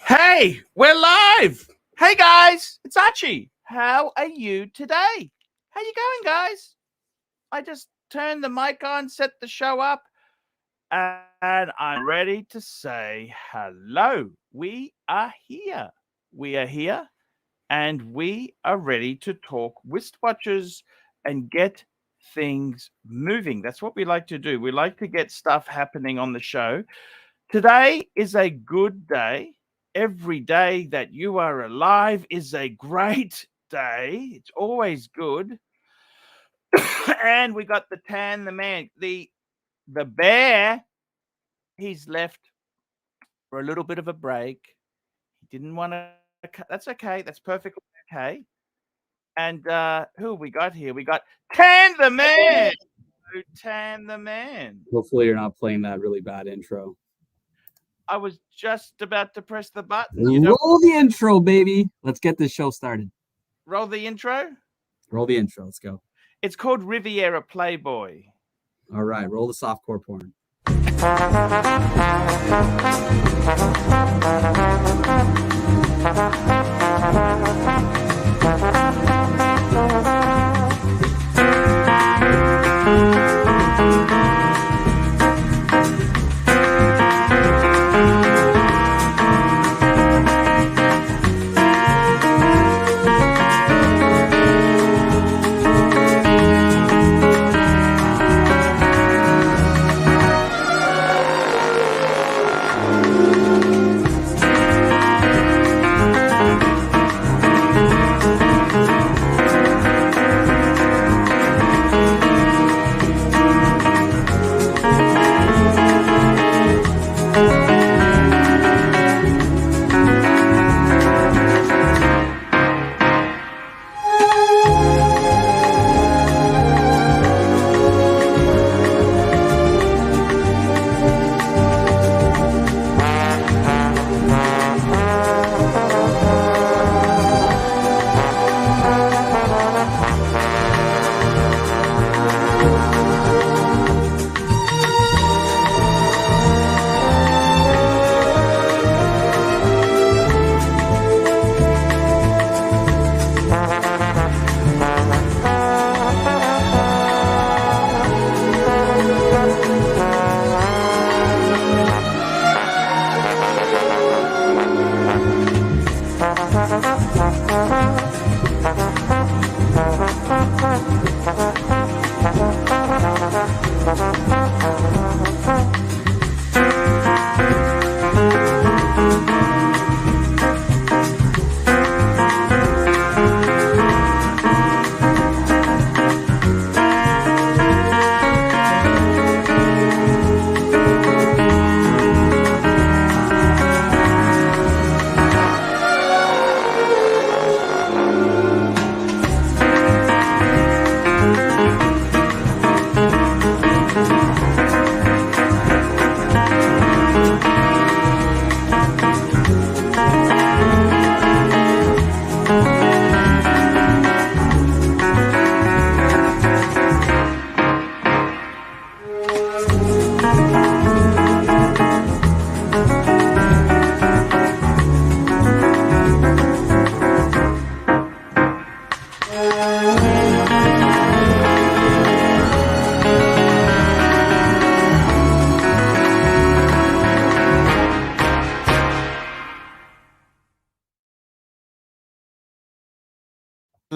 Hey, we're live. Hey guys, it's Archie. How are you today? How you going, guys? I just turned the mic on, set the show up, and I'm ready to say hello. We are here. We are here, and we are ready to talk wristwatches and get things moving. That's what we like to do. We like to get stuff happening on the show. Today is a good day. Every day that you are alive is a great day. It's always good. And we got the tan, the man, the bear. He's left for a little bit of a break. He didn't want to. That's okay. That's perfectly okay. And who have we got here? We got Tan the man. Tan the man. Hopefully you're not playing that really bad intro. I was just about to press the button. Roll the intro, baby. Let's get this show started. Roll the intro? Roll the intro. Let's go. It's called Riviera Playboy. All right. Roll the softcore porn.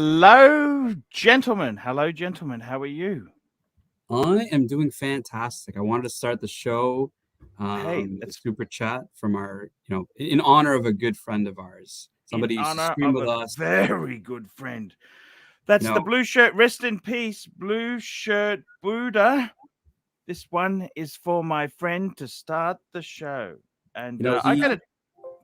Hello, gentlemen. Hello, gentlemen. How are you? I am doing fantastic. I wanted to start the show. Hey, A that's super chat from our, in honor of a good friend of ours. Somebody in used to honor stream of with a us. very good friend. That's the blue shirt. Rest in peace, blue shirt Buddha. This one is for my friend to start the show. And I got it.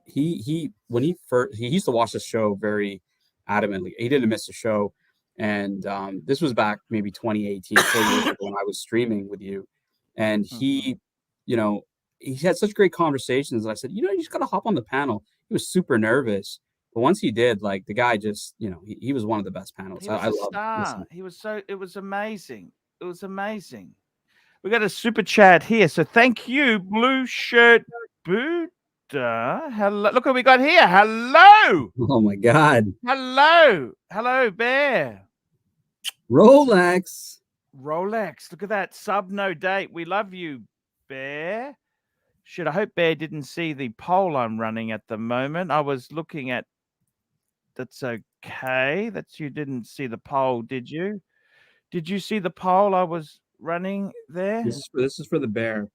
He used to watch the show very adamantly. He didn't miss a show. And this was back maybe 2018, 4 years ago when I was streaming with you. And he had such great conversations. And I said, you just got to hop on the panel. He was super nervous. But once he did, like the guy just, he was one of the best panels. I love it. It was amazing. It was amazing. We got a super chat here. So thank you, Blue Shirt Boot. Hello. Look what we got here. Hello. Oh my God. Hello. Hello, Bear. Rolex. Rolex. Look at that. Sub no date. We love you, Bear. Shit, I hope Bear didn't see the poll I'm running at the moment. I was looking at. That's okay. That's you didn't see the poll, did you? Did you see the poll I was running there? This is for the bear.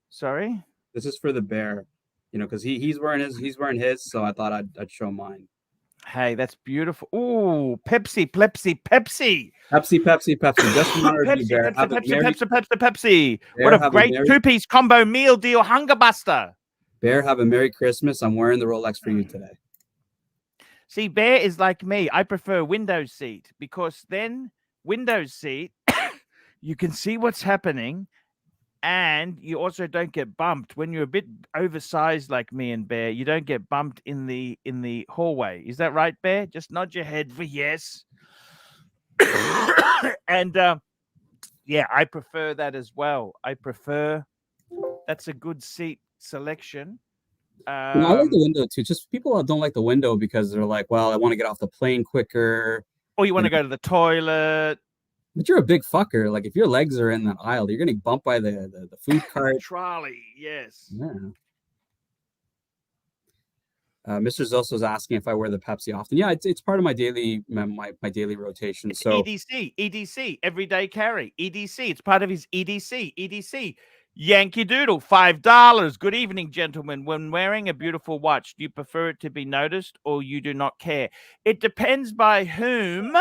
Sorry. This is for the bear. You know, because he's wearing his, so I thought I'd show mine. Hey, that's beautiful. Ooh, Pepsi, Pepsi, Pepsi. Pepsi. Just in honor of you, Bear. Pepsi. Bear, What a great two-piece combo meal deal, Hunger Buster. Bear, have a Merry Christmas. I'm wearing the Rolex for you today. See, Bear is like me. I prefer window seat because then window seat, you can see what's happening. And you also don't get bumped when you're a bit oversized like me and Bear. You don't get bumped in the hallway. Is that right, Bear? Just nod your head for yes. And yeah, I prefer that as well. That's a good seat selection. I like the window too. Just people don't like the window because they're like, well, I want to get off the plane quicker. Or you want to go to the toilet. But you're a big fucker. Like if your legs are in that aisle, you're getting bumped by the food cart. Trolley, yes. Yeah. Mr. Zosso's asking if I wear the Pepsi often. Yeah, it's part of my daily my daily rotation. It's so EDC, everyday carry. EDC. It's part of his EDC. Yankee Doodle, $5. Good evening, gentlemen. When wearing a beautiful watch, do you prefer it to be noticed or you do not care? It depends by whom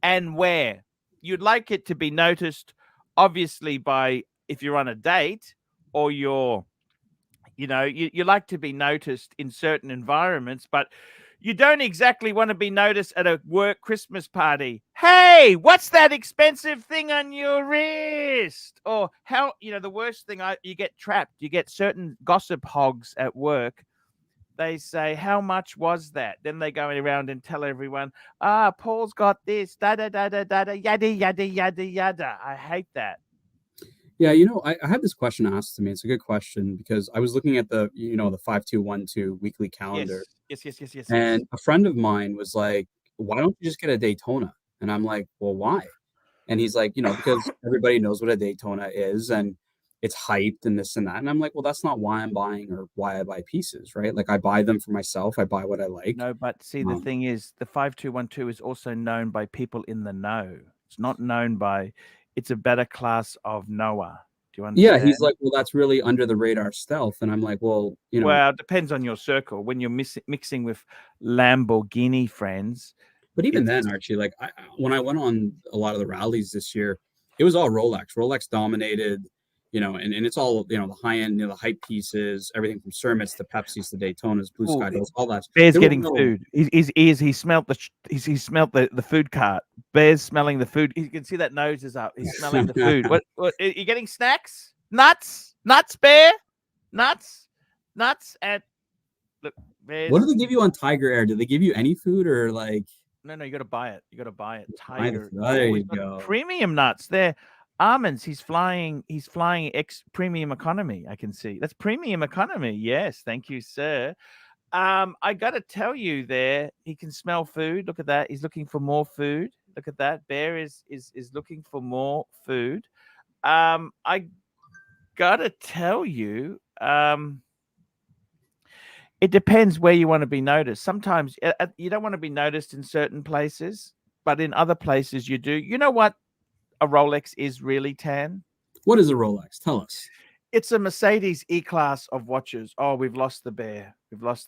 and where. You'd like it to be noticed, obviously, by if you're on a date or you like to be noticed in certain environments, but you don't exactly want to be noticed at a work Christmas party. Hey, what's that expensive thing on your wrist? Or how, the worst thing, you get trapped. You get certain gossip hogs at work. They say, how much was that? Then they go around and tell everyone, Paul's got this, yada, yada. I hate that. Yeah, I had this question asked to me. It's a good question because I was looking at the 5212 weekly calendar. Yes. And a friend of mine was like, why don't you just get a Daytona? And I'm like, well, why? And he's like, because everybody knows what a Daytona is and it's hyped and this and that. And I'm like, well, that's not why I'm buying or why I buy pieces, right? Like I buy them for myself. I buy what I like. No, but see, the thing is, the 5212 is also known by people in the know. It's not known by, it's a better class of knower. Do you understand? Yeah, he's like, well, that's really under the radar stealth. And I'm like, well, Well, it depends on your circle. When you're mixing with Lamborghini friends. But even then, Archie, like when I went on a lot of the rallies this year, it was all Rolex. Rolex dominated, and it's all, the high end, the hype pieces, everything from Cermits to Pepsis to Daytonas, Blue Sky, all that. Bear's getting food. He smelled the food cart. Bear's smelling the food. You can see that nose is up. He's smelling the food. What are you getting? Snacks? Nuts, Bear? Nuts, and look, Bear's... What do they give you on Tiger Air? Do they give you any food or like? No, you got to buy it. Tiger. There you go. Premium nuts. They're almonds. He's flying premium economy. I can see. That's premium economy. Yes. Thank you, sir. I got to tell you there, he can smell food. Look at that. He's looking for more food. Look at that. Bear is looking for more food. I got to tell you, it depends where you want to be noticed. Sometimes you don't want to be noticed in certain places, but in other places you do. You know what a Rolex is really, Tan? What is a Rolex? Tell us. It's a Mercedes E-Class of watches. Oh, we've lost the Bear.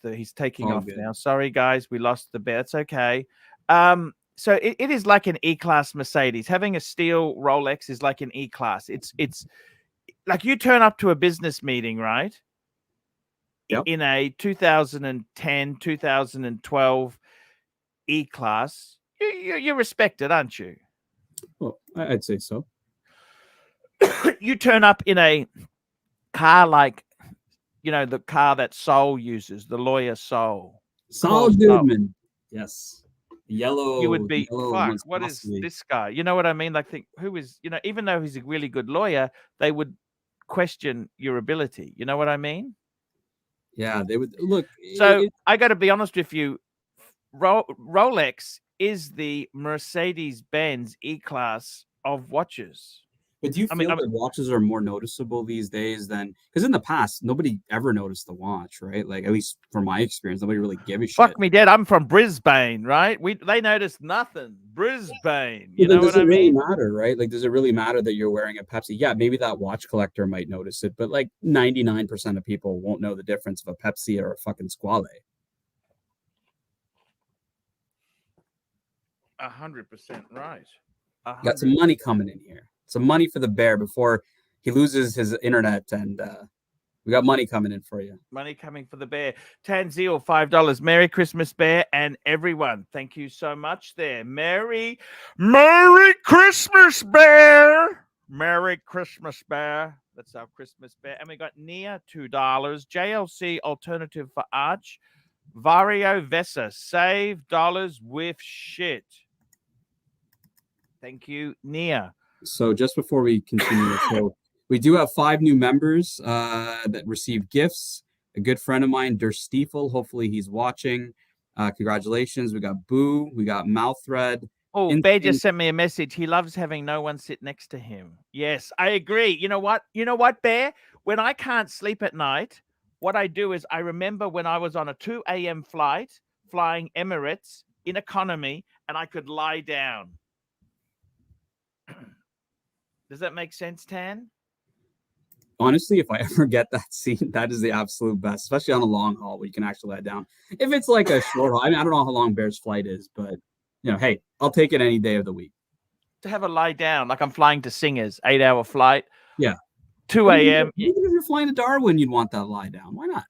He's taking off now. Sorry, guys. We lost the Bear. It's okay. So it is like an E-Class Mercedes. Having a steel Rolex is like an E-Class. It's like you turn up to a business meeting, right? Yep. In a 2010, 2012 E-Class, you're respected, aren't you? Well, I'd say so. You turn up in a car like, the car that Sol uses, the lawyer Sol. Saul Goodman. Yes. Yellow. You would be, fuck, what is this guy? You know what I mean? Like, who is, even though he's a really good lawyer, they would question your ability. You know what I mean? Yeah, they would look. So I got to be honest with you. Rolex is the Mercedes-Benz E-Class of watches. But do you feel that watches are more noticeable these days than because in the past nobody ever noticed the watch, right? Like at least from my experience, nobody really gave a shit. Fuck me dead. I'm from Brisbane, right? They noticed nothing. Brisbane, you know what I mean? Does it really matter, right? Like, does it really matter that you're wearing a Pepsi? Yeah, maybe that watch collector might notice it, but like 99% of people won't know the difference of a Pepsi or a fucking Squale. 100% right. 100%. Got some money coming in here. Some money for the bear before he loses his internet, and we got money coming in for you. Money coming for the bear. Tanzil, $5. Merry Christmas, bear, and everyone. Thank you so much there. Merry Christmas, bear. Merry Christmas, bear. That's our Christmas bear. And we got Nia, $2. JLC alternative for Arch. Vario Vesa, save dollars with shit. Thank you, Nia. So just before we continue, so we do have 5 new members that received gifts. A good friend of mine, Der Stiefel, hopefully he's watching. Congratulations. We got Boo. We got Mouththread. Oh, Bear just sent me a message. He loves having no one sit next to him. Yes, I agree. You know what? You know what, Bear? When I can't sleep at night, what I do is I remember when I was on a 2 a.m. flight flying Emirates in economy and I could lie down. Does that make sense, Tan? Honestly, if I ever get that seat, that is the absolute best, especially on a long haul where you can actually lie down. If it's like a short haul, I mean, I don't know how long Bear's flight is, but, you know, hey, I'll take it any day of the week. To have a lie down, like I'm flying to Singers, 8-hour flight. Yeah. 2 a.m. Even if you're flying to Darwin, you'd want that lie down. Why not?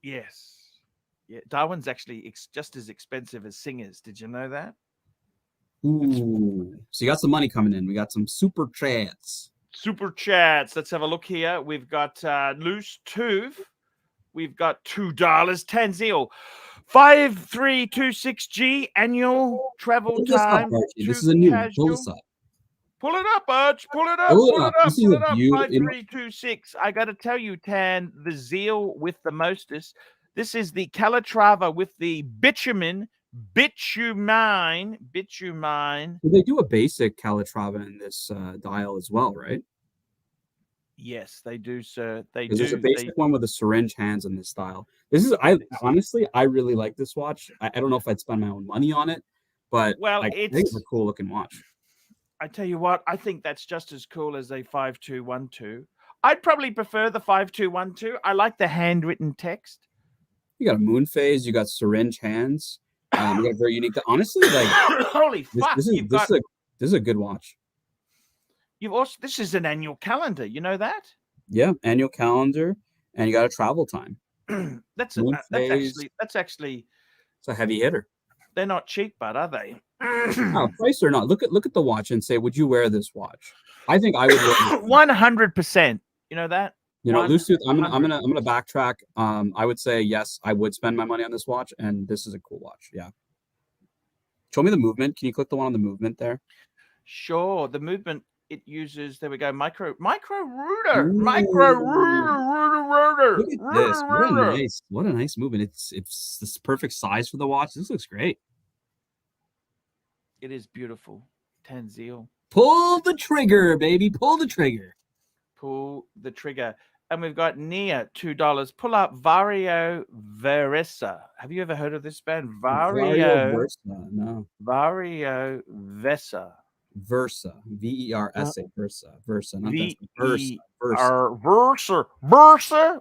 Yes. Yeah, Darwin's actually just as expensive as Singers. Did you know that? Ooh. So you got some money coming in. We got some super chats. Super chats. Let's have a look here. We've got Loose Tuve. We've got $2. Tanzil. 5326G annual travel time. This is a new one. Pull this up. Pull it up, Arch. Pull it up. Pull Pull it it up. up. Pull it up. 5326. I got to tell you, Tan, the zeal with the mostest. This is the Calatrava with the bitumen. Bitumen. They do a basic Calatrava in this dial as well, right? Yes, they do, sir. They do. There's a basic one with the syringe hands in this style. This is, honestly, I really like this watch. I don't know if I'd spend my own money on it, but well, I think it's a cool looking watch. I tell you what, I think that's just as cool as a 5212. I'd probably prefer the 5212. I like the handwritten text. You got a moon phase. You got syringe hands. You got very unique. Honestly, like holy fuck! This is a good watch. You've also this is an annual calendar. You know that? Yeah, annual calendar, and you got a travel time. That's actually it's a heavy hitter. They're not cheap, but are they? No, price or not. Look at the watch and say, would you wear this watch? I think I would. 100%. You know that? You know, Loose Tooth, I'm gonna backtrack. I would say yes, I would spend my money on this watch, and this is a cool watch. Yeah. Show me the movement. Can you click the one on the movement there? Sure. The movement it uses. There we go. Micro rooter. Ooh. Micro rooter. Look at this. What a nice movement. It's this perfect size for the watch. This looks great. It is beautiful. Tanzil. Pull the trigger, baby. Pull the trigger. Pull the trigger. And we've got Nia, $2. Pull up Vario Versa. Have you ever heard of this band? Vario Versa. No. Vario Versa. Versa. Versa. Versa. Versa. Not Versa. Versa.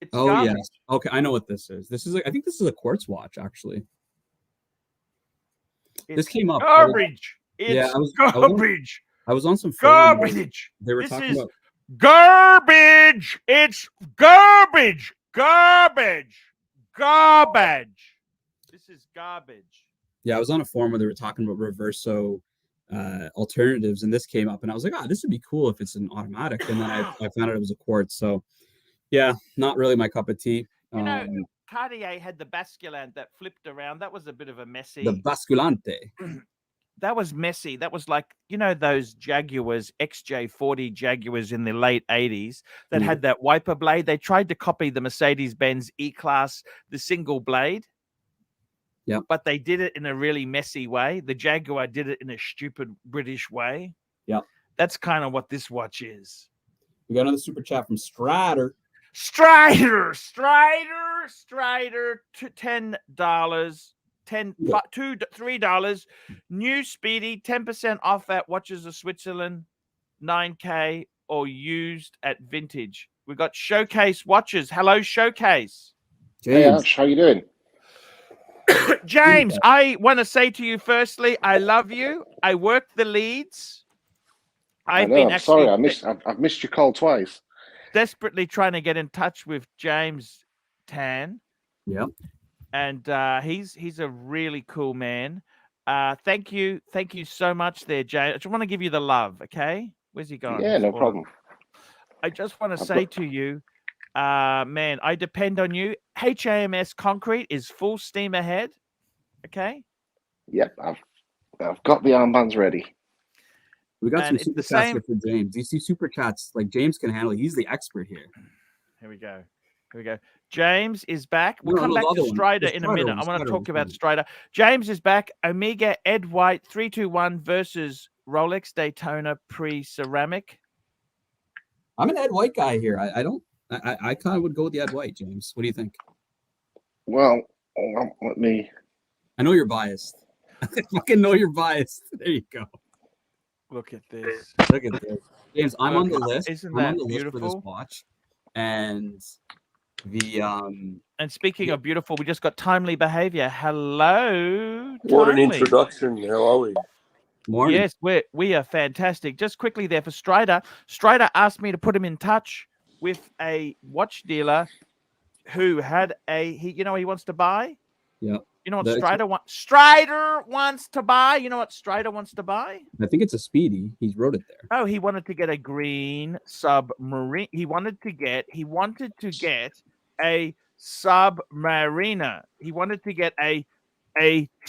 It's garbage. Yes. Okay, I know what this is. I think this is a quartz watch, actually. This came up. Garbage. Garbage. I was on some garbage. They were talking about garbage. It's garbage. Garbage. This is garbage. Yeah, I was on a forum where they were talking about reverso alternatives, and this came up, and I was like, this would be cool if it's an automatic. And then I found out it was a quartz. So, yeah, not really my cup of tea. You know, Cartier had the basculant that flipped around. That was a bit of a messy. The basculante. that was messy. That was like, you know, those Jaguars, XJ40 Jaguars in the late 80s that Yeah. had that wiper blade. They tried to copy the Mercedes-Benz E-Class, the single blade. Yeah. But they did it in a really messy way. The Jaguar did it in a stupid British way. Yeah. That's kind of what this watch is. We got another super chat from Strider. Strider, $10, $3. New Speedy, 10% off at Watches of Switzerland, 9K, or used at Vintage. We got Showcase watches. Hello, Showcase. James. Hey, Arch, how you doing? James, I want to say to you firstly, I love you. I worked the leads. I'm sorry, I've missed your call twice. Desperately trying to get in touch with James Tan. Yep. And he's a really cool man. Thank you so much there, James. I just want to give you the love, okay? Where's he gone? Yeah, no problem. I just want to say to you, man, I depend on you. HAMS Concrete is full steam ahead. Okay. Yep, I've got the armbands ready. We got And some it's super the chats here for James. You see super chats like James can handle it. He's the expert here. Here we go. James is back. We'll No, come no, back the to other one. Strider The in a Strider minute. one, I want to Strider talk one, about Strider. Strider. James is back. Omega Ed White 321 versus Rolex Daytona pre-ceramic. I'm an Ed White guy here. I kind of would go with the Ed White, James. What do you think? Well, let me. I know you're biased. I fucking know you're biased. There you go. Look at this. Look at this. James, I'm on the list. Isn't I'm on that the list for this beautiful? watch. And the And speaking of beautiful, we just got timely behavior. Hello. What an Timely. introduction. How are we? morning. Yes, we are fantastic. Just quickly there for Strider. Strider asked me to put him in touch with a watch dealer who had he wants to buy. Yeah. You know what That's- Strider wants? Strider wants to buy. You know what Strider wants to buy? I think it's a Speedy. He wrote it there. Oh, he wanted to get a green submarine. He wanted to get a submariner. He wanted to get a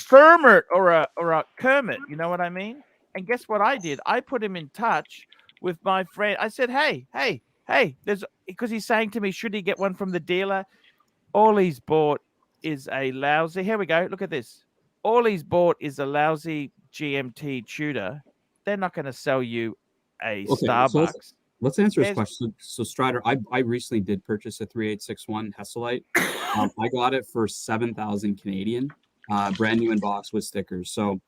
Kermit or a Kermit. You know what I mean? And guess what I did? I put him in touch with my friend. I said, hey, because he's saying to me, should he get one from the dealer? All he's bought is a lousy. Here we go. Look at this. All he's bought is a lousy GMT Tudor. They're not going to sell you a Starbucks. Let's answer his question. So Strider, I recently did purchase a 3861 Hesselite. I got it for 7,000 Canadian, brand new in box with stickers. So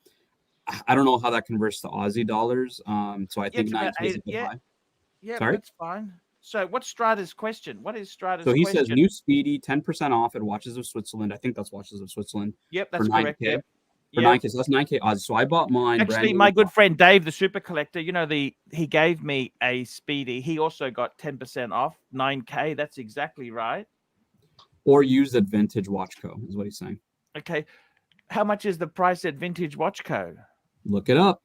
I don't know how that converts to Aussie dollars. So I think 9K is a bit high. Yeah, Sorry? that's fine. So what's Strider's question? What is Strider's So he question? says new Speedy, 10% off at Watches of Switzerland. I think that's Watches of Switzerland. Yep, that's for correct. 9K. Yep. For 9K, so that's 9K Aussie. So I bought mine. Actually, my good friend Dave, the super collector, he gave me a Speedy. He also got 10% off, 9K. That's exactly right. Or used at Vintage Watch Co. is what he's saying. Okay. How much is the price at Vintage Watch Co? Look it up.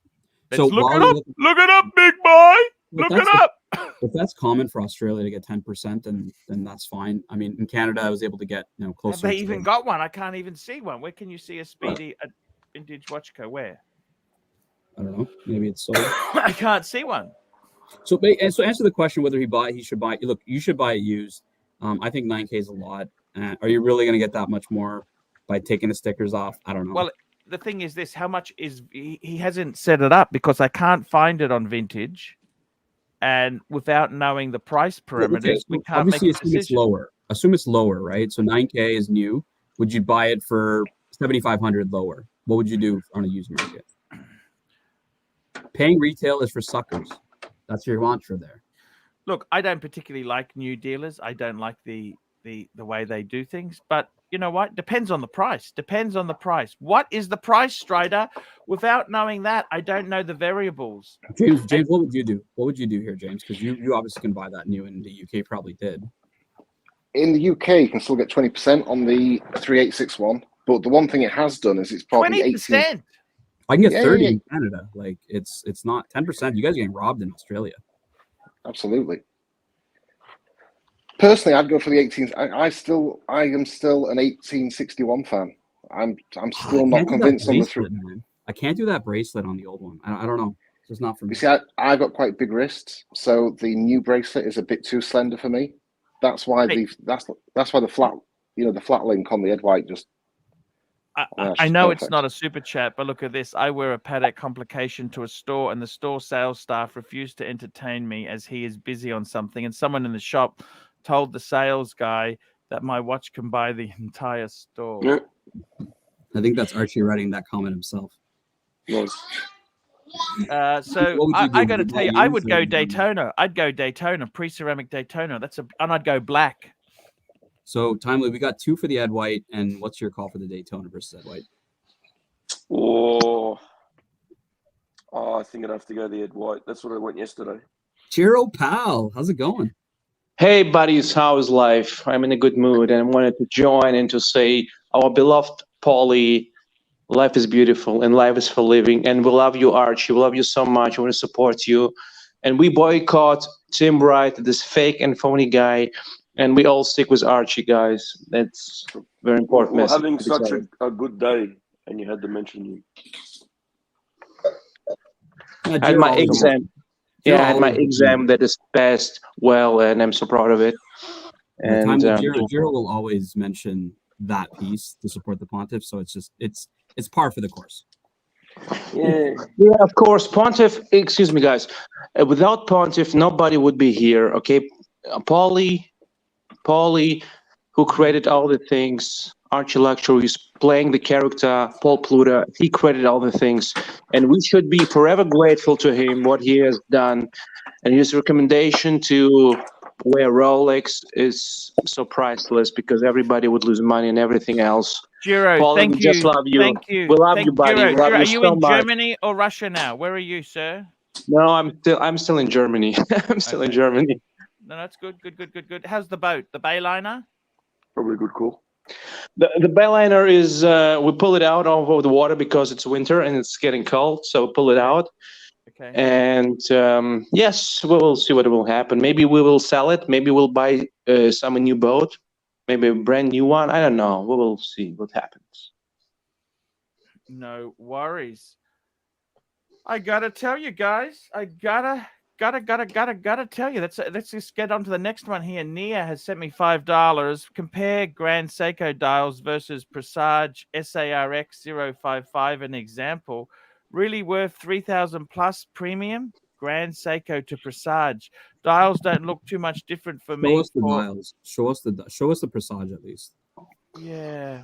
Let's look it up. Look it up, big boy. Look it up. If that's common for Australia to get 10%, then that's fine. I mean, in Canada, I was able to get closer. Have they even got one? I can't even see one. Where can you see a Speedy at Vintage Watch Co? Where? I don't know. Maybe it's sold. I can't see one. So answer the question whether he should buy. Look, you should buy it used. I think 9K is a lot. Are you really going to get that much more by taking the stickers off? I don't know. Well, the thing is this: how much is he hasn't set it up because I can't find it on Vintage. And without knowing the price parameters, we can't make a decision. It's lower. Assume it's lower, right? So 9K is new. Would you buy it for 7,500 lower? What would you do on a used market? Paying retail is for suckers. That's your mantra there. Look, I don't particularly like new dealers. I don't like the way they do things. But you know what? Depends on the price. Depends on the price. What is the price, Strider? Without knowing that, I don't know the variables. James, what would you do? What would you do here, James? Because you obviously can buy that new in the UK. Probably did. In the UK, you can still get 20% on the 3861. But the one thing it has done is it's probably 20%. I can get 30 in Canada. Like it's not 10%. You guys are getting robbed in Australia. Absolutely. Personally, I'd go for the 18. I am still an 1861 fan. I'm still not convinced on the three. I can't do that bracelet on the old one. I don't know. It's just not for me. You see, I've got quite big wrists, so the new bracelet is a bit too slender for me. That's why that's why the flat, the flat link on the head white just. I know it's not a super chat, but look at this. I wear a Patek complication to a store, and the store sales staff refused to entertain me as he is busy on something. And someone in the shop told the sales guy that my watch can buy the entire store. Yeah. I think that's Archie writing that comment himself. Yes. So I got to tell you, I would go Daytona. I'd go Daytona, pre-ceramic Daytona. And I'd go black. So, Timely, we got 2 for the Ed White, and what's your call for the Daytona versus Ed White? Oh, I think I'd have to go the Ed White. That's what I went yesterday. Chiro pal, how's it going? Hey, buddies, how's life? I'm in a good mood, and I wanted to join and to say, our beloved Paulie, life is beautiful, and life is for living, and we love you, Archie. We love you so much. We want to support you, and we boycott Tim Wright, this fake and phony guy. And we all stick with Archie, guys. That's a very important message. Having such a good day, and you had to mention you. I had my exam. Yeah, I had my exam that is passed well, and I'm so proud of it. And Jiro will always mention that piece to support the Pontiff, so it's par for the course. Yeah, of course. Pontiff, excuse me, guys. Without Pontiff, nobody would be here, okay? Paulie, who created all the things, ArchieLuxury is playing the character, Paul Pluta, he created all the things. And we should be forever grateful to him, what he has done. And his recommendation to wear Rolex is so priceless because everybody would lose money and everything else. Jiro, Paulie, thank we you. just love you. Thank you. We love you, buddy. Jiro, We love are you you so in much. Germany or Russia now? Where are you, sir? No, I'm still in Germany. I'm still in Germany. No, that's good. Good. How's the boat? The Bayliner? Probably a good call. The Bayliner is, we pull it out over the water because it's winter and it's getting cold. So we pull it out. Okay. And yes, we will see what will happen. Maybe we will sell it. Maybe we'll buy some new boat. Maybe a brand new one. I don't know. We will see what happens. No worries. I gotta tell you guys. I gotta tell you. Let's just get on to the next one here. Nia has sent me $5. Compare Grand Seiko dials versus Presage SARX 055. An example. Really worth 3,000 plus premium. Grand Seiko to Presage. Dials don't look too much different for me. Show us the dials. Show us the Presage at least. Yeah.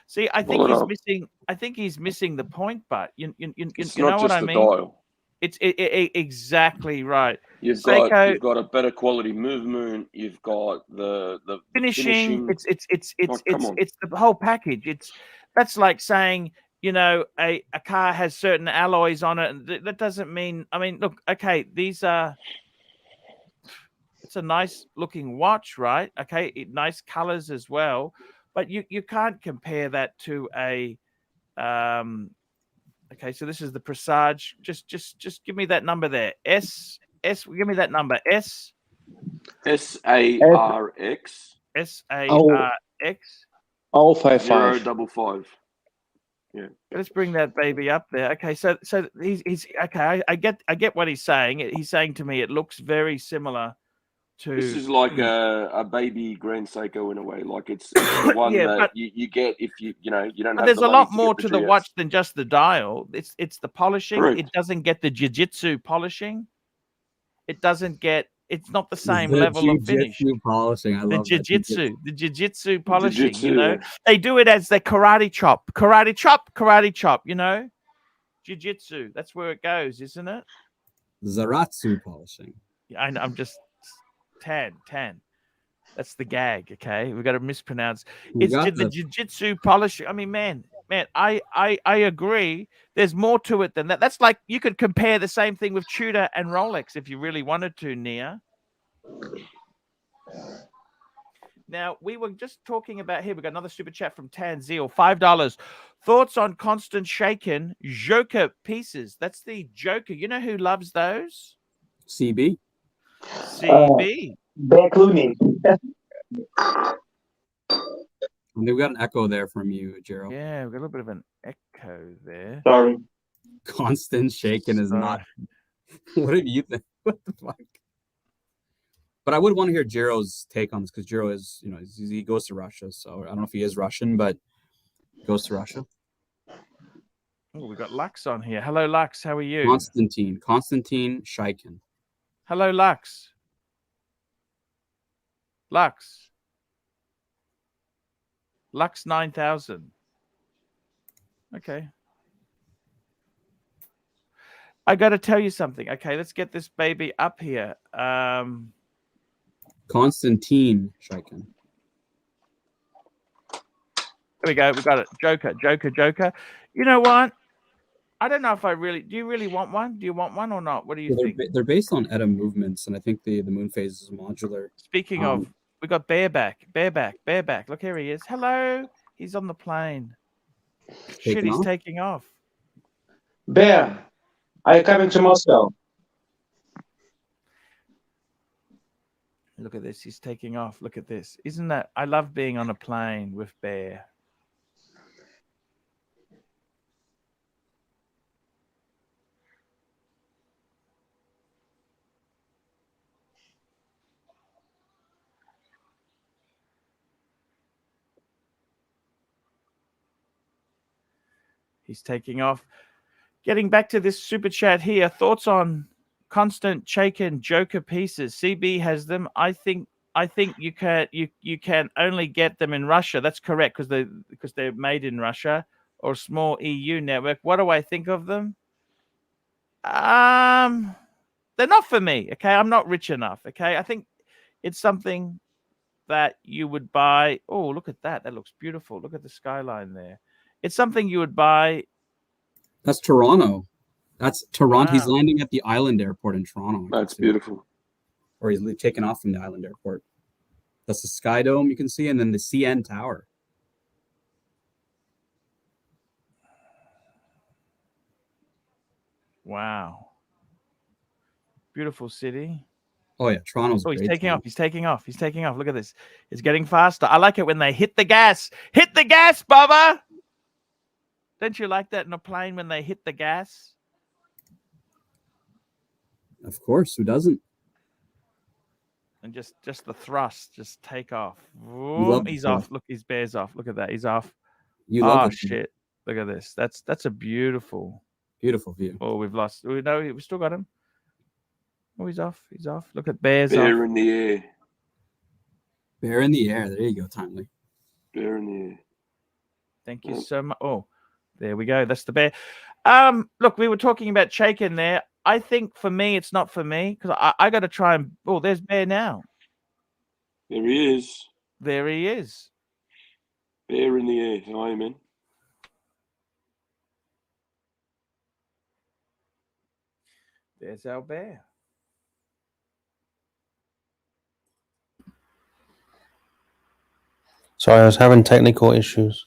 See, I think he's missing the point, but you know what I mean. Dial. It's exactly right. You've got a better quality movement. You've got the finishing. It's the whole package. That's like saying, a car has certain alloys on it, and that doesn't mean. I mean, look, okay, these are. It's a nice looking watch, right? Okay, nice colors as well, but you can't compare that to a. Okay, so this is the Presage. Just give me that number there. S. Give me that number. SARX. SARX. 055. 055. Yeah. Let's bring that baby up there. Okay, so he's okay. I get what he's saying. He's saying to me it looks very similar to. This is like a baby Grand Seiko in a way. Like it's the one that you get if you don't. But have there's the a lot money to more get to the the GS. watch than just the dial. It's the polishing. Correct. It doesn't get the jiu-jitsu polishing. It doesn't get. It's not the same level of finish. Polishing. I love the jiu-jitsu polishing. Jiu-jitsu, They do it as the karate chop. Jiu-jitsu. That's where it goes, isn't it? Zaratsu polishing. I'm just tan. That's the gag. Okay, we got to mispronounce. It's the jiu-jitsu polishing. I mean, man, I agree. There's more to it than that. That's like you could compare the same thing with Tudor and Rolex if you really wanted to, Nia. Now, we were just talking about here. We got another super chat from Tanzil, $5. Thoughts on constant Chaykin Joker pieces? That's the Joker. You know who loves those? CB. CB. Back Looney. And we got an echo there from you, Jero. Yeah, we've got a little bit of an echo there. Sorry. Constant shaking is not. What do you think? What the fuck? But I would want to hear Jero's take on this because Jero is, you know, he goes to Russia. So I don't know if he is Russian, but he goes to Russia. Oh, we've got Lux on here. Hello, Lux. How are you? Constantin Chaykin. Hello, Lux. Lux 9000. Okay. I got to tell you something. Okay, let's get this baby up here. Constantin Chaykin. There we go. We got it. Joker. You know what? I don't know if I really. Do you really want one? Do you want one or not? What do you think? They're based on ETA movements, and I think the moon phase is modular. Speaking of, we got Bareback. Look, here he is. Hello. He's on the plane. Shit, he's taking off. Bear, are you coming to Moscow? Look at this. He's taking off. Look at this. Isn't that? I love being on a plane with Bear. He's taking off. Getting back to this super chat here. Thoughts on constant Chaykin Joker pieces? CB has them. I think you can only get them in Russia. That's correct because they're made in Russia or small EU network. What do I think of them? They're not for me. Okay, I'm not rich enough. Okay, I think it's something that you would buy. Oh, look at that. That looks beautiful. Look at the skyline there. It's something you would buy. That's Toronto. That's Toronto. Wow. He's landing at the island airport in Toronto. That's beautiful. Or he's taking off from the island airport. That's the Sky Dome you can see, and then the CN Tower. Wow. Beautiful city. Oh, yeah. Toronto's Oh, he's great. taking off. He's taking off. He's taking off. Look at this. It's getting faster. I like it when they hit the gas. Hit the gas, Bubba. Don't you like that in a plane when they hit the gas? Of course. Who doesn't? And just the thrust. Just take off. He's off. Look, his Bear's off. Look at that. He's off. You love it. Shit. Look at this. That's a beautiful view. Oh, we've lost. No, we still got him. Oh, he's off. He's off. Look at Bear's Bear off. in the air. Bear in the air. There you go, Timely. Bear in the air. Thank you so much. Oh, there we go. That's the Bear. Look, we were talking about Chaykin there. I think for me, it's not for me because I got to try and. Oh, there's Bear now. There he is. There he is. Bear in the air. Hi, man. There's our Bear. Sorry, I was having technical issues.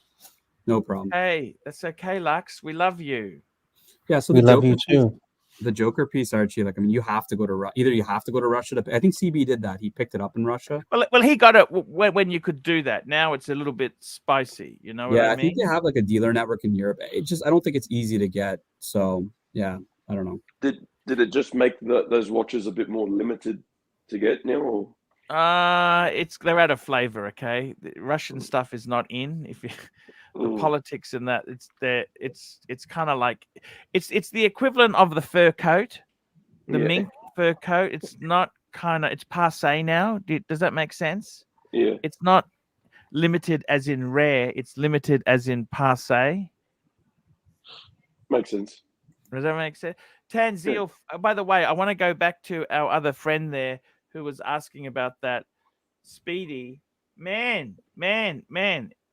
No problem. Hey, that's okay, Lux. We love you. Yeah, so We love you too. The Joker piece, Archie, like, I mean, you have to go to either you have to go to Russia. I think CB did that. He picked it up in Russia. Well, he got it when you could do that. Now it's a little bit spicy. You know what I mean? I think they have like a dealer network in Europe. I don't think it's easy to get. So yeah, I don't know. Did it just make those watches a bit more limited to get now? Or? They're out of flavor. Okay, the Russian stuff is not in. If you the politics in that, it's kind of like it's the equivalent of the fur coat, the mink fur coat. It's not it's passe now. Does that make sense? Yeah. It's not limited as in rare. It's limited as in passe. Makes sense. Does that make sense? Tanzil, by the way, I want to go back to our other friend there who was asking about that. Speedy, man,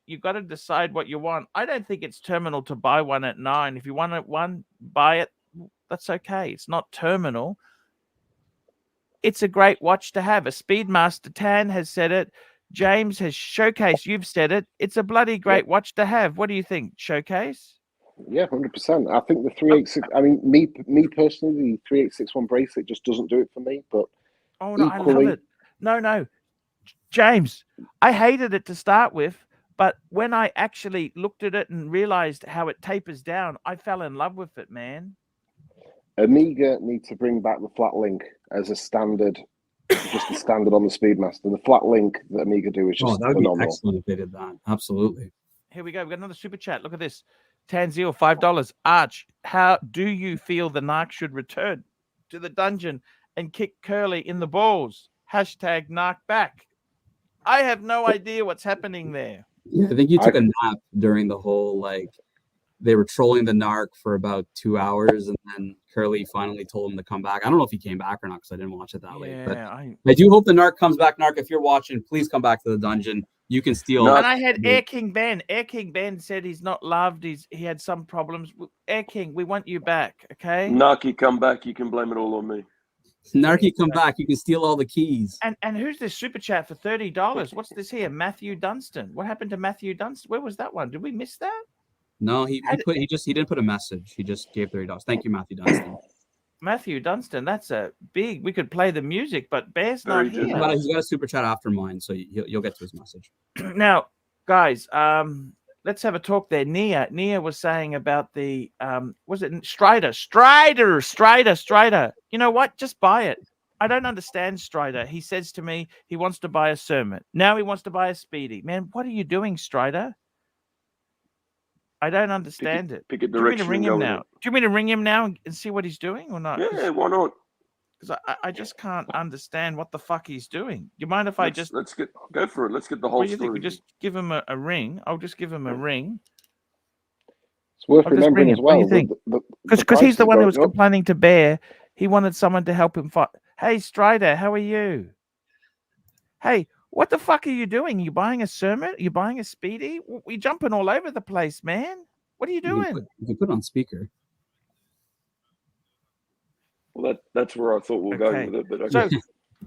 you got to decide what you want. I don't think it's terminal to buy one at 9. If you want one, buy it. That's okay. It's not terminal. It's a great watch to have. A Speedmaster Tan has said it. James has Showcase. You've said it. It's a bloody great watch to have. What do you think, Showcase? Yeah, 100%. I think the 386. I mean, me personally, the 3861 bracelet just doesn't do it for me. But I love it. No, James, I hated it to start with, But when I actually looked at it and realized how it tapers down, I fell in love with it, man. Amiga need to bring back the flat link as a standard, just a standard on the Speedmaster. The flat link that Amiga do is just that would be phenomenal. excellent if they did that. Absolutely. Here we go. We've got another super chat. Look at this. Tanzil, $5. Arch, how do you feel the Narc should return to the dungeon and kick Curly in the balls? Hashtag Narc back. I have no idea what's happening there. Yeah, I think you took a nap during the whole, like, they were trolling the Narc for about 2 hours, and then Curly finally told him to come back. I don't know if he came back or not because I didn't watch it that late. But I do hope the Narc comes back. Narc, if you're watching, please come back to the dungeon. You can steal. And I had Air King Ben. Air King Ben said he's not loved. He had some problems. Air King, we want you back, okay? Narky, come back. You can blame it all on me. Narky, come back. You can steal all the keys. And who's this super chat for $30? What's this here? Matthew Dunstan. What happened to Matthew Dunstan? Where was that one? Did we miss that? No, he didn't put a message. He just gave $30. Thank you, Matthew Dunstan. Matthew Dunstan, that's a big. We could play the music, but Bear's not here. But he's got a super chat after mine, so you'll get to his message. Now, guys, let's have a talk there. Nia was saying about the was it Strider? You know what? Just buy it. I don't understand Strider. He says to me he wants to buy a Sermon. Now he wants to buy a Speedy. Man, what are you doing, Strider? I don't understand it. Pick a Do you want me to direction. ring him now? Do you want me to ring him now and see what he's doing or not? Yeah, why not? Because I just can't understand what the fuck he's doing. Do you mind if I just go for it? Let's get the whole what do you story. think? We just give him a ring. I'll just give him a ring. It's worth remembering as well. Because he's the one who was complaining to Bear. He wanted someone to help him fight. Hey, Strider, how are you? Hey, what the fuck are you doing? You buying a Sermon? You buying a Speedy? We're jumping all over the place, man. What are you doing? You can put it on speaker. Well, that's where I thought we'll go with it. But so,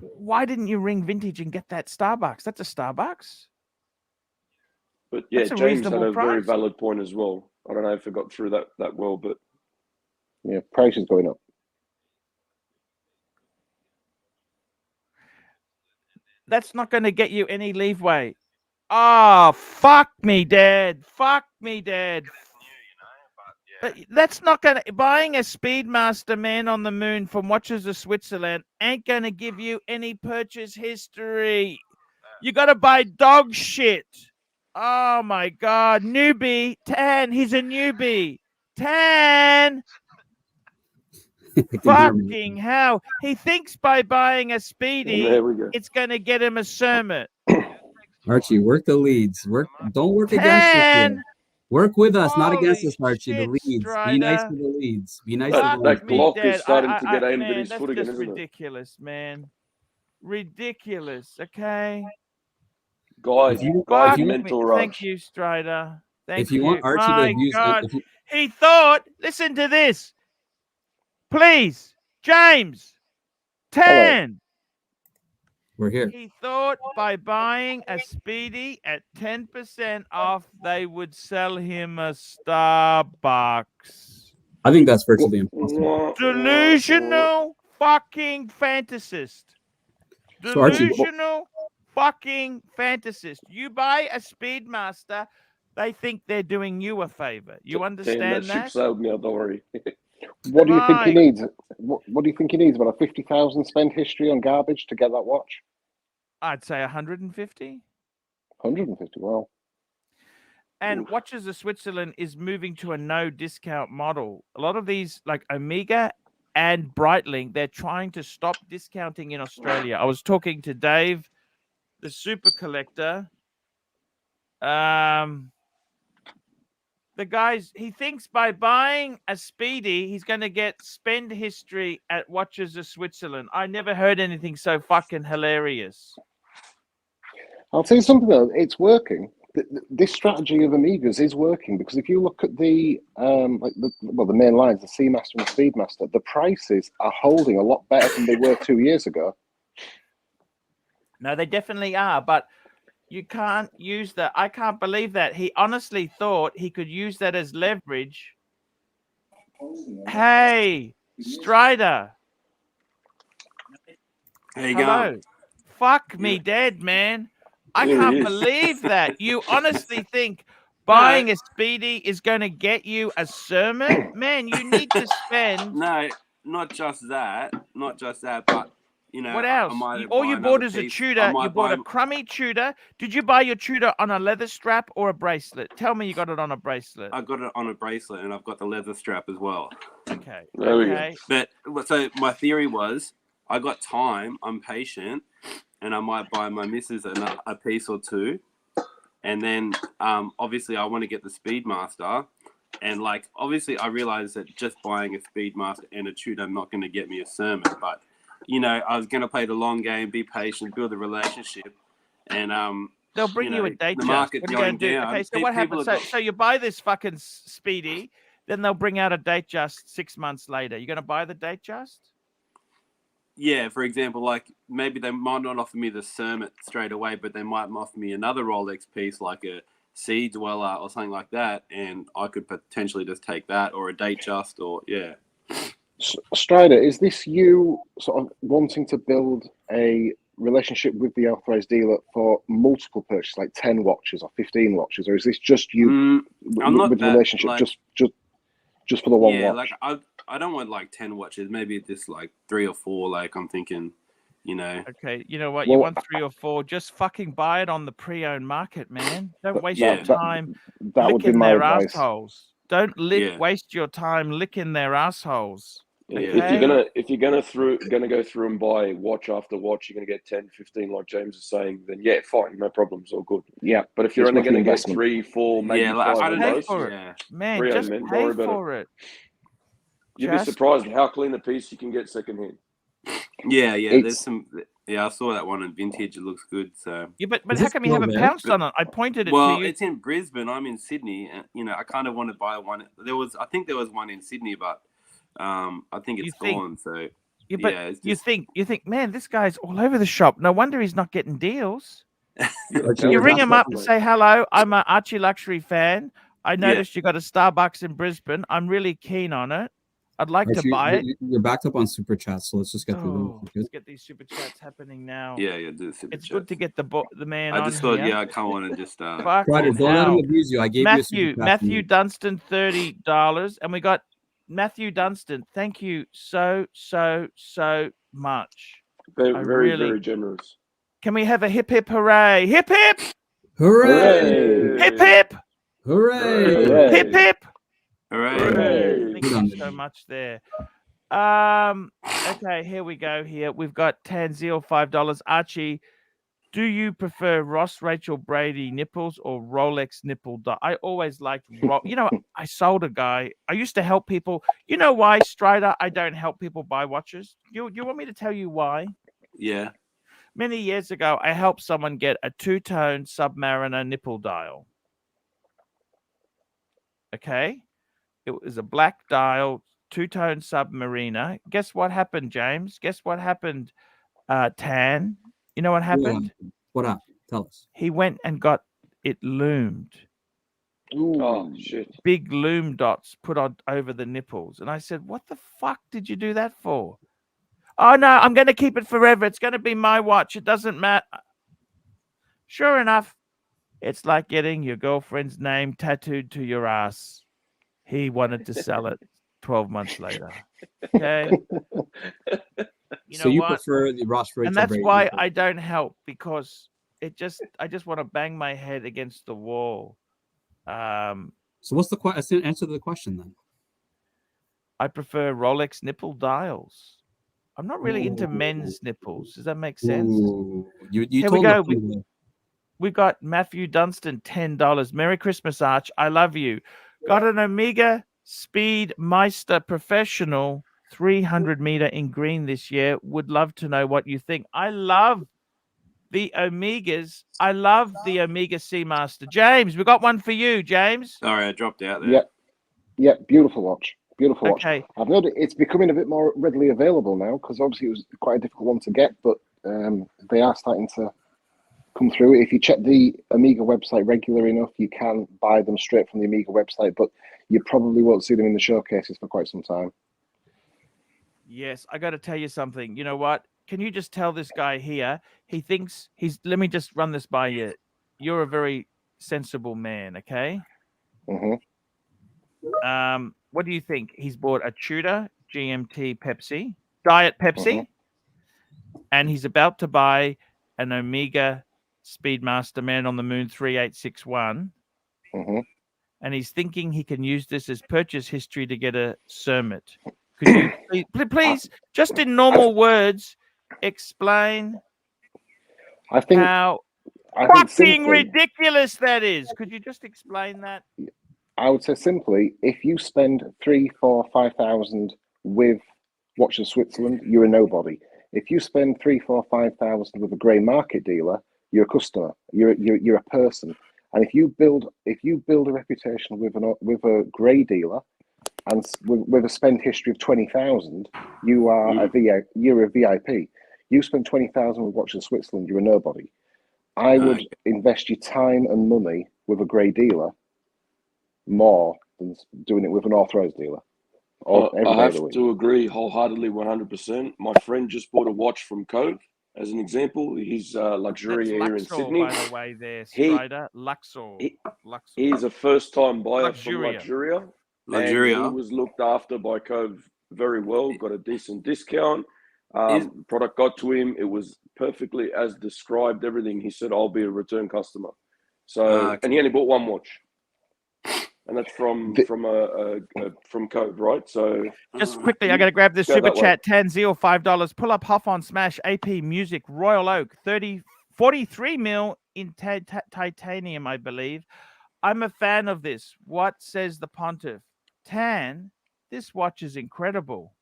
why didn't you ring Vintage and get that Starbucks? That's a Starbucks. But yeah, James had a very valid point as well. I don't know if it got through that well, but yeah, price is going up. That's not going to get you any leeway. Oh, fuck me, Dad. Fuck me, Dad. But that's not going to... Buying a Speedmaster Man on the Moon from Watches of Switzerland ain't going to give you any purchase history. You got to buy dog shit. Oh, my God. Newbie. Tan. He's a newbie. Tan. Fucking hell. He thinks by buying a Speedy, it's going to get him a Sermon. Archie, work the leads. Don't work against us. Work with us, not against us, Archie. The leads. Strider. Be nice to the leads. Be nice to the leads. That block is starting to get aimed at his foot again, isn't it? Ridiculous, man. Ridiculous, okay? Guys, mental rush. Thank you, Strider. If you want Archie to use it. He thought, listen to this. Please, James, 10. We're here. He thought by buying a Speedy at 10% off, they would sell him a Starbucks. I think that's virtually impossible. Delusional fucking fantasist. Delusional fucking fantasist. You buy a Speedmaster, they think they're doing you a favor. You understand that? Ship sailed now, don't worry. What do you think he needs? What do you think he needs? About a 50,000 spend history on garbage to get that watch? I'd say 150. 150. Wow. And Watches of Switzerland is moving to a no discount model. A lot of these, like Omega and Breitling, they're trying to stop discounting in Australia. I was talking to Dave, the super collector. The guys, he thinks by buying a Speedy, he's going to get spend history at Watches of Switzerland. I never heard anything so fucking hilarious. I'll tell you something though, it's working. This strategy of Amigas is working because if you look at the the main lines, the Seamaster and the Speedmaster, the prices are holding a lot better than they were 2 years ago. No, they definitely are, but you can't use that. I can't believe that. He honestly thought he could use that as leverage. Hey, Strider. How you going? Fuck me dead, man. I There he can't is. believe that. You honestly think buying a Speedy is going to get you a sermon? Man, you need to spend. No, not just that. Not just that, but you know, What I else? might All buy you another bought is a piece. I Tudor. You might bought buy. a crummy Tudor. Did you buy your Tudor on a leather strap or a bracelet? Tell me you got it on a bracelet. I got it on a bracelet, and I've got the leather strap as well. Okay. There we go. Okay. But so my theory was, I got time. I'm patient, and I might buy my missus a piece or two, and then obviously I want to get the Speedmaster, and like obviously I realized that just buying a Speedmaster and a Tudor not going to get me a sermon, but you know I was going to play the long game, be patient, build a relationship, and They'll bring you a the Datejust. market's What are you going going to do? down. Okay, so what People happens? have So you buy this fucking Speedy, then they'll bring out a Datejust 6 months later. You're going to buy the Datejust? Yeah, for example, like maybe they might not offer me the Sermon straight away, but they might offer me another Rolex piece like a Sea Dweller or something like that, and I could potentially just take that or a Datejust or yeah. Strider, is this you sort of wanting to build a relationship with the authorized dealer for multiple purchases, like 10 watches or 15 watches, or is this just you I'm not with the that, relationship like, just for the one yeah, watch? like I don't want like 10 watches, maybe just like 3 or 4. Like I'm thinking, you know. Okay, you know what? Well, you want 3 or 4? Just fucking buy it on the pre-owned market, man. Don't waste yeah, your time that would be licking my their advice. assholes. Don't waste your time licking their assholes. Yeah. If you're gonna go through and buy watch after watch, you're gonna get 10, 15, like James is saying, then yeah, fine, no problems, all good. Yeah, But if you're it's only worth the gonna get investment. 3, 4, maybe Yeah, like, 5 I of don't Pay those, for it. yeah. Man, Pre-owned, just man, don't pay worry about for it. you'd be Just surprised how clean a piece you can get secondhand. Yeah, It's- there's some. Yeah, I saw that one in vintage. It looks good. So yeah, but Is how this come you still haven't there? pounced on it? I pointed it well, to you. it's in Brisbane. I'm in Sydney, and you know I kind of want to buy one. I think there was one in Sydney, but I think You it's think- gone. So Yeah, but yeah, it's you just, think, man, this guy's all over the shop. No wonder he's not getting deals. Archie, You your ring back him up- up and say, hello, I'm an ArchieLuxury fan. I Yeah. noticed you got a Starbucks in Brisbane. I'm really keen on it. I'd like to Archie, buy it. you're backed up on super chat, so let's just get through Oh, them. let's get these super chats happening now. yeah, do the super It's good to get the man I on just thought, here. yeah, I can't want to just. Fucking Ryder, don't let him hell. abuse you. I gave you a super chat. Matthew Dunstan, $30. And we got Matthew Dunstan. Thank you so much. Very, I very, really- very generous. Can we have a hip hip hooray? Hip hip! Hooray! Hip hip! Hooray! Hooray. Hip hip! Hooray! Hooray. Thank Good on you you. so much there. Okay, here we go. Here we've got Tanzil, $5. Archie, do you prefer Ross Rachel Brady nipples or Rolex nipple? I always liked you know, I sold a guy. I used to help people. You know why, Strider? I don't help people buy watches. You want me to tell you why? Yeah. Many years ago, I helped someone get a two-tone Submariner nipple dial. Okay, it was a black dial, two-tone Submariner. Guess what happened, James? Guess what happened, Tan? You know what happened? What up? Tell us. He went and got it loomed. Ooh. Oh shit! Big loom dots put on over the nipples. And I said, what the fuck did you do that for? Oh, no, I'm going to keep it forever. It's going to be my watch. It doesn't matter. Sure enough, it's like getting your girlfriend's name tattooed to your ass. He wanted to sell it 12 months later. Okay. You So know you what? prefer the Ross Rachel And that's Brady why nipple. I don't help, because I just want to bang my head against the wall. So what's the question? Answer the question then. I prefer Rolex nipple dials. I'm not really into Ooh. men's nipples. Does that make sense? Ooh. You Here told we go. us. We got Matthew Dunstan, $10. Merry Christmas, Arch. I love you. Got an Omega Speed Meister Professional 300 meter in green this year. Would love to know what you think. I love the Omegas. I love the Omega Seamaster. James, we got one for you, James. Sorry, I dropped out there. Yep. Yep. Beautiful watch. Beautiful watch. Okay. I've noticed it's becoming a bit more readily available now, because obviously it was quite a difficult one to get, but they are starting to come through. If you check the Omega website regular enough, you can buy them straight from the Omega website, but you probably won't see them in the showcases for quite some time. Yes, I got to tell you something. You know what? can you just tell this guy here? He thinks he's. Let me just run this by you. You're a very sensible man, okay? Hmm. What do you think? He's bought a Tudor GMT Pepsi, Diet Pepsi, and he's about to buy an Omega Speedmaster Man on the Moon 3861. And he's thinking he can use this as purchase history to get a Cermet. Could you please, just in normal words, explain I think how think fucking simply, ridiculous that is? Could you just explain that? I would say simply, if you spend 3, 4, 5,000 with Watches of Switzerland, you're a nobody. If you spend 3, 4, 5,000 with a grey market dealer, you're a customer. You're a person. And if you build a reputation with a grey dealer, and with a spend history of 20,000, you are you're a VIP. You spend 20,000 with Watches of Switzerland, you're a nobody. I would invest your time and money with a grey dealer more than doing it with an authorized dealer. I have to agree wholeheartedly, 100%. My friend just bought a watch from Cove, as an example. He's luxury here in Sydney. By the way, there, Strider. Luxor. He's a first-time buyer Luxuria. from Luxuria. And he was looked after by Cove very well, got a decent discount. Product got to him. It was perfectly as described, everything. He said, I'll be a return customer. So, and he only bought one watch. And that's from Cove, right? So just quickly, I got to grab this super chat. Tanzil, $5. Pull up Huff on Smash. AP Music, Royal Oak, 43 mil in titanium, I believe. I'm a fan of this. What says the Pontiff? Tan, this watch is incredible.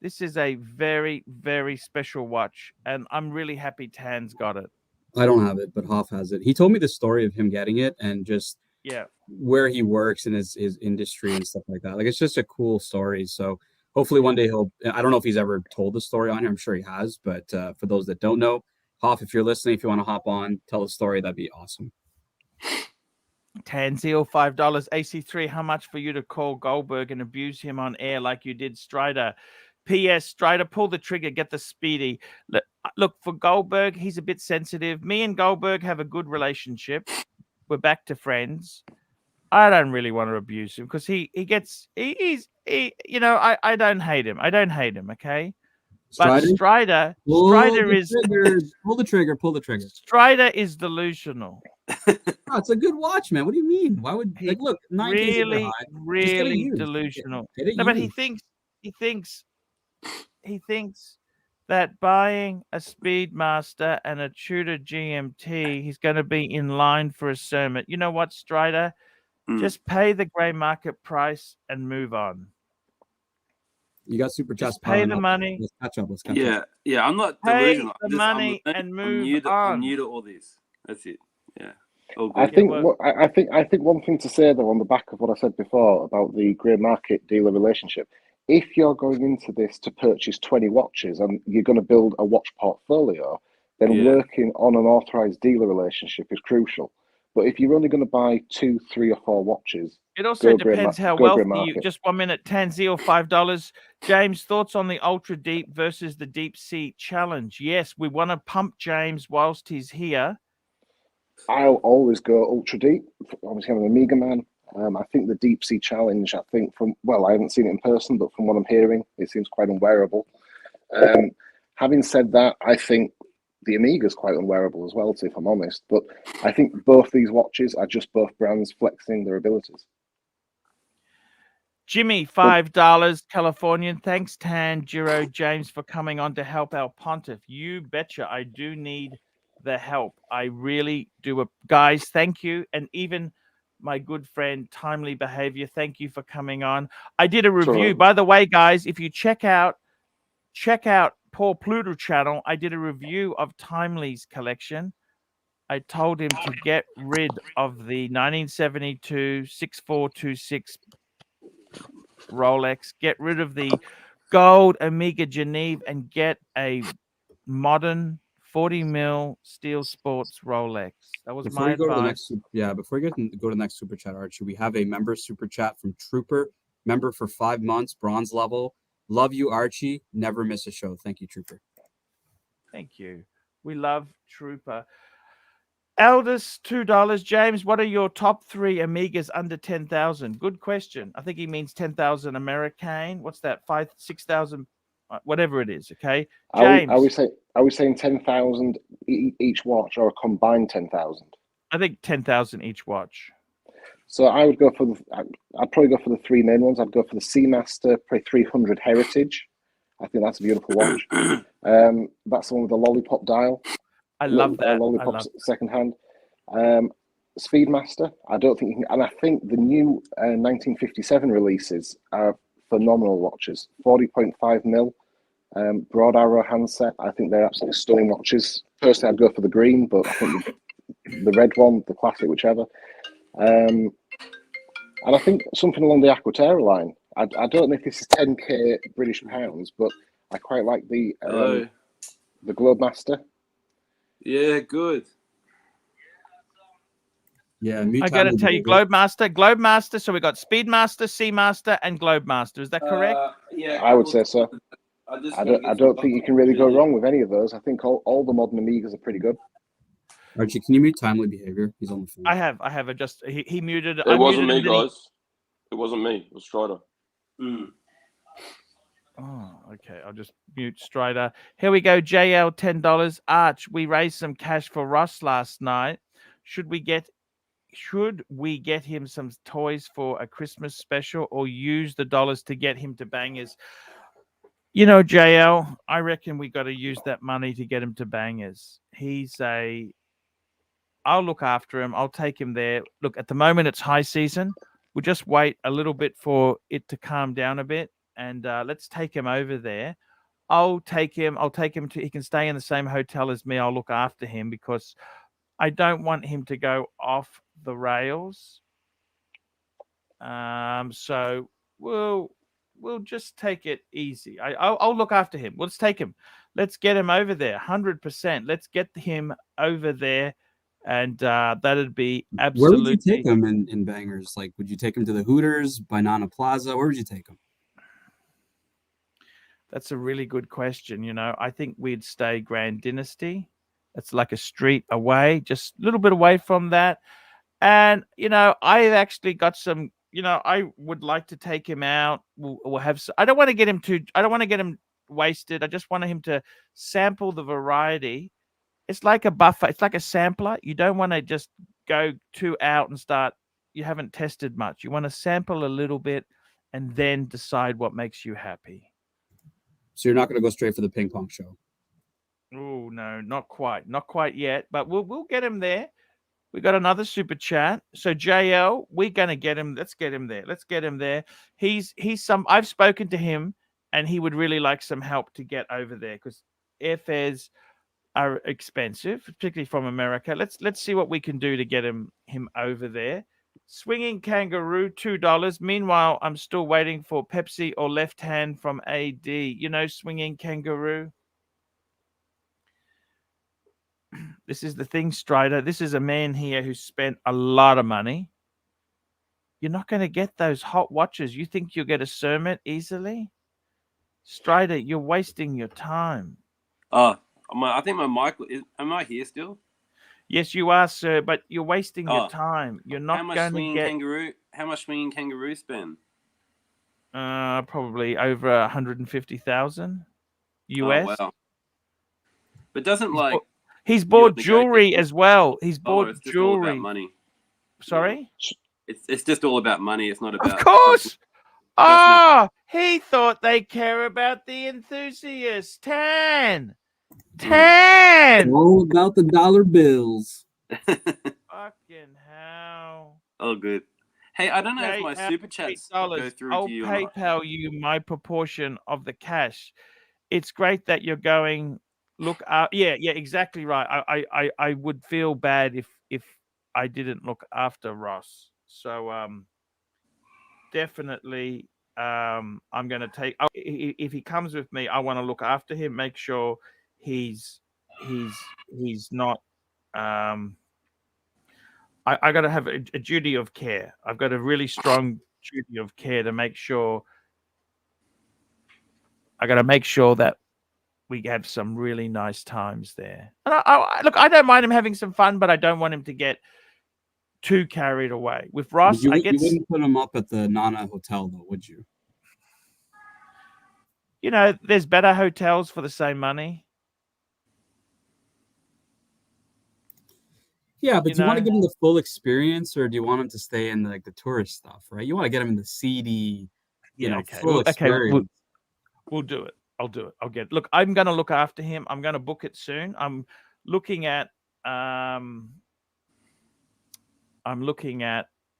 This is a very, very special watch, and I'm really happy Tan's got it. I don't have it, but Hoff has it. He told me the story of him getting it and just where he works in his industry and stuff like that. Like, it's just a cool story. So hopefully one day I don't know if he's ever told the story on here. I'm sure he has, but for those that don't know, Hoff, if you're listening, if you want to hop on, tell the story, that'd be awesome. Tanzil, $5. AC3, how much for you to call Goldberg and abuse him on air like you did Strider? P.S. Strider, pull the trigger, get the Speedy. Look, for Goldberg, he's a bit sensitive. Me and Goldberg have a good relationship. We're back to friends. I don't really want to abuse him because I don't hate him. I don't hate him, okay? But Strider pull the trigger. Strider is delusional. It's a good watch, man. What do you mean? Why would look really delusional? No, but he thinks that buying a Speedmaster and a Tudor GMT, he's going to be in line for a Cermet. You know what, Strider? Just pay the grey market price and move on. You got super chats. Just pay the money. Let's catch up. Yeah. I'm not delusional. Pay the money and move on. I'm new to all this. That's it. Yeah. I think one thing to say though on the back of what I said before about the grey market dealer relationship, if you're going into this to purchase 20 watches and you're going to build a watch portfolio, then working on an authorized dealer relationship is crucial. But if you're only going to buy 2, 3, or 4 watches, it also depends how wealthy you. Just 1 minute, Tanzil, $5. James, thoughts on the ultra deep versus the deep sea challenge? Yes, we want to pump James whilst he's here. I'll always go ultra deep. Obviously, I'm an Omega man. I think the deep sea challenge, I haven't seen it in person, but from what I'm hearing, it seems quite unwearable. Having said that, I think the Omega is quite unwearable as well, if I'm honest. But I think both these watches are just both brands flexing their abilities. Jimmy, $5, Californian. Thanks, Tan, Giro, James, for coming on to help our Pontiff. You betcha I do need the help. I really do. Guys, thank you. And even my good friend, Timely Behavior, thank you for coming on. I did a review. By the way, guys, if you check out Paul Pluto channel, I did a review of Timely's collection. I told him to get rid of the 1972 6426 Rolex, get rid of the gold Omega Geneve, and get a modern 40 mil steel sports Rolex. That was my advice. Before you go to the next super chat, Archie, we have a member super chat from Trooper, member for 5 months, bronze level. Love you, Archie. Never miss a show. Thank you, Trooper. Thank you. We love Trooper. Eldest $2. James, what are your top 3 Amigas under 10,000? Good question. I think he means 10,000 American. What's that? 6,000, whatever it is. Okay, James. Are we saying 10,000 each watch, or a combined 10,000? I think 10,000 each watch. So I would go for I'd probably go for the 3 main ones. I'd go for the Seamaster, probably 300 Heritage. I think that's a beautiful watch. That's the one with the lollipop dial. I love that. Lollipop second hand. Speedmaster. I don't think you can, and I think the new 1957 releases are phenomenal watches. 40.5 mil, broad arrow handset. I think they're absolutely stunning watches. Personally, I'd go for the green, but I think the red one, the classic, whichever. And I think something along the Aquaterra line. I don't know if this is 10k British pounds, but I quite like the Globemaster. Yeah, good. Yeah, I got to tell you, Globemaster. So we got Speedmaster, Seamaster, and Globemaster. Is that correct? Yeah, I would say so. I don't think you can really go wrong with any of those. I think all the modern Amigas are pretty good. Archie, can you mute timely behavior? He's on the phone. I have. Just he muted. It wasn't me, guys. It wasn't me. It was Strider. Oh, okay. I'll just mute Strider. Here we go. JL $10. Arch, we raised some cash for Ross last night. Should we get him some toys for a Christmas special, or use the dollars to get him to Bangers? You know, JL, I reckon we got to use that money to get him to Bangers. I'll look after him. I'll take him there. Look, at the moment it's high season. We'll just wait a little bit for it to calm down a bit, and let's take him over there. I'll take him to. He can stay in the same hotel as me. I'll look after him because I don't want him to go off the rails. So we'll just take it easy. I'll look after him. Let's take him. Let's get him over there. 100%. Let's get him over there. And that'd be absolutely. Where would you take him in Bangers? Like, would you take him to the Hooters, Banana Plaza? Where would you take him? That's a really good question. You know, I think we'd stay Grand Dynasty. It's like a street away, just a little bit away from that. And, you know, I've actually got some, you know, I would like to take him out. We'll have, I don't want to get him wasted. I just want him to sample the variety. It's like a buffer. It's like a sampler. You don't want to just go too out and start. You haven't tested much. You want to sample a little bit and then decide what makes you happy. So you're not going to go straight for the ping pong show? Oh, no, not quite yet. But we'll get him there. We got another super chat. So JL, we're going to get him. Let's get him there. He's I've spoken to him, and he would really like some help to get over there because airfares are expensive, particularly from America. Let's see what we can do to get him over there. Swinging Kangaroo, $2. Meanwhile, I'm still waiting for Pepsi or Left Hand from AD. You know, Swinging Kangaroo. This is the thing, Strider. This is a man here who spent a lot of money. You're not going to get those hot watches. You think you'll get a Cermet easily? Strider, you're wasting your time. I think my mic is. Am I here still? Yes, you are, sir. But you're wasting your time. You're not going to get. How much Swinging Kangaroo spend? Probably over 150,000 US. Oh, wow. But doesn't he's bought jewelry as well. He's bought it's just jewelry. All about money. Sorry. It's just all about money. It's not about. Of course. Oh, he thought they care about the enthusiast. 10. All about the dollar bills. Fucking hell. Oh, good. Hey, I don't know if my super chats go through I'll to you. I'll PayPal you my proportion of the cash. It's great that you're going. Look, yeah, exactly right. I would feel bad if I didn't look after Ross. So definitely, I'm going to take. If he comes with me, I want to look after him. Make sure he's not. I got to have a duty of care. I've got a really strong duty of care to make sure. I got to make sure that we have some really nice times there. And look, I don't mind him having some fun, but I don't want him to get too carried away. With Ross, You wouldn't put him up at the Nana Hotel, though, would you? You know, there's better hotels for the same money. Yeah, but do you want to give him the full experience, or do you want him to stay in the tourist stuff, right? You want to get him in the seedy, full experience. We'll do it. I'll do it. I'll get it. Look, I'm going to look after him. I'm going to book it soon. I'm looking at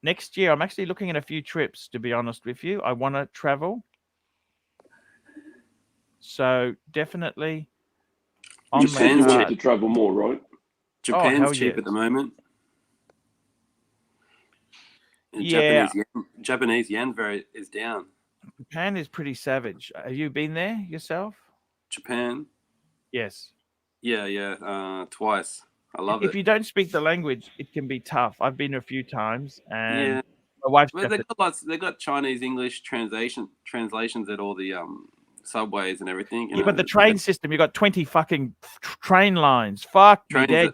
next year. I'm actually looking at a few trips, to be honest with you. I want to travel. So definitely Japan's cheap to travel more, right? Japan's cheap at the moment. And Japanese yen is down. Japan is pretty savage. Have you been there yourself? Japan? Yes. Yeah, twice. I love it. If you don't speak the language, it can be tough. I've been there a few times, and my wife. They got Chinese English translations at all the subways and everything. But the train system, you got 20 fucking train lines. Fuck me, Dad.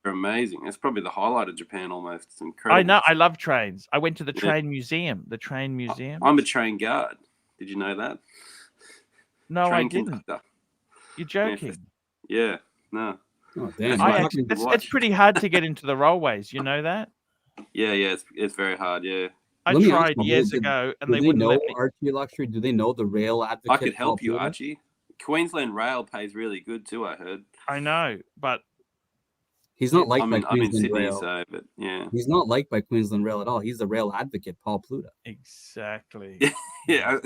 They're amazing. It's probably the highlight of Japan almost. It's incredible. I know. I love trains. I went to the train museum. The train museum. I'm a train guard. Did you know that? No, I didn't. You're joking. Yeah. No. Oh, damn. It's pretty hard to get into the railways. You know that? Yeah. It's very hard. Yeah. I tried years ago, and they wouldn't let me. ArchieLuxury, do they know the rail advocate? I could help you, Archie. Queensland Rail pays really good too, I heard. I know, but he's not liked by Queensland I'm in Sydney, Rail. so, but yeah. He's not liked by Queensland Rail at all. He's the rail advocate, Paul Pluta. Exactly. Yeah.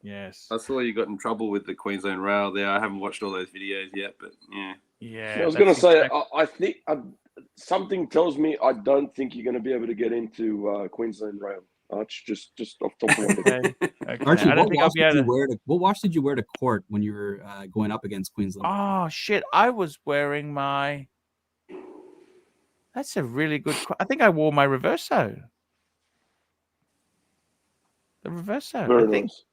Yes. I saw you got in trouble with the Queensland Rail there. I haven't watched all those videos yet, but yeah. Yeah. I was going to say, I think something tells me I don't think you're going to be able to get into Queensland Rail. Arch, just off top of my head. Okay. Archie, what watch did you wear to court when you were going up against Queensland? Oh shit! I was wearing my. That's a really good. I think I wore my Reverso. The Reverso. Very I think. nice.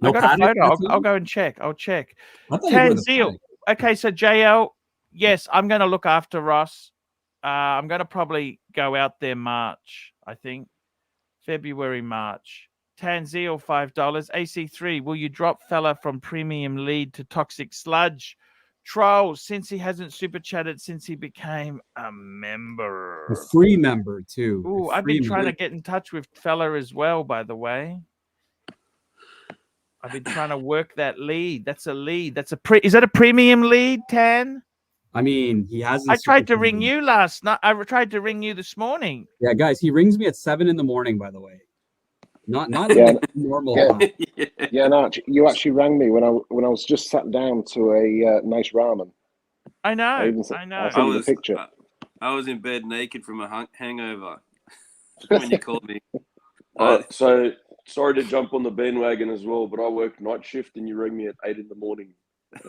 I got a photo. I'll go and check. I'll check. Tanzil. Okay, so JL. Yes, I'm going to look after Ross. I'm going to probably go out there March. I think. February, March. Tanzil, $5. AC3, will you drop fella from premium lead to toxic sludge? Troll, since he hasn't super chatted since he became a member. A free member, too. Ooh, I've been trying to get in touch with fella as well, by the way. I've been trying to work that lead. That's a lead. Is that a premium lead, Tan? I mean, he hasn't. I tried to ring you last night. I tried to ring you this morning. Yeah, guys, he rings me at 7 in the morning. By the way, not normal. Yeah, no, you actually rang me when I was just sat down to a nice ramen. I know. I was in bed naked from a hangover when you called me. So sorry to jump on the bandwagon as well, but I worked night shift and you rang me at 8 in the morning.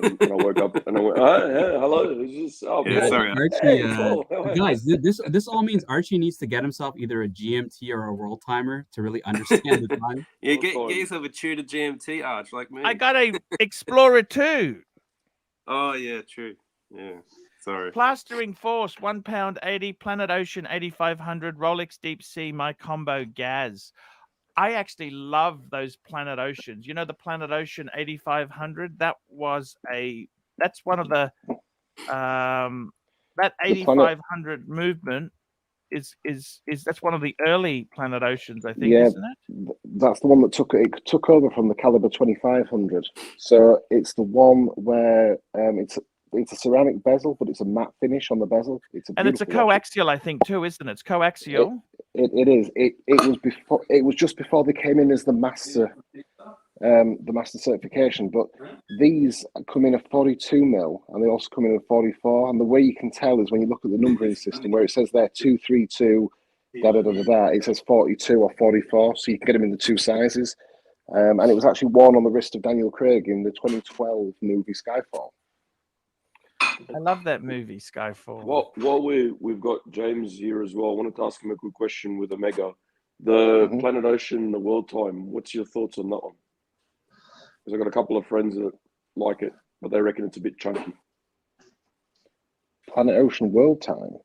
And I woke up and I went, hello. Sorry, Archie. Guys, this all means Archie needs to get himself either a GMT or a roll timer to really understand the time. Yeah, get yourself a tutor GMT, Arch, like me. I got a Explorer 2. Oh yeah, true. Yeah, sorry. Plastering Force, £1.80. Planet Ocean 8500. Rolex Deep Sea, my combo Gaz. I actually love those Planet Oceans. You know the Planet Ocean 8500. That's one of the that 8500 movement is that's one of the early Planet Oceans, I think, isn't it? That's the one that took over from the Caliber 2500. So it's the one where it's a ceramic bezel, but it's a matte finish on the bezel. It's a coaxial, I think, too, isn't it? It's coaxial. It is. It was just before they came in as the master certification. But these come in a 42 mil, and they also come in a 44. And the way you can tell is when you look at the numbering system, where it says there 232, it says 42 or 44, so you can get them in the two sizes. And it was actually worn on the wrist of Daniel Craig in the 2012 movie Skyfall. I love that movie, Skyfall. Well, while we've got James here as well, I wanted to ask him a quick question with Omega. The Planet Ocean, the World Time, what's your thoughts on that one? Because I've got a couple of friends that like it, but they reckon it's a bit chunky. Planet Ocean World Time.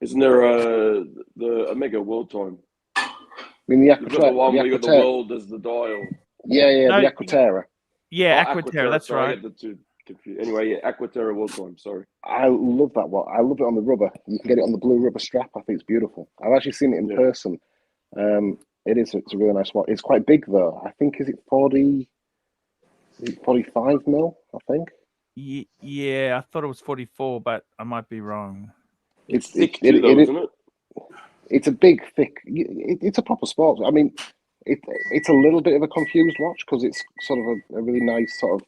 Isn't there the Omega World Time? I mean, the You've got the one where you got the world as the dial. Yeah, No, the Aquaterra. Yeah, Oh, Aquaterra, that's sorry, I right. get the two confused. Anyway, yeah, Aquaterra World Time. Sorry. I love that one. I love it on the rubber. You can get it on the blue rubber strap. I think it's beautiful. I've actually seen it in person. It's a really nice watch. It's quite big though. I think is it 45 mil? I think. Yeah, I thought it was 44, but I might be wrong. It's thick too, though, isn't it? It's a big, thick. It's a proper sport. I mean, it's a little bit of a confused watch because it's sort of a really nice sort of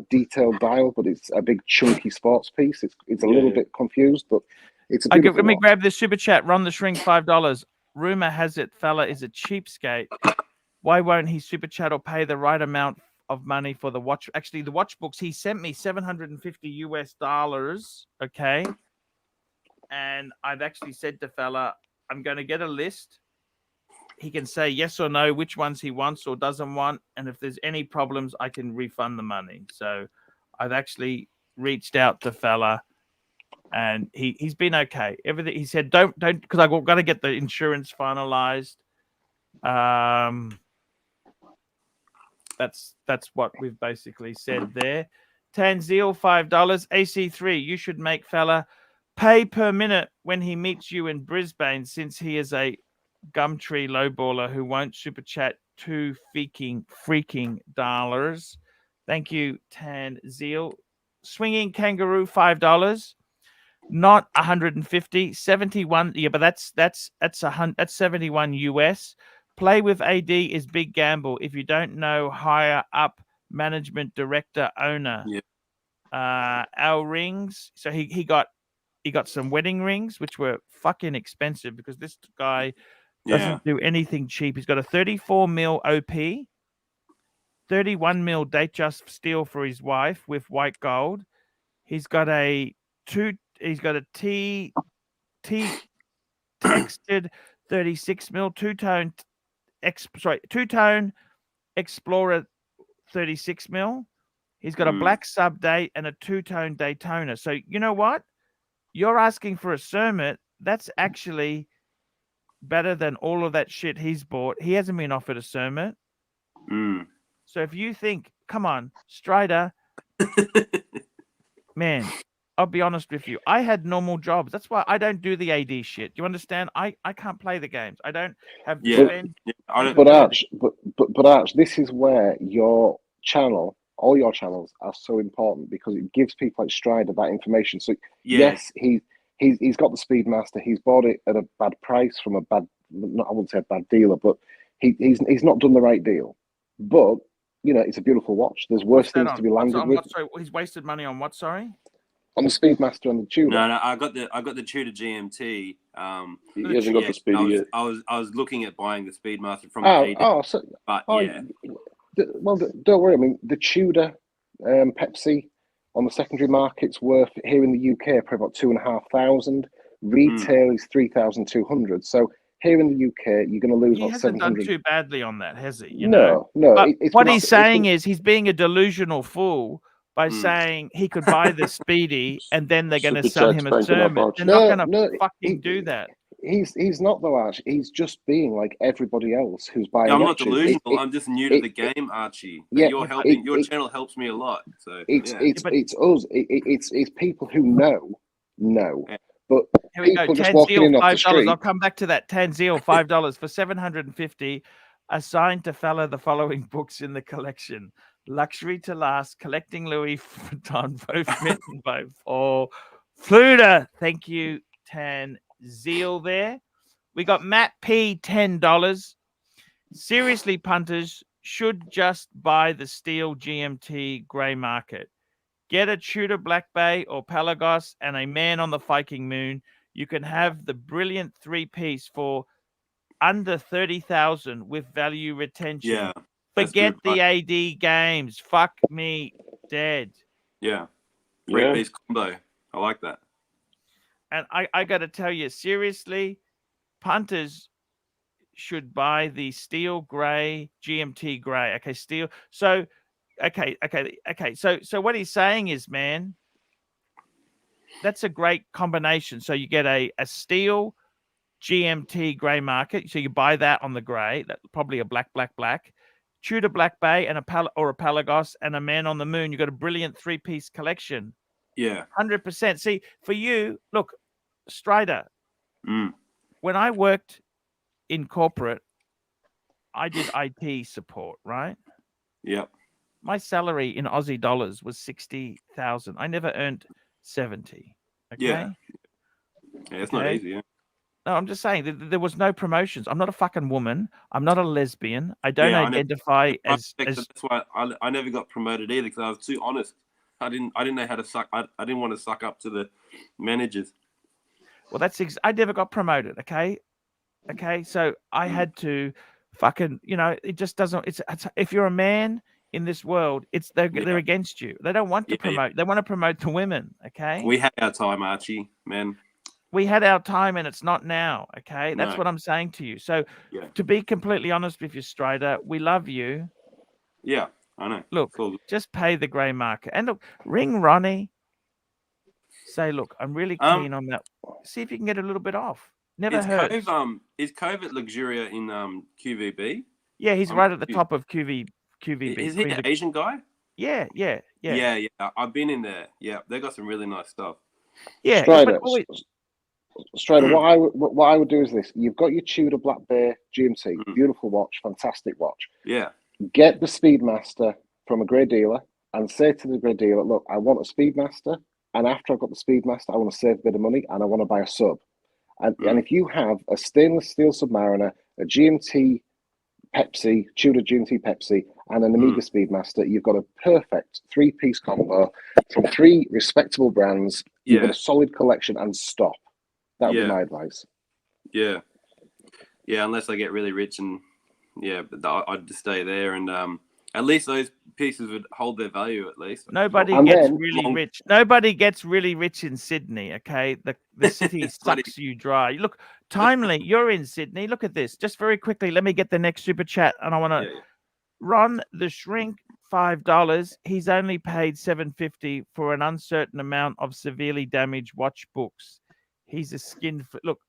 detailed dial, but it's a big chunky sports piece. It's a little bit confused, but it's a beautiful let me watch. grab this super chat. Ron the Shrink, $5. Rumor has it, fella is a cheapskate. Why won't he super chat or pay the right amount of money for the watch? Actually, the watch books he sent me $750. Okay, and I've actually said to fella, I'm going to get a list. He can say yes or no, which ones he wants or doesn't want. And if there's any problems, I can refund the money. So I've actually reached out to fella and he's been okay. Everything he said, don't, because I've got to get the insurance finalized. That's what we've basically said there. Tanzil, $5. AC3, you should make fella pay per minute when he meets you in Brisbane, since he is a Gumtree lowballer who won't super chat $2 freaking dollars. Thank you, Tanzil. Swinging Kangaroo, $5. Not 150, 71. Yeah, but that's 71 US. Play with AD is big gamble if you don't know higher up management director owner. Yeah. Our rings. So he got some wedding rings which were fucking expensive because this guy doesn't do anything cheap. He's got a 34 mil OP, 31 mil Datejust steel for his wife with white gold. He's got a T textured 36 mil two-tone Explorer 36 mil. He's got a black sub date and a two-tone Daytona. So you know what? You're asking for a Cermet. That's actually better than all of that shit he's bought. He hasn't been offered a Cermet. So if you think, come on, Strider, man, I'll be honest with you. I had normal jobs. That's why I don't do the AD shit. You understand? I can't play the games. I don't have the spend. But Arch, but Arch, this is where your channel, all your channels are so important because it gives people like Strider that information. So yes, he's got the Speedmaster. He's bought it at a bad price from a bad, I wouldn't say a bad dealer, but he's not done the right deal. But it's a beautiful watch. There's worse things to be landed with. Sorry, he's wasted money on what? Sorry. On the Speedmaster and the Tudor. No, I got the Tudor GMT. He hasn't got the Speedy yet. I was looking at buying the Speedmaster from Well, don't worry. I mean, the Tudor Pepsi on the secondary market's worth here in the UK probably about 2,500. Retail is 3,200. So here in the UK, you're going to lose about 700. He hasn't done too badly on that, has he? No. What he's saying is he's being a delusional fool by saying he could buy the Speedy and then they're going to sell him a Cermet. They're not going to fucking do that. He's not though, Archie. He's just being like everybody else who's buying. I'm not delusional. I'm just new to the game, Archie. But you're helping. Your channel helps me a lot. So it's us. It's people who know. But here we go. Tanzil, $5. I'll come back to that. Tanzil, $5 for 750. Assigned to fella the following books in the collection: Luxury to Last, Collecting Louis Vuitton, both written by Paul Fluda. Thank you, Tanzil. There, we got Matt P, $10. Seriously, punters should just buy the steel GMT grey market. Get a Tudor Black Bay or Pelagos and a Man on the Viking Moon. You can have the brilliant three-piece for under 30,000 with value retention. Yeah. Forget the AD games. Fuck me dead. Yeah. Three-piece combo. I like that. And I got to tell you, seriously, punters should buy the steel grey GMT grey. Okay, steel. So okay. So what he's saying is, man, that's a great combination. So you get a steel GMT grey market. So you buy that on the grey, that probably a black, Tudor Black Bay and a Pelagos and a Man on the Moon. You got a brilliant 3-piece collection. Yeah. 100%. See, for you, look, Strider, Mm. when I worked in corporate, I did IT support, right? Yep. My salary in Aussie dollars was 60,000. I never earned 70. Okay. Yeah. It's not easy. Yeah. No, I'm just saying there was no promotions. I'm not a fucking woman. I'm not a lesbian. I don't identify as. That's why I never got promoted either, because I was too honest. I didn't know how to suck. I didn't want to suck up to the managers. Well, I never got promoted. Okay. So I had to fucking, it just doesn't. It's if you're a man in this world, they're against you. They don't want to promote. They want to promote the women. Okay. We had our time, Archie, man. We had our time, and it's not now. Okay, that's what I'm saying to you. So, to be completely honest with you, Strider, we love you. Yeah, I know. Look, just pay the grey market, and look, ring Ronnie. Say, look, I'm really keen on that. See if you can get a little bit off. Never hurts. Is Cove at Luxuria in QVB? Yeah, he's right at the top of QVB. Is he an Asian guy? Yeah. I've been in there. Yeah, they got some really nice stuff. Yeah, Strider, what I would do is this: you've got your Tudor Black Bay GMT, beautiful watch, fantastic watch. Yeah. Get the Speedmaster from a grey dealer and say to the grey dealer, "Look, I want a Speedmaster, and after I've got the Speedmaster, I want to save a bit of money and I want to buy a sub." And if you have a stainless steel Submariner, a GMT Pepsi, Tudor GMT Pepsi, and an Amiga Speedmaster, you've got a perfect 3-piece combo from 3 respectable brands. You've got a solid collection, and stop. That would be my advice. Yeah, unless I get really rich, and but I'd just stay there, and at least those pieces would hold their value. At least nobody gets really rich. Nobody gets really rich in Sydney. Okay, the city sucks you dry. Look, Timely, you're in Sydney. Look at this. Just very quickly, let me get the next super chat, and I want to. Ron the Shrink, $5. He's only paid $7.50 for an uncertain amount of severely damaged watch books. He's a skin. Look.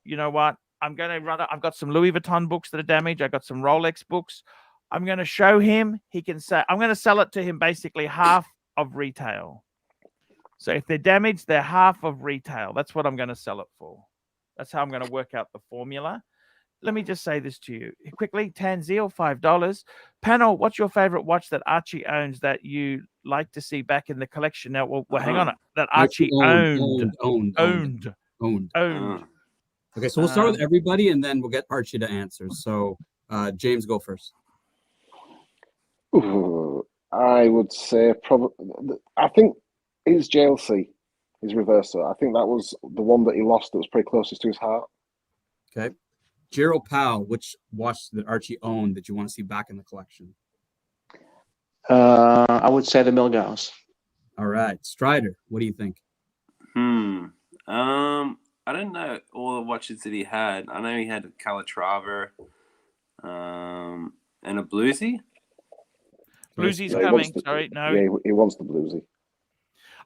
You know what? I'm going to run. I've got some Louis Vuitton books that are damaged. I've got some Rolex books. I'm going to show him. He can say. I'm going to sell it to him basically half of retail. So if they're damaged, they're half of retail. That's what I'm going to sell it for. That's how I'm going to work out the formula. Let me just say this to you quickly. Tanzil, $5. Panel, what's your favorite watch that Archie owns that you like to see back in the collection? Now, well hang on. That Archie owned. Okay, so we'll start with everybody, and then we'll get Archie to answer. So, James, go first. I would say probably. I think his JLC, his reverser. I think that was the one that he lost. That was pretty closest to his heart. Okay. Gerald Powell, which watch that Archie owned that you want to see back in the collection? I would say the Milgauss. All right. Strider, what do you think? I don't know all the watches that he had. I know he had a Calatrava and a Bluesy. Bluesy's coming. Sorry, no. Yeah, he wants the Bluesy.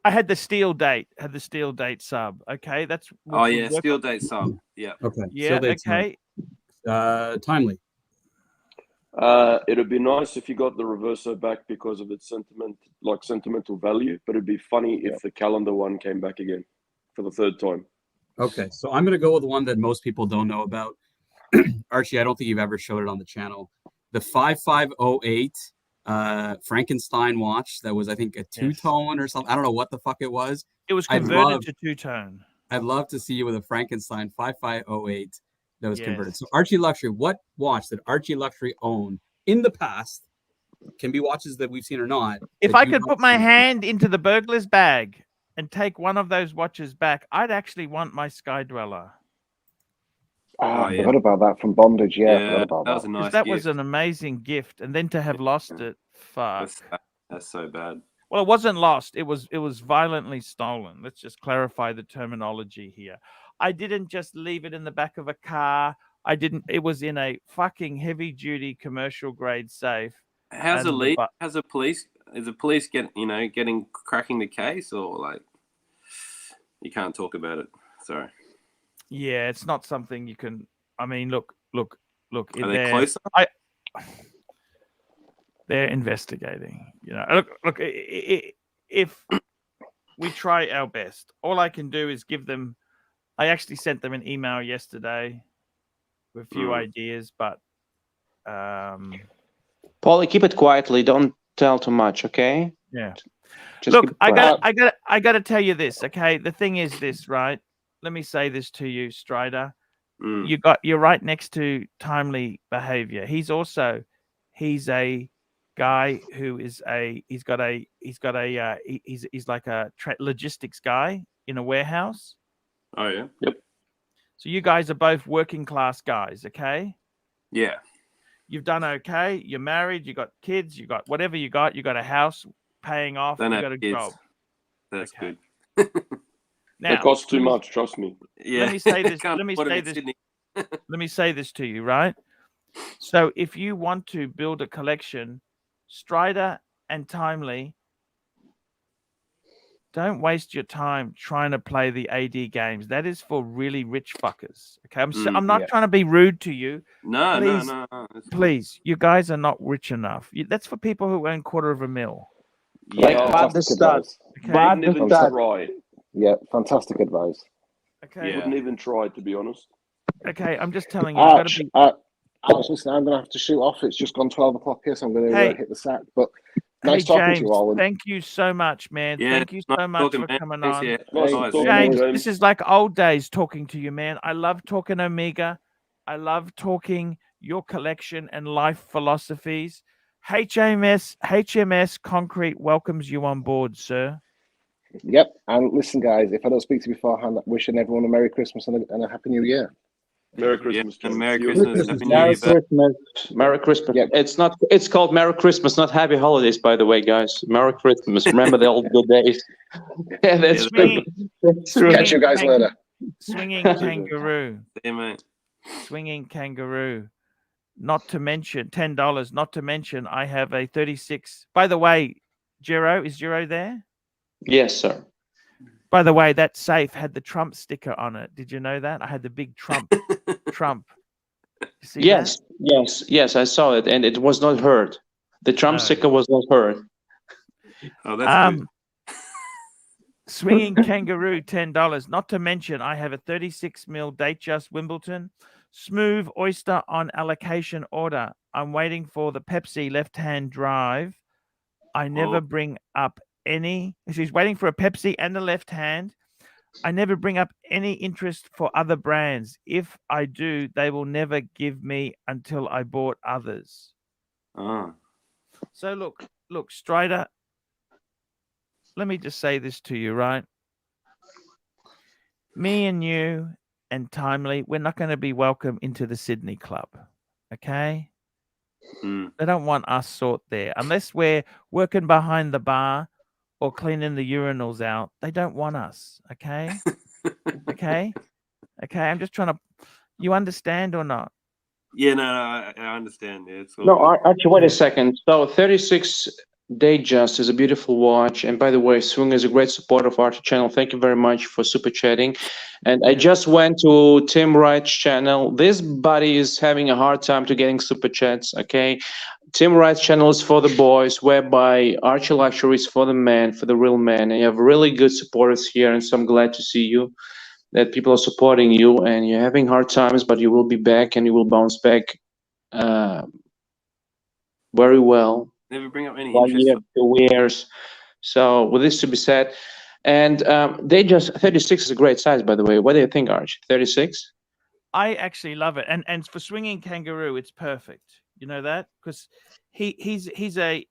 I had the Steel Date. Steel Date sub. Okay, that's. Steel Date sub. Yeah. Okay. Yeah. Okay. Timely. It'd be nice if you got the reverso back because of its sentimental value, but it'd be funny if the calendar one came back again for the 3rd time. Okay, so I'm going to go with one that most people don't know about. Archie, I don't think you've ever showed it on the channel. The 5508 Frankenstein watch that was, I think, a two-tone or something. I don't know what the fuck it was. It was converted to two-tone. I'd love to see you with a Frankenstein 5508 that was converted. So ArchieLuxury, what watch did ArchieLuxury own in the past? Can be watches that we've seen or not. If I could put my hand into the burglar's bag and take one of those watches back, I'd actually want my Sky Dweller. I forgot about that from Bondage. Yeah, I forgot about that. Was a nice that gift. Was an amazing gift, and then to have lost it, fuck. That's so bad. Well, it wasn't lost. It was violently stolen. Let's just clarify the terminology here. I didn't just leave it in the back of a car. It was in a fucking heavy-duty commercial grade safe. How's the and lead? How's the police? Is the police cracking the case, or like you can't talk about it? Sorry. Yeah, it's not something you can. I mean, look. Are they closer? They're investigating. Look. If we try our best, all I can do is give them. I actually sent them an email yesterday with a few ideas, but Paulie, keep it quietly. Don't tell too much, okay? Yeah. Just look, I got to tell you this, okay? The thing is this, right? Let me say this to you, Strider. You're right next to timely behavior. He's a guy who is he's like a logistics guy in a warehouse. Oh yeah. Yep. So you guys are both working class guys, okay? Yeah. You've done okay. You're married. You got kids. You got whatever you got. You got a house paying off. You got a job. That's good. Now, it costs too much. Trust me. Yeah. Let me say this. Let me say this to you, right? So if you want to build a collection, Strider and Timely, don't waste your time trying to play the AD games. That is for really rich fuckers. Okay, I'm not trying to be rude to you. No. Please, you guys are not rich enough. That's for people who earn $250,000. Yeah, fantastic advice. Yeah, fantastic advice. Okay, I wouldn't even try, to be honest. Okay, I'm just telling you. Arch, listen, I'm going to have to shoot off. It's just gone 12 o'clock here, so I'm going to hit the sack. But nice talking James, to you all. Thank you so much, man. Yeah, Thank you so much for coming on. Yeah. James, this is like old days talking to you, man. I love talking Omega. I love talking your collection and life philosophies. HMS Concrete welcomes you on board, sir. Yep. And listen, guys, if I don't speak to you beforehand, wishing everyone a Merry Christmas and a Happy New Year. Merry Christmas, and Merry Christmas. Happy New Merry Year. Christmas. Merry Christmas. Yep. It's called Merry Christmas, not Happy Holidays, by the way, guys. Merry Christmas. Remember the old good days. Yeah, that's true. Catch you guys later. Swinging kangaroo. Yeah, mate. Swinging kangaroo. Not to mention $10. Not to mention I have a 36. By the way, Jero, is Jero there? Yes, sir. By the way, that safe had the Trump sticker on it. Did you know that? I had the big Trump. Trump. You see Yes, that? yes, I saw it, and it was not heard. The Trump sticker was not heard. Oh, that's good. Swinging kangaroo, $10. Not to mention, I have a 36mm Datejust Wimbledon. Smooth oyster on allocation order. I'm waiting for the Pepsi left-hand drive. I never bring up any. She's waiting for a Pepsi and the left hand. I never bring up any interest for other brands. If I do, they will never give me until I bought others. So look, Strider, let me just say this to you, right? Me and you and Timely, we're not going to be welcome into the Sydney Club. Okay? They don't want us sort there. Unless we're working behind the bar or cleaning the urinals out, they don't want us. Okay? Okay? I'm just trying to... You understand or not? Yeah, no, I understand. Yeah, it's all No, good. Archie, wait a second. So 36 Datejust is a beautiful watch. And by the way, Swing is a great supporter of Archie channel. Thank you very much for super chatting. And I just went to Tim Wright's channel. This buddy is having a hard time to getting super chats, okay? Tim Wright's channel is for the boys, whereby ArchieLuxury is for the man, for the real man. And you have really good supporters here, and so I'm glad to see you, that people are supporting you, and you're having hard times, but you will be back, and you will bounce back very well. Never bring up any 1 interest. year, 2 years. So with this to be said, and Datejust 36 is a great size, by the way. What do you think, Arch? 36? I actually love it, and for Swinging Kangaroo, it's perfect. You know that, because he's a,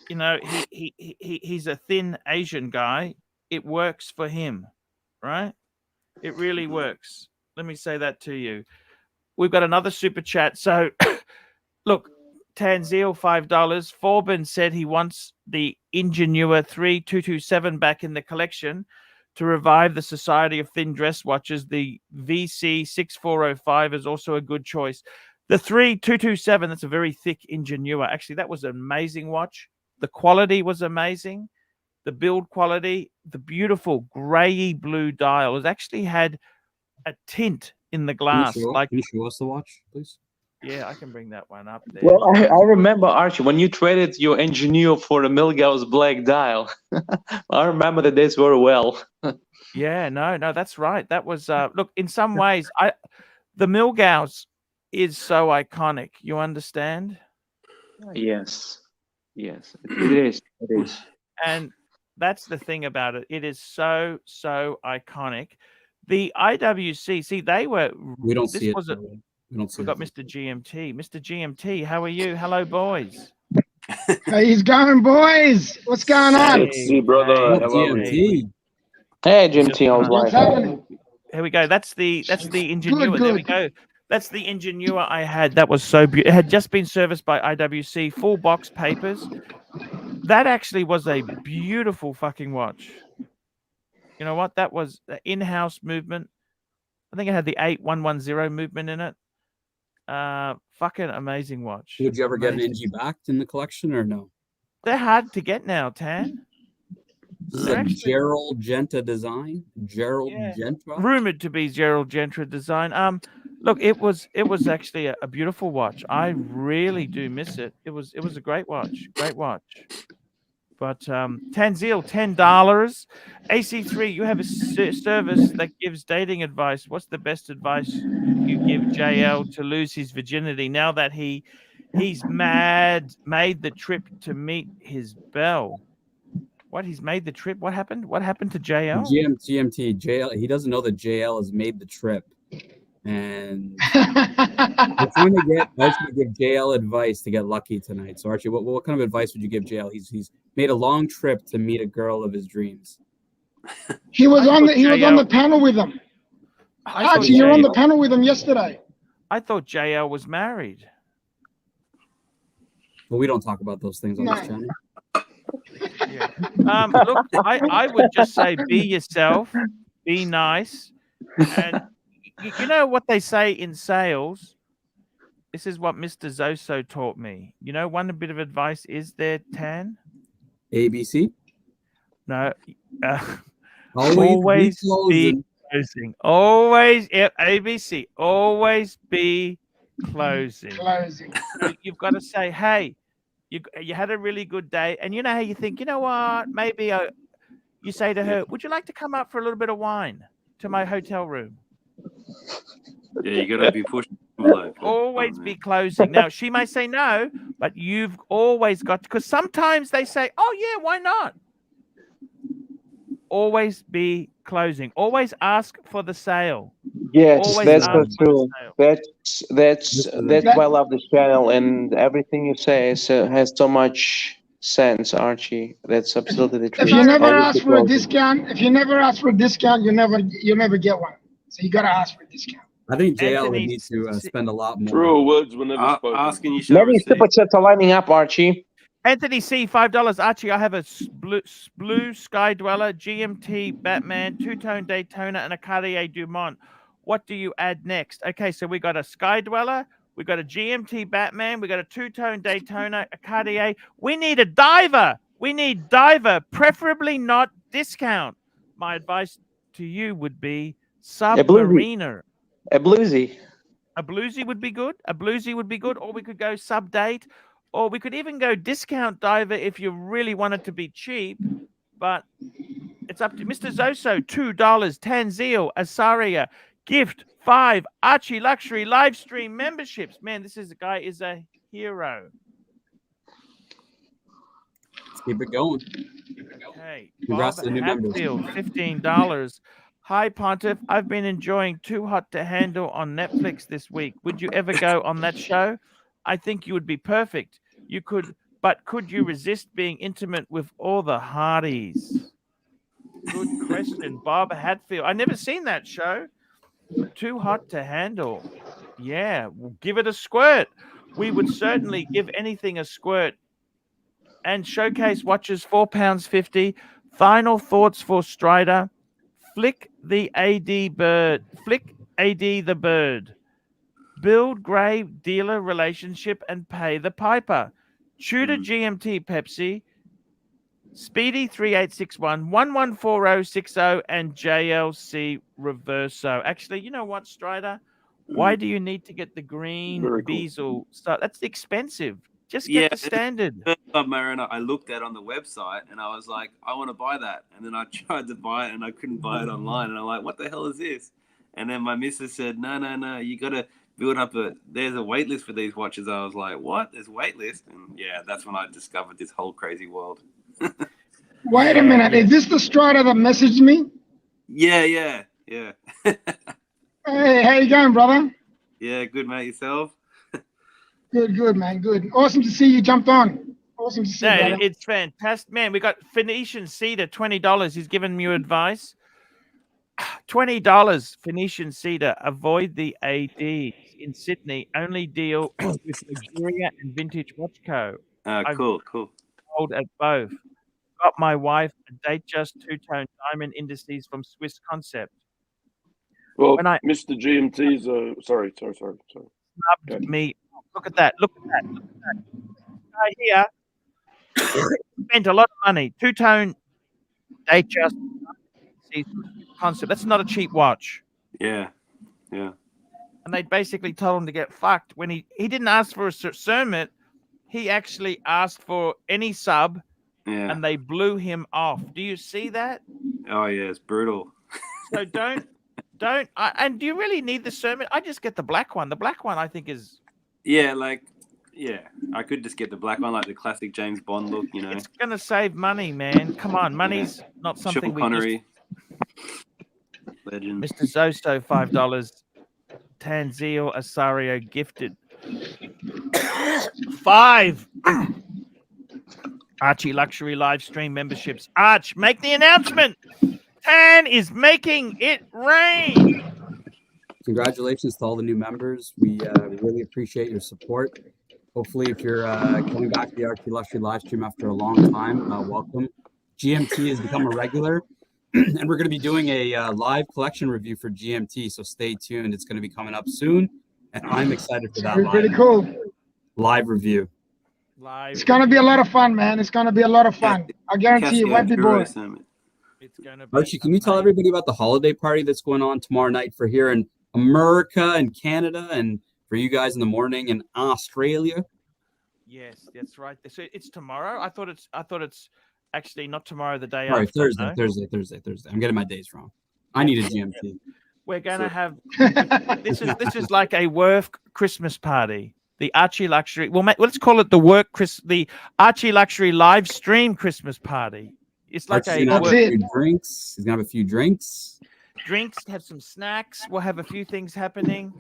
you know, he's a thin Asian guy. It works for him, right? It really works. Let me say that to you. We've got another super chat. So, look, Tanzil, $5. Forbin said he wants the Ingenieur 3227 back in the collection to revive the Society of Thin Dress Watches. The VC 6405 is also a good choice. The 3227, that's a very thick Ingenieur. Actually, that was an amazing watch. The quality was amazing. The build quality, the beautiful grayy blue dial. It actually had a tint in the glass. Can you show us the watch, please? Yeah, I can bring that one up there. Well, I remember, Archie, when you traded your Ingenieur for a Milgauss black dial. I remember the days very well. Yeah, no, that's right. That was look, in some ways, the Milgauss is so iconic. You understand? Yes, it is. It is. And that's the thing about it. It is so iconic. The IWC, see, they were. We don't see it. We got Mr. GMT. Mr. GMT, how are you? Hello, boys. How you going, boys? What's going on? Let's see, brother. GMT. Hey, GMT, I was What's like, happening? Here we go. That's the Ingenieur. Good. There we go. That's the Ingenieur I had. That was so beautiful. It had just been serviced by IWC, full box papers. That actually was a beautiful fucking watch. You know what? That was the in-house movement. I think it had the 8110 movement in it. Fucking amazing watch. Would you ever get an NG back in the collection or no? They're hard to get now, Tan. This is a Gerald Genta design. Genta. Rumored to be Gerald Genta design. Look, it was actually a beautiful watch. I really do miss it. It was a great watch. Great watch. But Tanzil, $10. AC3, you have a service that gives dating advice. What's the best advice you give JL to lose his virginity now that he's made the trip to meet his belle? What? He's made the trip? What happened? What happened to JL? GMT, JL. He doesn't know that JL has made the trip. And we're trying to give JL advice to get lucky tonight. So Archie, what kind of advice would you give JL? He's made a long trip to meet a girl of his dreams. He was on the panel with them. Archie, you're on the panel with him yesterday. I thought JL was married. Well, we don't talk about those things on this channel. Yeah. Look, I would just say be yourself, be nice, and you know what they say in sales. This is what Mr. Zoso taught me. You know, one bit of advice is there, Tan? ABC? No. Always be closing. Always, ABC. Always be closing. You've got to say, hey, you had a really good day. And you know how you think, you know what? Maybe you say to her, would you like to come up for a little bit of wine to my hotel room? Yeah, you got to be pushing. Always be closing. Now, she may say no, but you've always got, because sometimes they say, oh, yeah, why not? Always be closing. Always ask for the sale. Yes, Always that's ask so for the true. That's why I love this channel, and everything you say has so much sense, Archie. That's absolutely the truth. If you never ask for a discount, you never get one. So you gotta ask for a discount. I think JL would need to spend a lot more. True words were never spoken. Asking you shall Many super chats are lining up, Archie. Anthony C, $5. Archie, I have a blue Sky Dweller, GMT Batman, two-tone Daytona, and a Cartier Dumont. What do you add next? Okay, so we got a Sky Dweller, we got a GMT Batman, we got a two-tone Daytona, a Cartier. We need a diver. We need diver, preferably not discount. My advice to you would be Submariner. A bluesy. A bluesy would be good. A bluesy would be good. Or we could go sub-date. Or we could even go discount diver if you really wanted to be cheap. But it's up to Mr. Zoso, $2, Tanzil, Asaria, gift, 5, ArchieLuxury live stream memberships. Man, this guy is a hero. Let's keep it going. Okay. Congrats Bob to the new members. Hatfield, $15. Hi, Pontiff. I've been enjoying Too Hot to Handle on Netflix this week. Would you ever go on that show? I think you would be perfect. You could, but could you resist being intimate with all the Hardys? Good question, Bob Hatfield. I never seen that show. Too Hot to Handle. Yeah, we'll give it a squirt. We would certainly give anything a squirt. And showcase watches, £4.50. Final thoughts for Strider. Flick the AD bird. Flick AD the bird. Build great dealer relationship and pay the piper. Tudor GMT Pepsi, Speedy 3861 114060 and JLC Reverso. Actually, you know what, Strider? Why do you need to get the green Very cool. bezel stuff? That's expensive. Just get the standard. Submariner I looked at on the website and I was like, I want to buy that. And then I tried to buy it and I couldn't buy it online. And I'm like, what the hell is this? And then my missus said, no, you got to build up there's a wait list for these watches. I was like, what? There's a wait list? And yeah, that's when I discovered this whole crazy world. Wait a minute. Is this the Strider that messaged me? Yeah. Hey, how you going, brother? Yeah, good, mate. Yourself? Good, man. Good. Awesome to see you jumped on. Awesome to see you, brother. It's fantastic. Man, we got Phoenician Cedar, $20. He's giving you advice. $20 Phoenician Cedar. Avoid the AD in Sydney. Only deal with Luxuria and Vintage Watch Co. Cool. Sold at both. Got my wife a Datejust two-tone diamond indices from Swiss Concept. Well, Mr. GMT's sorry. Snubbed me. Look at that. Here spent a lot of money. Two-tone Datejust Concept. That's not a cheap watch. Yeah. And they basically told him to get fucked when he didn't ask for a discernment. He actually asked for any sub, and they blew him off. Do you see that? Oh yeah, it's brutal. So don't. And do you really need the discernment? I just get the black one. The black one I think is. I could just get the black one, like the classic James Bond look. You know, it's gonna save money, man. Come on, money's not something Sean Connery. Legend. Mr. Zosto, $5. Tanzil Asario gifted. 5. ArchieLuxury live stream memberships. Arch, make the announcement. Tan is making it rain. Congratulations to all the new members. We really appreciate your support. Hopefully, if you're coming back to the ArchieLuxury live stream after a long time, welcome. GMT has become a regular, and we're going to be doing a live collection review for GMT, so stay tuned. It's going to be coming up soon, and I'm excited for that live review. It's going to be a lot of fun, man. It's going to be a lot of fun. I guarantee you won't be bored. Archie, can you tell everybody about the holiday party that's going on tomorrow night for here in America and Canada, and for you guys in the morning in Australia? Yes, that's right. So it's tomorrow. I thought it's actually not tomorrow. The day after. Thursday. I'm getting my days wrong. I need a GMT. We're gonna have this is like a work Christmas party. The ArchieLuxury. Well, let's call it the ArchieLuxury live stream Christmas party. It's like Archie's gonna have a few drinks. He's gonna have a few drinks. Have some snacks. We'll have a few things happening.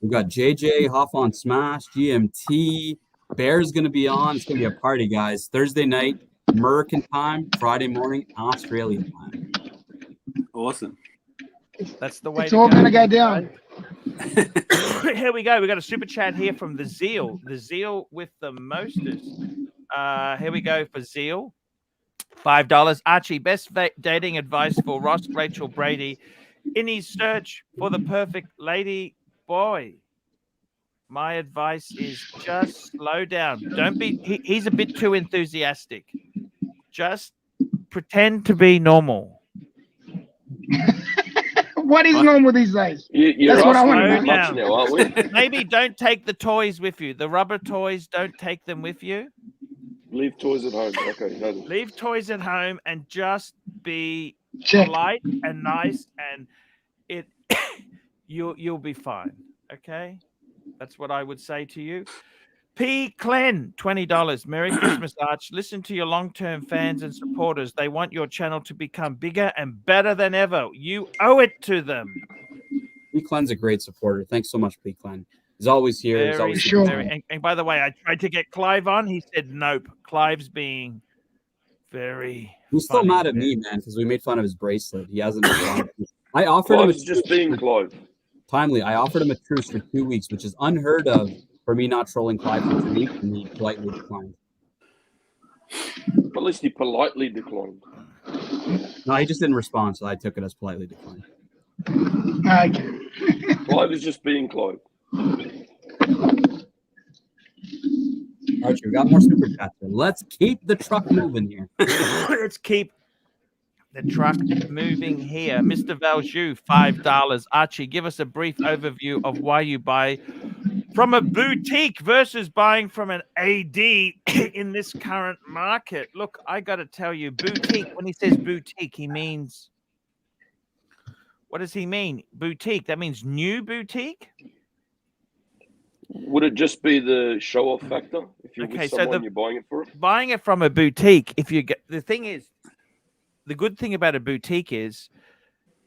We've got JJ, Hoff on Smash, GMT. Bear's going to be on. It's going to be a party, guys. Thursday night, American time. Friday morning, Australian time. Awesome. That's the way it's all going to go down. Here we go. We got a super chat here from the Zeal. The Zeal with the mostest. Here we go for Zeal. $5. Archie, best dating advice for Ross Rachel Brady in his search for the perfect lady boy. My advice is just slow down. Don't be. He's a bit too enthusiastic. Just pretend to be normal. What is normal these days? That's what I want to know. Now, aren't we? Maybe don't take the toys with you. The rubber toys, don't take them with you. Leave toys at home. Okay. Leave toys at home and just be polite and nice, and you'll be fine. Okay, that's what I would say to you. P. Clen, $20. Merry Christmas, Arch. Listen to your long-term fans and supporters. They want your channel to become bigger and better than ever. You owe it to them. P. Clen's a great supporter. Thanks so much, P. Clen. He's always here. He's always sure. And by the way, I tried to get Clive on. He said nope. Clive's being very. He's still mad at me, man, because we made fun of his bracelet. He hasn't. I offered him. Just being Clive. Timely. I offered him a truce for 2 weeks, which is unheard of for me not trolling Clive for 2 weeks, and he politely declined. At least he politely declined. No, he just didn't respond, so I took it as politely declined. Okay. Clive is just being Clive. Archie, we got more super chats here. Let's keep the truck moving here. Let's keep the truck moving here. Mr. Valjoux, $5. Archie, give us a brief overview of why you buy from a boutique versus buying from an AD in this current market. Look, I got to tell you, boutique, when he says boutique, he means, what does he mean? Boutique, that means new boutique? Would it just be the show-off factor if you're Okay, with so someone, you're buying it for it? Buying it from a boutique, if you get, the thing is, the good thing about a boutique is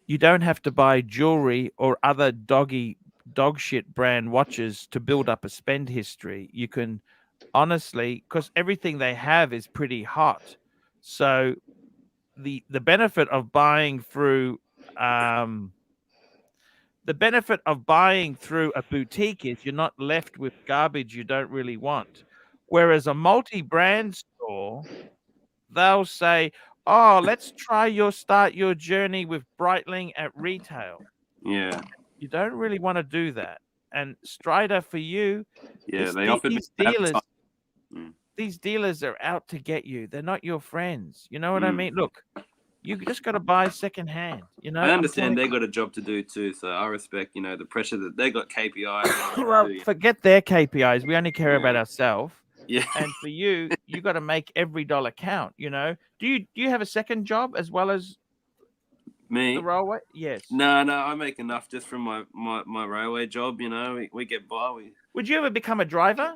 you don't have to buy jewelry or other dog shit brand watches to build up a spend history. You can honestly, because everything they have is pretty hot. So the benefit of buying through a boutique is you're not left with garbage you don't really want. Whereas a multi-brand store, they'll say, oh, let's start your journey with Breitling at retail. Yeah. You don't really want to do that. And Strider, for you, Yeah, they offered me these dealers are out to get you. They're not your friends. You know what I mean? Look, you just got to buy secondhand. You know, I understand they got a job to do too, so I respect, the pressure that they got KPIs. Well, forget their KPIs. We only care about ourselves. Yeah. And for you, you got to make every dollar count. Do you have a second job as well as me? The railway? Yes. No, I make enough just from my railway job. We get by. Would you ever become a driver?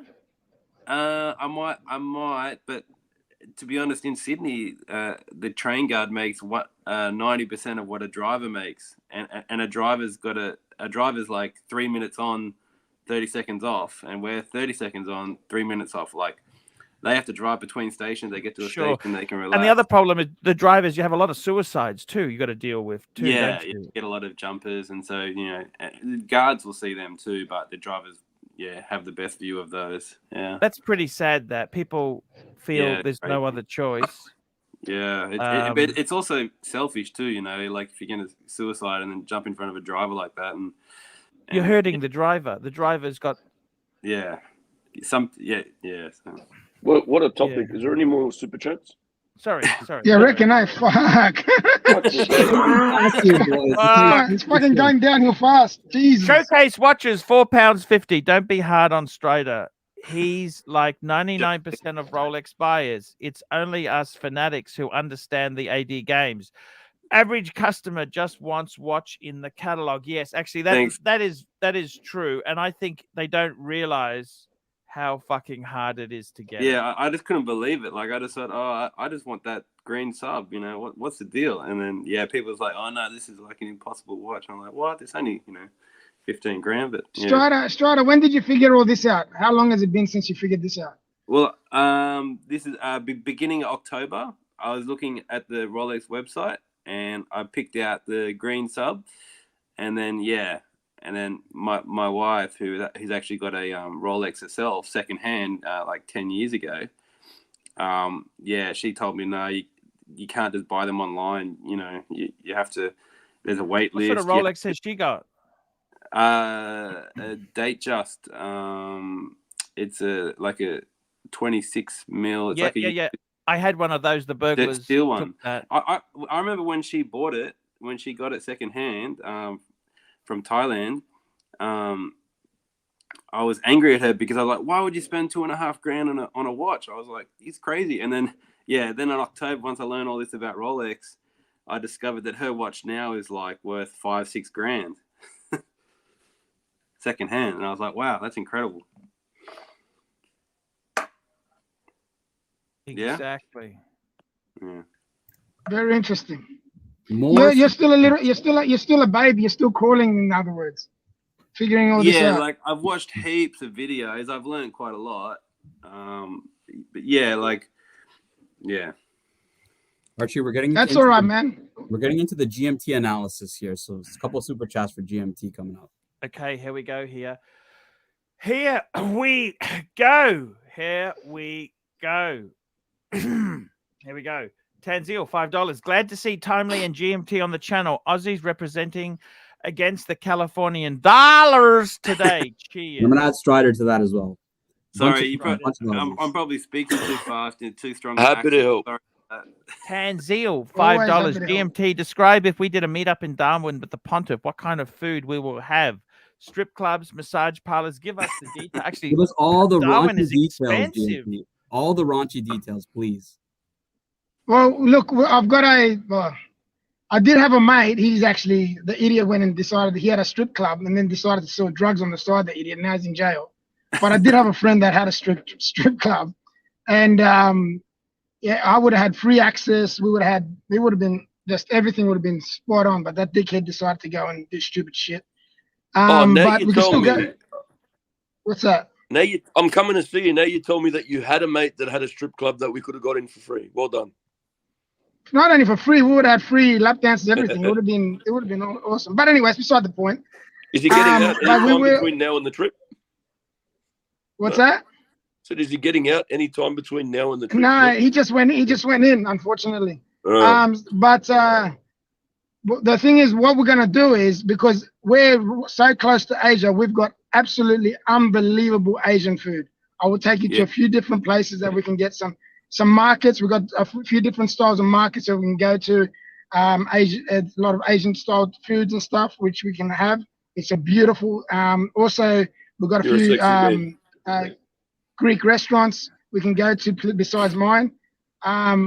I might, but to be honest, in Sydney, the train guard makes 90% of what a driver makes, and a driver's like 3 minutes on, 30 seconds off, and we're 30 seconds on, 3 minutes off. Like, they have to drive between stations. They get to a station, they can relax. And the other problem is the drivers. You have a lot of suicides too. You got to deal with too. Yeah, you get a lot of jumpers, and so guards will see them too, but the drivers, have the best view of those. Yeah, that's pretty sad that people feel there's no other choice. Yeah, but it's also selfish too. Like if you're going to suicide and then jump in front of a driver like that, and you're hurting the driver. The driver's got So. What a topic! Is there any more super chats? Sorry. Yeah, I reckon fuck. It's fucking going downhill fast. Jesus. Showcase watches, £4.50. Don't be hard on Strider. He's like 99% of Rolex buyers. It's only us fanatics who understand the AD games. Average customer just wants watch in the catalog. Yes, actually, that is true, and I think they don't realize how fucking hard it is to get. Yeah, I just couldn't believe it. Like, I just thought, I just want that green sub. What's the deal? And then people was like, oh no, this is like an impossible watch. I'm like, what? It's only 15 grand. But Strider, when did you figure all this out? How long has it been since you figured this out? Well, this is beginning of October. I was looking at the Rolex website and I picked out the green sub, and then and then my wife, who's actually got a Rolex herself, secondhand, like 10 years ago. She told me, no, you can't just buy them online. You have to. There's a wait list. What sort of Rolex has she got? A Datejust. It's like a 26 mil. It's I had one of those. The burglars steel one. I remember when she bought it, when she got it secondhand from Thailand. I was angry at her because I was like, why would you spend $2,500 on a watch? I was like, he's crazy. And then then in October, once I learned all this about Rolex, I discovered that her watch now is like worth $5-6 grand secondhand. And I was like, wow, that's incredible. Exactly. Yeah. Very interesting. You're still a baby. You're still crawling, in other words, figuring all this out. Yeah, like I've watched heaps of videos. I've learned quite a lot. But Archie, we're getting that's all right, man. We're getting into the GMT analysis here, so there's a couple of super chats for GMT coming up. Okay, here we go. Here we go. Here we go. Tanzil, $5. Glad to see Timely and GMT on the channel. Aussies representing against the Californian dollars today. Cheers. I'm gonna add Strider to that as well. Sorry, I'm probably speaking too fast and too strong. Happy to help. Tanzil, Always $5. happy to help. GMT, describe if we did a meetup in Darwin with the Pontiff, what kind of food we will have. Strip clubs, massage parlors. Give us the details. Actually, give us all the Darwin raunchy is details. expensive. GMT. All the raunchy details, please. Well, look, I've got I did have a mate. He's actually, the idiot went and decided he had a strip club and then decided to sell drugs on the side, the idiot. Now he's in jail. But I did have a friend that had a strip club. And yeah, I would have had free access. It would have been just, everything would have been spot on. But that dickhead decided to go and do stupid shit. Now but you we can told still me. go. What's that? Now I'm coming to see you. Now you told me that you had a mate that had a strip club that we could have got in for free. Well done. Not only for free, we would have had free lap dances, everything. It would have been awesome. But anyways, beside the point. Is he getting out any time between now and the trip? What's that? So is he getting out any time between now and the trip? No, he just went in, unfortunately. But the thing is, what we're gonna do is, because we're so close to Asia, we've got absolutely unbelievable Asian food. I will take you to a few different places that we can get some markets. We've got a few different styles of markets that we can go to. A lot of Asian style foods and stuff which we can have. It's a beautiful. Also, we've got a few Greek restaurants we can go to besides mine,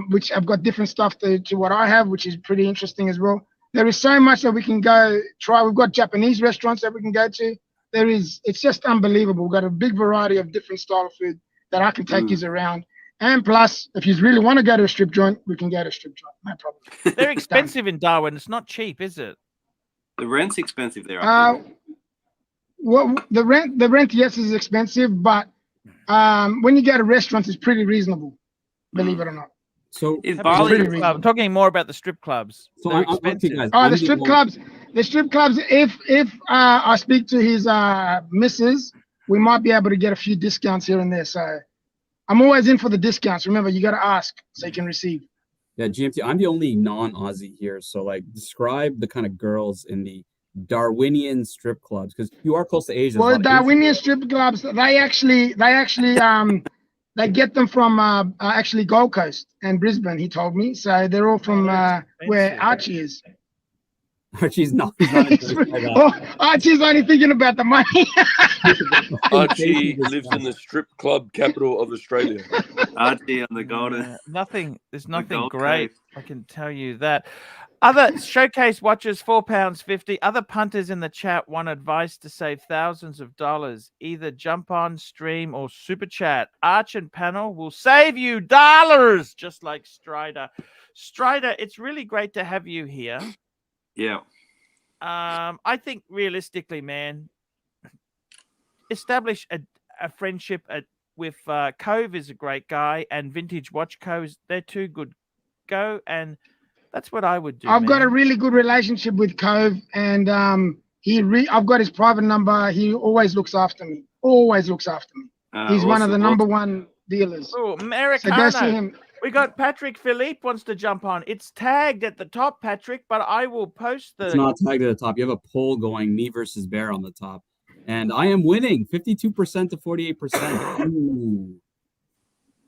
which I've got different stuff to what I have, which is pretty interesting as well. There is so much that we can go try. We've got Japanese restaurants that we can go to. It's just unbelievable. We've got a big variety of different style of food that I can take you around. And plus, if you really want to go to a strip joint, we can go to a strip joint. No problem. They're expensive in Darwin. It's not cheap, is it? The rent's expensive there. Well, the rent, yes, is expensive, but when you go to restaurants, it's pretty reasonable, believe it or not. So I'm talking more about the strip clubs. So They're expensive. The strip clubs. The strip clubs. If I speak to his missus, we might be able to get a few discounts here and there. So I'm always in for the discounts. Remember, you got to ask so you can receive. Yeah, GMT. I'm the only non-Aussie here, so like, describe the kind of girls in the Darwinian strip clubs, because you are close to Asia. Well, Darwinian strip clubs, they actually they get them from actually Gold Coast and Brisbane. He told me, so they're all from where Archie is. Archie's not. Archie's only thinking about the money. Archie lives in the strip club capital of Australia. Archie on the Golden. There's nothing great. I can tell you that. Other showcase watches, £4.50. Other punters in the chat want advice to save thousands of dollars. Either jump on, stream, or super chat. Arch and panel will save you dollars, just like Strider. Strider, it's really great to have you here. Yeah. I think realistically, man, establish a friendship with Cove is a great guy, and Vintage Watch Co. They're two good. Go, and that's what I would do. I've got a really good relationship with Cove, and I've got his private number. He always looks after me. Always looks after me. He's one of the number one dealers. Oh, Americano. So go see him. We got Patek Philippe wants to jump on. It's tagged at the top, Patrick, but I will post the. It's not tagged at the top. You have a poll going, me versus Bear on the top, and I am winning 52% to 48%. Ooh.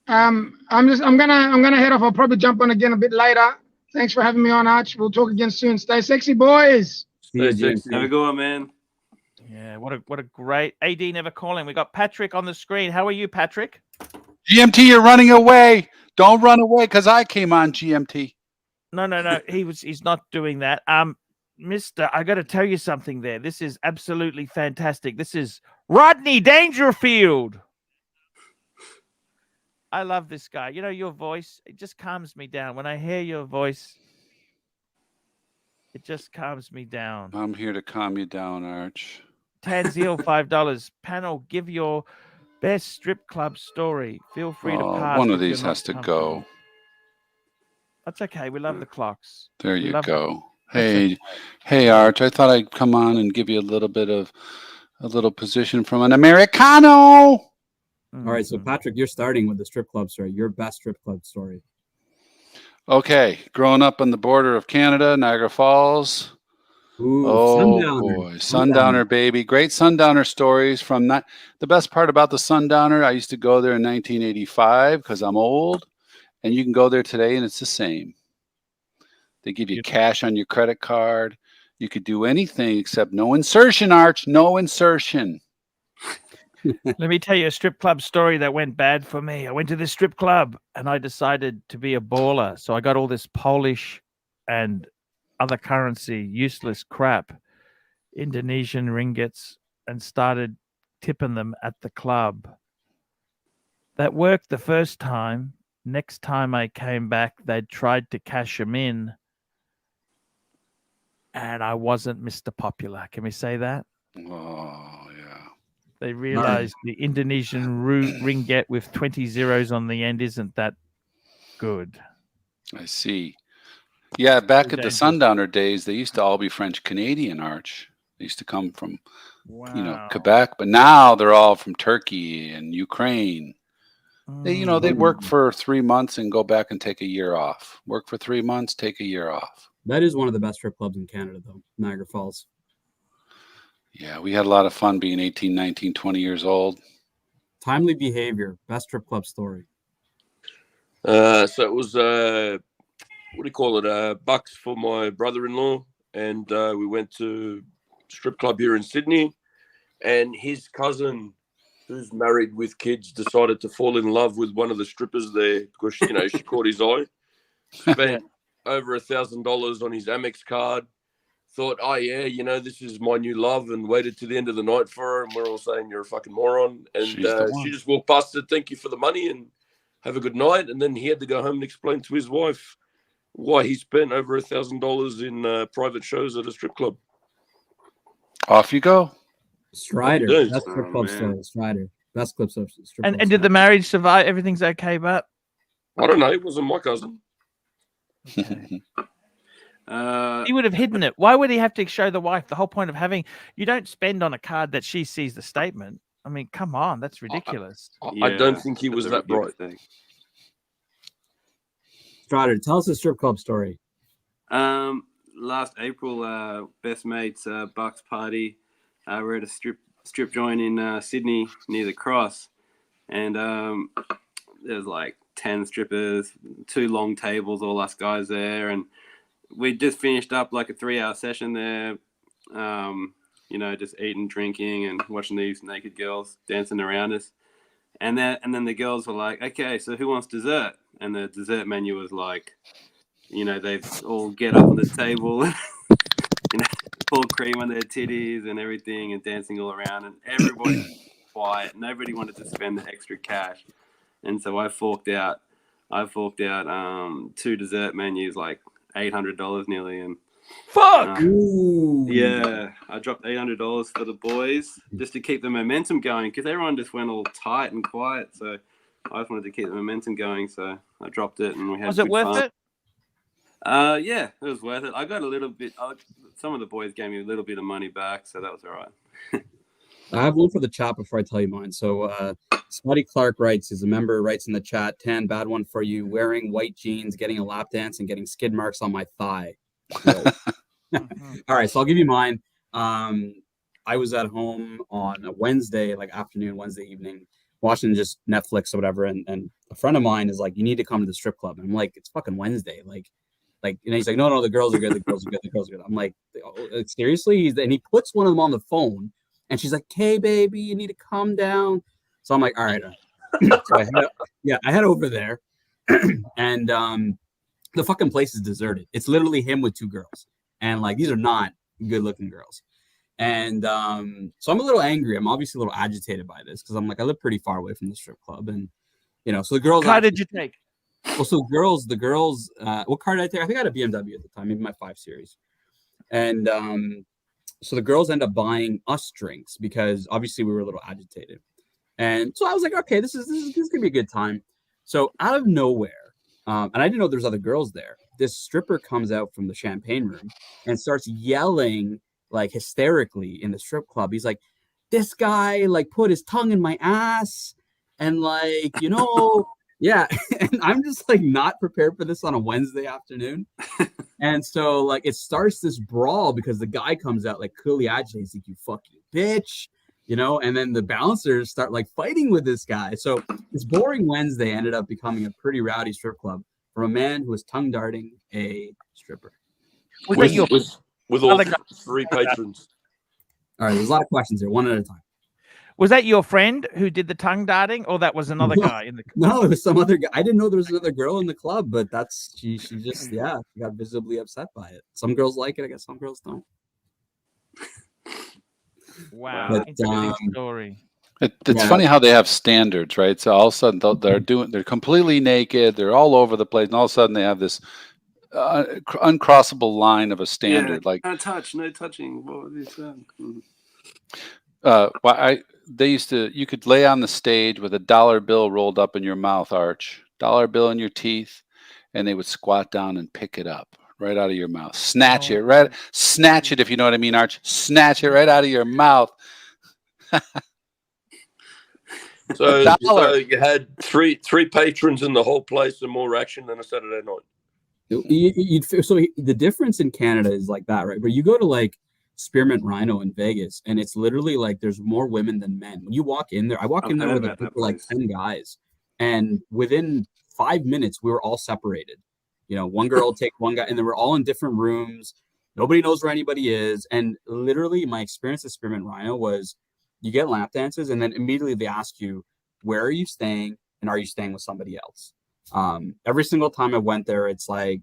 I'm gonna head off. I'll probably jump on again a bit later. Thanks for having me on, Arch. We'll talk again soon. Stay sexy, boys. Stay sexy. Have a good one, man. Yeah, what a great AD never calling. We got Patrick on the screen. How are you, Patrick? GMT, you're running away. Don't run away, because I came on GMT. No. He's not doing that. Mister, I got to tell you something there. This is absolutely fantastic. This is Rodney Dangerfield. I love this guy. You know, your voice, it just calms me down. When I hear your voice, it just calms me down. I'm here to calm you down, Arch. Tanzil, $5. Panel, give your best strip club story. Feel free to pass. One of these has to go. That's okay. We love the clocks. There you go. Hey, Arch. I thought I'd come on and give you a little position from an Americano. All right, so Patrick, you're starting with the strip club story. Your best strip club story. Okay, growing up on the border of Canada, Niagara Falls, Ooh, Oh Sundowner. boy, Sundowner, baby. Great Sundowner stories from that. The best part about the Sundowner, I used to go there in 1985 because I'm old, and you can go there today and it's the same. They give you cash on your credit card. You could do anything except no insertion, Arch, no insertion. Let me tell you a strip club story that went bad for me. I went to this strip club and I decided to be a baller. So I got all this Polish and other currency, useless crap, Indonesian ringgits, and started tipping them at the club. That worked the first time. Next time I came back, they'd tried to cash them in. And I wasn't Mr. Popular. Can we say that? Oh, yeah. They realized the Indonesian ringgit with 20 zeros on the end isn't that good. I see. Yeah, back at the Sundowner days, they used to all be French Canadian, Arch. They used to come from, Quebec, but now they're all from Turkey and Ukraine. They, they'd work for 3 months and go back and take a year off. Work for 3 months, take a year off. That is one of the best strip clubs in Canada, though, Niagara Falls. Yeah, we had a lot of fun being 18, 19, 20 years old. Timely behavior, best strip club story. So it was, what do you call it, bucks for my brother-in-law. And we went to strip club here in Sydney. And his cousin, who's married with kids, decided to fall in love with one of the strippers there because, she caught his eye. Spent over $1,000 on his Amex card. Thought, oh, yeah, this is my new love, and waited to the end of the night for her. And we're all saying, you're a fucking moron. And she just walked past, said, thank you for the money and have a good night. And then he had to go home and explain to his wife why he spent over $1,000 in private shows at a strip club. Off you go. Strider. That's strip club story. Strider. Best clips of strip club. And did the marriage survive? Everything's okay, but I don't know. It wasn't my cousin. Okay. He would have hidden it. Why would he have to show the wife? The whole point of you don't spend on a card that she sees the statement. I mean, come on, that's ridiculous. I don't think he was that bright. Strider, tell us a strip club story. Last April, best mates Bucks party. We're at a strip joint in Sydney near the Cross, and there's like 10 strippers, 2 long tables, all us guys there, and we just finished up like a 3-hour session there. Just eating, drinking, and watching these naked girls dancing around us. And then the girls were like, okay, so who wants dessert? And the dessert menu was like, they all get up on the table, full cream on their titties and everything, and dancing all around, and everybody was quiet. Nobody wanted to spend the extra cash. And so I forked out 2 dessert menus, like $800 nearly, and fuck. Yeah, I dropped $800 for the boys just to keep the momentum going because everyone just went all tight and quiet. So I just wanted to keep the momentum going. So I dropped it, and we had. Was it worth it? Yeah, it was worth it. I got a little bit. Some of the boys gave me a little bit of money back, so that was all right. I have one for the chat before I tell you mine. So Scotty Clark writes, is a member, writes in the chat, 10, bad one for you, wearing white jeans, getting a lap dance, and getting skid marks on my thigh. So, all right, so I'll give you mine. I was at home on a Wednesday, like afternoon, Wednesday evening, watching just Netflix or whatever, and a friend of mine is like, you need to come to the strip club. And I'm like, it's fucking Wednesday. Like, he's like, no, the girls are good, the girls are good, the girls are good. I'm like, seriously? And he puts one of them on the phone, and she's like, hey, baby, you need to calm down. So I'm like, all right. So I head over there, and the fucking place is deserted. It's literally him with 2 girls, and like these are not good-looking girls. And so I'm a little angry. I'm obviously a little agitated by this because I'm like, I live pretty far away from the strip club, and so the girls. How did you take? Well, so the girls. What car did I take? I think I had a BMW at the time, maybe my 5 Series, and so the girls end up buying us drinks because obviously we were a little agitated. And so I was like, okay, this is gonna be a good time. So out of nowhere, and I didn't know there's other girls there, this stripper comes out from the champagne room and starts yelling like hysterically in the strip club. He's like, this guy like put his tongue in my ass, and like, Yeah, and I'm just like not prepared for this on a Wednesday afternoon. And so like it starts this brawl because the guy comes out like clearly agitated. He's like, "You fucking bitch," you know, and then the bouncers start like fighting with this guy. So this boring Wednesday ended up becoming a pretty rowdy strip club from a man who was tongue darting a stripper. With all three patrons. All right, there's a lot of questions here, one at a time. Was that your friend who did the tongue darting, or that was another guy in the? No, it was some other guy. I didn't know there was another girl in the club, but she just she got visibly upset by it. Some girls like it, I guess some girls don't. Wow, but, interesting story. It's funny how they have standards, right? So all of a sudden they're completely naked, they're all over the place, and all of a sudden they have this uncrossable line of a standard, like no touch, no touching. What was this? You could lay on the stage with a $1 bill rolled up in your mouth, Arch, $1 bill in your teeth, and they would squat down and pick it up right out of your mouth, snatch it, if you know what I mean, Arch, snatch it right out of your mouth. So you had three patrons in the whole place and more action than a Saturday night. So the difference in Canada is like that, right? Where you go to like Spearmint Rhino in Vegas, and it's literally like there's more women than men. When you walk in there, I walk in there with a group of like 10 guys, and within 5 minutes we were all separated. You know, one girl will take one guy, and then we're all in different rooms. Nobody knows where anybody is. And literally my experience at Spearmint Rhino was you get lap dances, and then immediately they ask you, where are you staying? And are you staying with somebody else? Every single time I went there, it's like,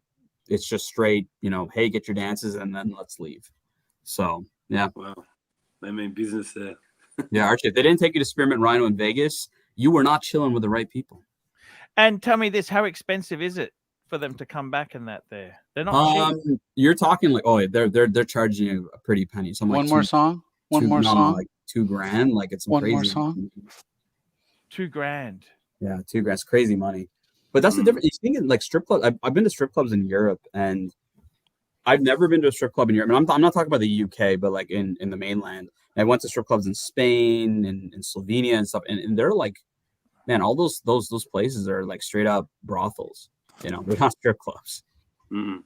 it's just straight, you know, hey, get your dances and then let's leave. So, yeah. Wow. They mean business there. Yeah, Archie, if they didn't take you to Spearmint Rhino in Vegas, you were not chilling with the right people. And tell me this, how expensive is it for them to come back in that there? They're not cheap. You're talking like, oh, they're charging you a pretty penny. So One more song? Like $2,000. Like it's one crazy more song. $2,000. Yeah, $2,000. It's crazy money. But that's the difference. You think in like strip clubs. I've been to strip clubs in Europe, and I've never been to a strip club in Europe. And I'm not talking about the UK, but like in the mainland. And I went to strip clubs in Spain and Slovenia and stuff, and they're like, man, all those places are like straight up brothels. You know, they're not strip clubs. Mm-hmm.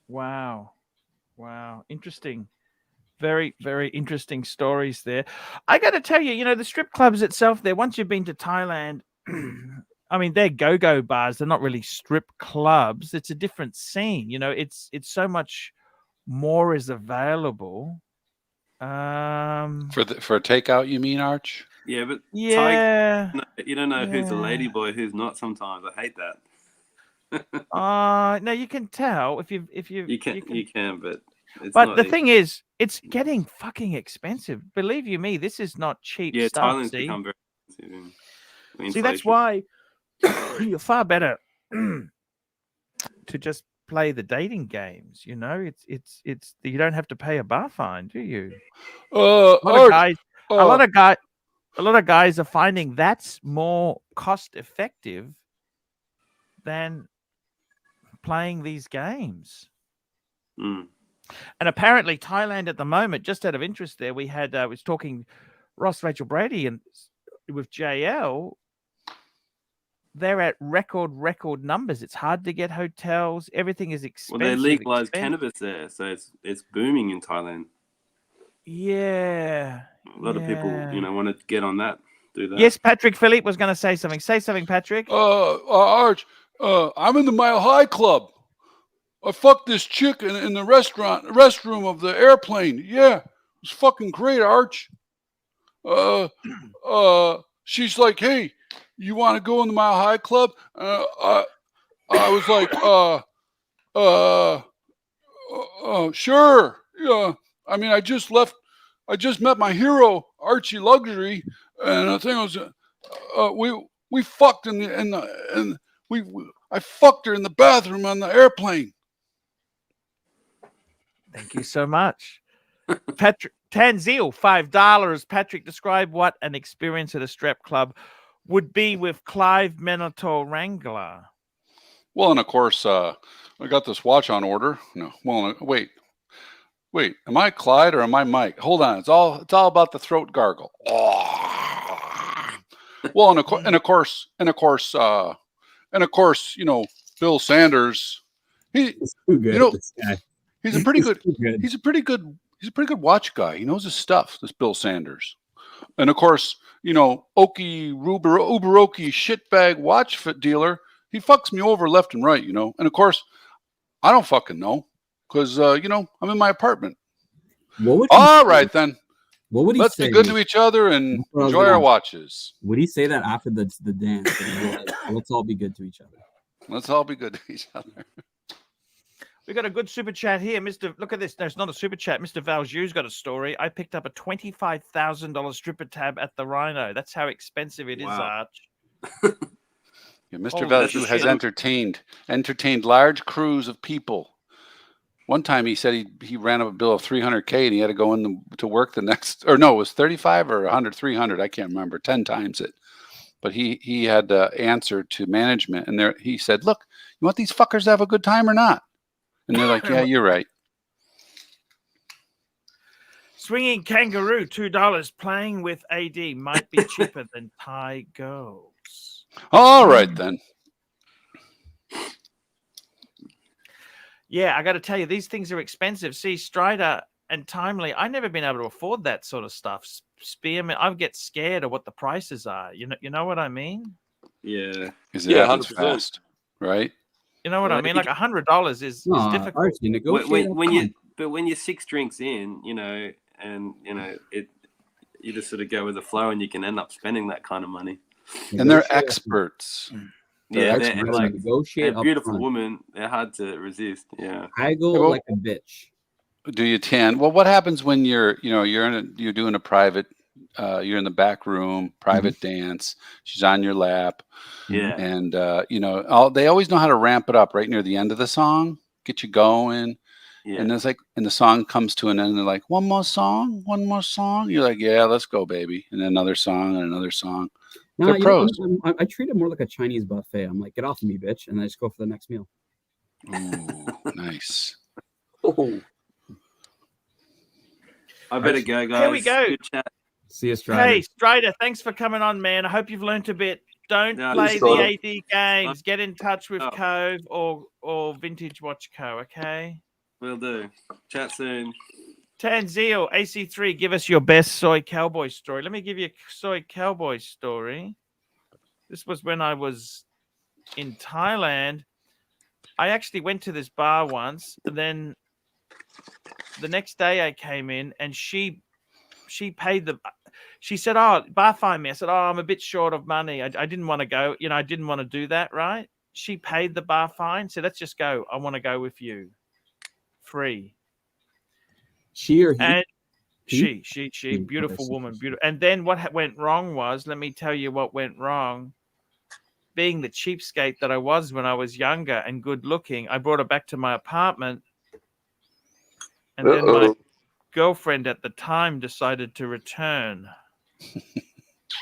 Wow, interesting. Very, very interesting stories there. I got to tell you, you know, the strip clubs itself there, once you've been to Thailand, I mean, they're go-go bars. They're not really strip clubs. It's a different scene. You know, it's so much more is available. For takeout, you mean, Arch? Yeah, but yeah, you don't know who's a lady boy, who's not. Sometimes I hate that. No, you can tell if you can, but. But the thing is, it's getting fucking expensive. Believe you me, this is not cheap stuff. Thailand's become very expensive. See, that's why you're far better to just play the dating games. You know, it's you don't have to pay a bar fine, do you? A lot of guys are finding that's more cost effective than playing these games. And apparently Thailand at the moment, just out of interest there, we had was talking Ross Rachel Brady and with JL, they're at record numbers. It's hard to get hotels. Everything is expensive. Well, they legalized cannabis there, so it's booming in Thailand. Yeah. A lot of people, you know, want to get on that, do that. Yes, Patek Philippe was going to say something. Say something, Patrick. Arch, I'm in the Mile High Club. I fucked this chick in the restroom of the airplane. Yeah, it was fucking great, Arch. She's like, hey, you want to go in the Mile High Club? I was like, sure. Yeah. I mean, I just met my hero, ArchieLuxury, and the thing was, we fucked I fucked her in the bathroom on the airplane. Thank you so much. Patrick Tanzil, $5. Patrick, describe what an experience at a strip club would be with Clive Minotaur Wrangler. Well, and of course, I got this watch on order. No, well, wait, am I Clyde or am I Mike? Hold on, it's all about the throat gargle. Well, and of course, you know, Bill Sanders. He's too good. You know, this guy. He's a pretty good. He's a pretty good watch guy. He knows his stuff. This Bill Sanders, and of course, you know, Uberoki shitbag watch dealer. He fucks me over left and right. You know, and of course, I don't fucking know because you know, I'm in my apartment. All right then. What would he Let's say? be good to each other and enjoy our watches. Would he say that after the dance? Let's all be good to each other. Let's all be good to each other. We got a good super chat here, Mr. Look at this. No, it's not a super chat. Mr. Valju's got a story. I picked up a $25,000 stripper tab at the Rhino. That's how expensive it is, Arch. Yeah, Mr. Valju has entertained large crews of people. One time he said he ran up a bill of $300K and he had to go to work the next, or no, it was 35 or 100, 300. I can't remember, 10 times it. But he had to answer to management, and he said, "Look, you want these fuckers to have a good time or not?" And they're like, "Yeah, you're right." Swinging Kangaroo, $2. Playing with AD might be cheaper than Thai girls. All right then. Yeah, I got to tell you, these things are expensive. See, Strider and Timely, I've never been able to afford that sort of stuff. Spearmint, I get scared of what the prices are. You know what I mean? Yeah. Because it happens fast, right? You know what I mean? Like $100 is difficult. Archie, when you're 6 drinks in, you know, and you know you just sort of go with the flow, and you can end up spending that kind of money. And they're experts. Yeah, they're like a beautiful woman. They're hard to resist. Yeah, I go like a bitch. Do you tan? Well, what happens when you're doing a private, you're in the back room, private dance. She's on your lap. Yeah, and you know, they always know how to ramp it up right near the end of the song, get you going. Yeah. And it's like, and the song comes to an end, and they're like, one more song. You're like, yeah, let's go, baby. And then another song and another song. No, they're pros. I treat it more like a Chinese buffet. I'm like, get off of me, bitch, and I just go for the next meal. Ooh, nice. Oh. I better go, guys. Here we go. Good chat. See you, Strider. Hey, Strider, thanks for coming on, man. I hope you've learned a bit. Don't play the AD games. Get in touch with Cove or Vintage Watch Co. Okay. Will do. Chat soon. Tanzil, AC3, give us your best soy cowboy story. Let me give you a soy cowboy story. This was when I was in Thailand. I actually went to this bar once, and then the next day I came in, and she paid she said, "Oh, bar fine me." I said, "Oh, I'm a bit short of money. I didn't want to go. You know, I didn't want to do that, right?" She paid the bar fine. Said, "Let's just go. I want to go with you. Free." She or he? And she, beautiful woman, beautiful. And then what went wrong was, let me tell you what went wrong. Being the cheapskate that I was when I was younger and good looking, I brought her back to my apartment. And then my girlfriend at the time decided to return.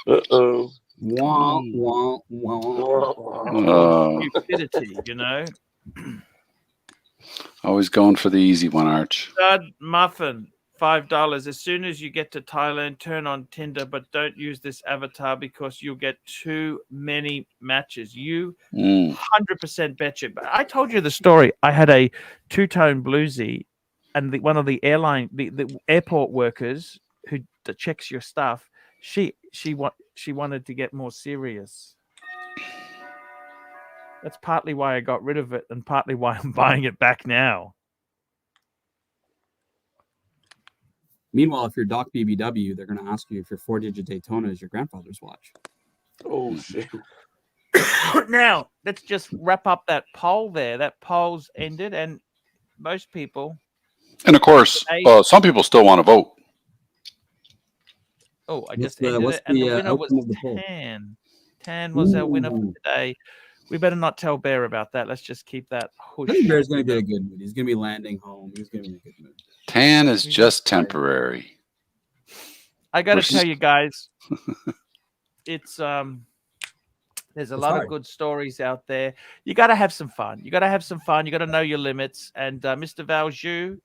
Wah, wah, wah. Stupidity, you know. Always going for the easy one, Arch. Stud Muffin, $5. As soon as you get to Thailand, turn on Tinder, but don't use this avatar because you'll get too many matches. You 100% betcha. But I told you the story. I had a two-tone bluesy, and one of the airport workers who checks your stuff, she wanted to get more serious. That's partly why I got rid of it, and partly why I'm buying it back now. Meanwhile, if you're Doc BBW, they're going to ask you if your 4-digit Daytona is your grandfather's watch. Oh, shit. Now, let's just wrap up that poll there. That poll's ended, and most people... And of course, some people still want to vote. Oh, I just ended it, and the winner was Tan. Tan was our winner for today. We better not tell Bear about that. Let's just keep that hush. I think Bear's going to be in a good mood. He's going to be landing home. He's going to be in a good mood. Tan is just temporary. I got to tell you guys, it's there's a lot of good stories out there. You got to have some fun. You got to know your limits. And Mr. Valju,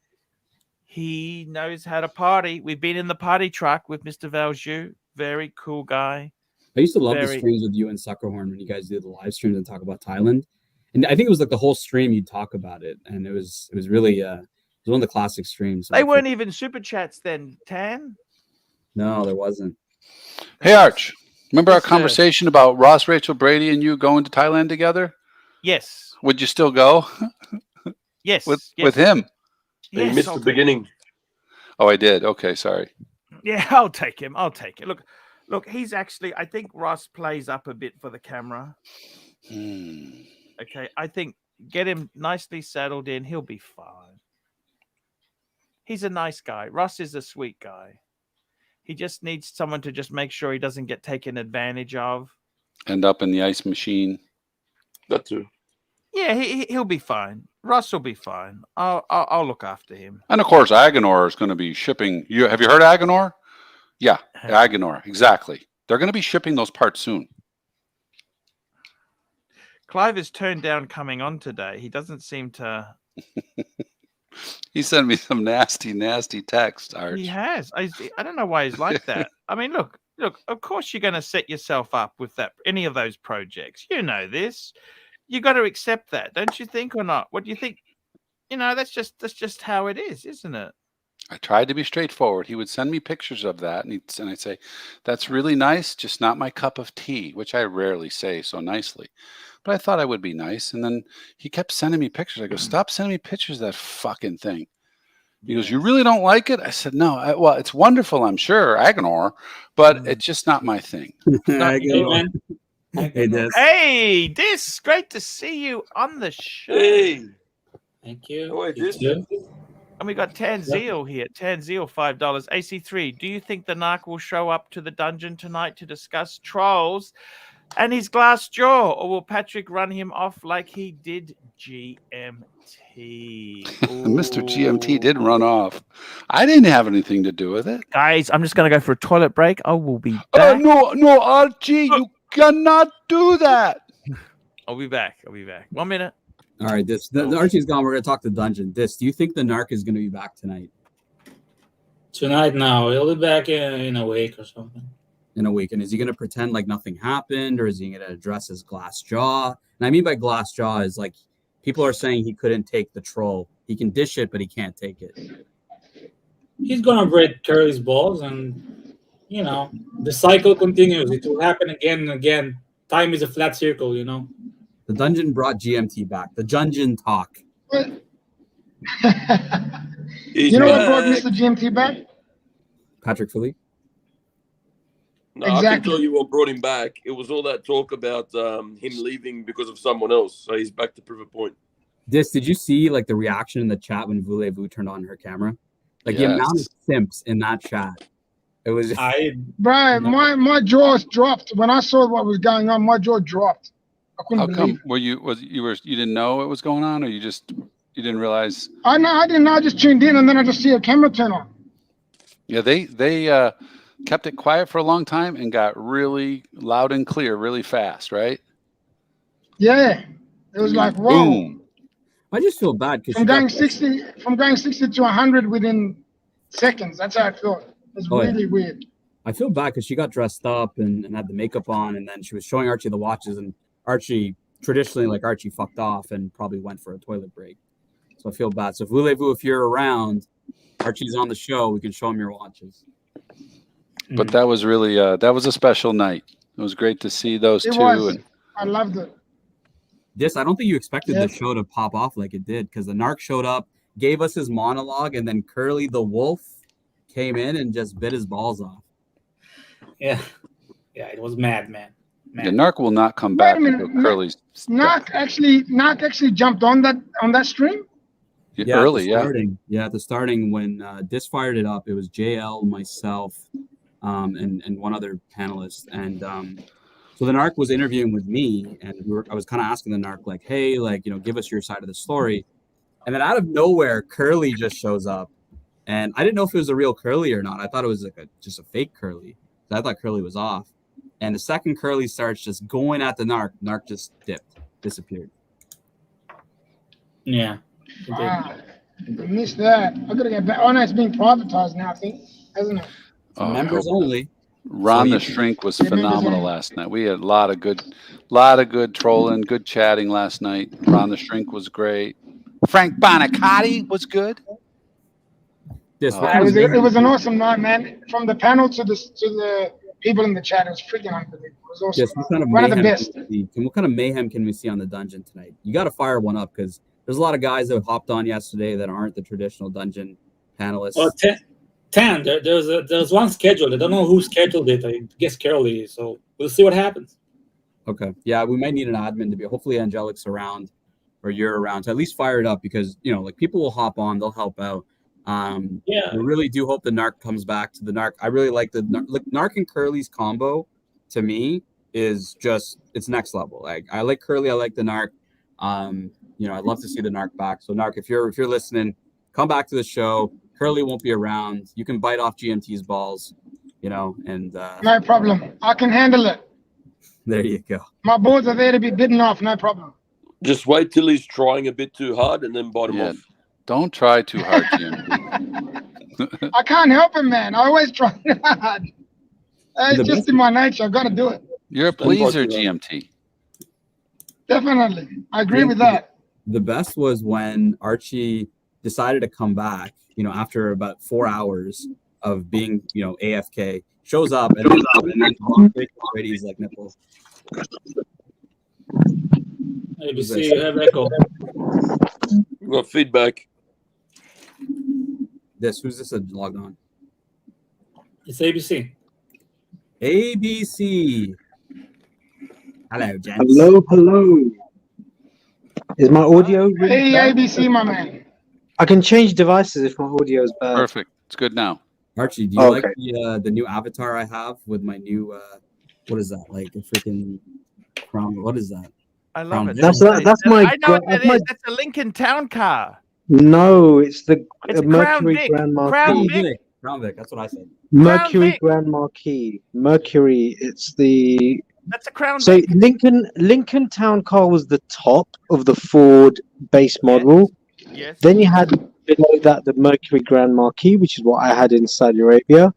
he knows how to party. We've been in the party truck with Mr. Valju. Very cool guy. I used to love the Very- streams with you and Suckerhorn when you guys did the live streams and talk about Thailand. And I think it was like the whole stream you'd talk about it, and it was really it was one of the classic streams. They weren't even super chats then, Tan. No, there wasn't. Hey, Arch, remember our Yes, sir. conversation about Ross, Rachel, Brady, and you going to Thailand together? Yes. Would you still go Yes. with yes. him? You Yes, missed I'll the take beginning. Oh, I did. Okay, sorry. him. Yeah, I'll take him. I'll take it. Look, he's actually, I think Ross plays up a bit for the camera. Okay, I think get him nicely settled in. He'll be fine. He's a nice guy. Ross is a sweet guy. He just needs someone to just make sure he doesn't get taken advantage of. End up in the ice machine. That too. Yeah, he'll be fine. Ross will be fine. I'll look after him. And of course, Agenor is going to be shipping. Have you heard of Agenor? Yeah, Agenor. Exactly. They're going to be shipping those parts soon. Clive is turned down coming on today. He doesn't seem to. He sent me some nasty, nasty text, Arch. He has. I don't know why he's like that. I mean, look. Of course, you're going to set yourself up with any of those projects. You know this. You got to accept that, don't you think, or not? What do you think? That's just how it is, isn't it? I tried to be straightforward. He would send me pictures of that, and I'd say, "That's really nice, just not my cup of tea," which I rarely say so nicely. But I thought I would be nice, and then he kept sending me pictures. I go, "Stop sending me pictures of that fucking thing." He goes, "You really don't like it?" I said, "No. Well, it's wonderful, I'm sure, Agenor, but it's just not my thing." Hey, Des. Hey, Dis, great to see you on the show. Hey. Thank you. Oh, wait, this. And we got Tanzeel here. Tanzeel, $5. AC3, do you think the Narc will show up to the dungeon tonight to discuss trolls and his glass jaw, or will Patrick run him off like he did GMT? Mr. GMT did run off. I didn't have anything to do with it. Guys, I'm just going to go for a toilet break. I will be back. No, Archie, you cannot do that. I'll be back. 1 minute. All right, the Archie's gone. We're going to talk to Dungeon. Do you think the Narc is going to be back tonight? Tonight, no. He'll be back in a week or something. In a week. And is he going to pretend like nothing happened, or is he going to address his glass jaw? And I mean by glass jaw is like people are saying he couldn't take the troll. He can dish it, but he can't take it. He's going to break Curly's balls, and, the cycle continues. It will happen again and again. Time is a flat circle, The dungeon brought GMT back. The dungeon talk. You know what brought Mr. GMT back? Patek Philippe. No, I can tell you what brought him back. It was all that talk about him leaving because of someone else. So he's back to prove a point. Did you see like the reaction in the chat when Voulez-Vous turned on her camera? Like the amount of simps in that chat. It was Brian, my jaws dropped when I saw what was going on. My jaw dropped. I couldn't believe it. You didn't know it was going on, or you didn't realize? I didn't know. I just tuned in, and then I just see a camera turn on. Yeah, they kept it quiet for a long time and got really loud and clear really fast, right? Yeah, it was like whoa. Boom. I just feel bad because from going 60 to 100 within seconds. That's how I felt. It was really weird. I feel bad because she got dressed up and had the makeup on, and then she was showing Archie the watches, and Archie traditionally, like Archie, fucked off and probably went for a toilet break. So I feel bad. So Voulez-Vous, if you're around, Archie's on the show. We can show him your watches. But that was really that was a special night. It was great to see those two. And I loved it. I don't think you expected the show to pop off like it did, because the Narc showed up, gave us his monologue, and then Curly the Wolf came in and just bit his balls off. Yeah, it was mad, man. The Narc will not come back until Curly's. Narc actually jumped on that stream. Early, at the starting when Dis fired it up, it was JL, myself, and one other panelist, and so the Narc was interviewing with me, and I was kind of asking the Narc like, hey, like, give us your side of the story, and then out of nowhere, Curly just shows up, and I didn't know if it was a real Curly or not. I thought it was like just a fake Curly. I thought Curly was off, and the second Curly starts just going at the Narc just disappeared. Yeah. Wow. I missed that. I gotta get back. Oh no, it's being privatized now, I think, hasn't it? Members only. Ron the Shrink was phenomenal last night. We had a lot of good trolling, good chatting last night. Ron the Shrink was great. Frank Bonicatti was good. It was an awesome night, man. From the panel to the people in the chat, it was freaking unbelievable. It was awesome. Yes, what kind of one of the mayhem best. what kind of mayhem can we see on the dungeon tonight? You got to fire one up because there's a lot of guys that hopped on yesterday that aren't the traditional dungeon panelists. Oh, 10. There's one scheduled. I don't know who scheduled it. I guess Carolee. So we'll see what happens. Okay. Yeah, we might need an admin to be. Hopefully, Angelic's around or you're around to at least fire it up because like people will hop on, they'll help out. Yeah. I really do hope the Narc comes back to the Narc. I really like the Narc and Curly's combo. To me, is just it's next level. Like I like Curly, I like the Narc. I'd love to see the Narc back. So Narc, if you're listening, come back to the show. Curly won't be around. You can bite off GMT's balls, and no problem. I can handle it. There you go. My balls are there to be bitten off. No problem. Just wait till he's trying a bit too hard and then bite him off. Don't try too hard, Jim. I can't help it, man. I always try hard. It's just in my nature. I've got to do it. You're a pleaser, GMT. Definitely. I agree with that. The best was when Archie decided to come back, after about 4 hours of being, AFK, shows up and then he's like nipple. ABC, you have echo. We got feedback. Who's this logged on? It's ABC. ABC. Hello, gents. Hello. Is my audio really Hey, bad? ABC, my man. I can change devices if my audio is bad. Perfect. It's good now. Archie, do you like the new avatar I have with my new what is that? Like a freaking crown? What is that? I love it. That's my. I know what that is. That's a Lincoln Town car. No, it's the It's a Mercury Grand Marquis. Crown Vic. That's what I said. Mercury Grand Marquis. Mercury. It's the. That's a Crown So Vic. Lincoln Town Car was the top of the Ford base model. Yes. Then you had below that the Mercury Grand Marquis, which is what I had in Saudi Arabia,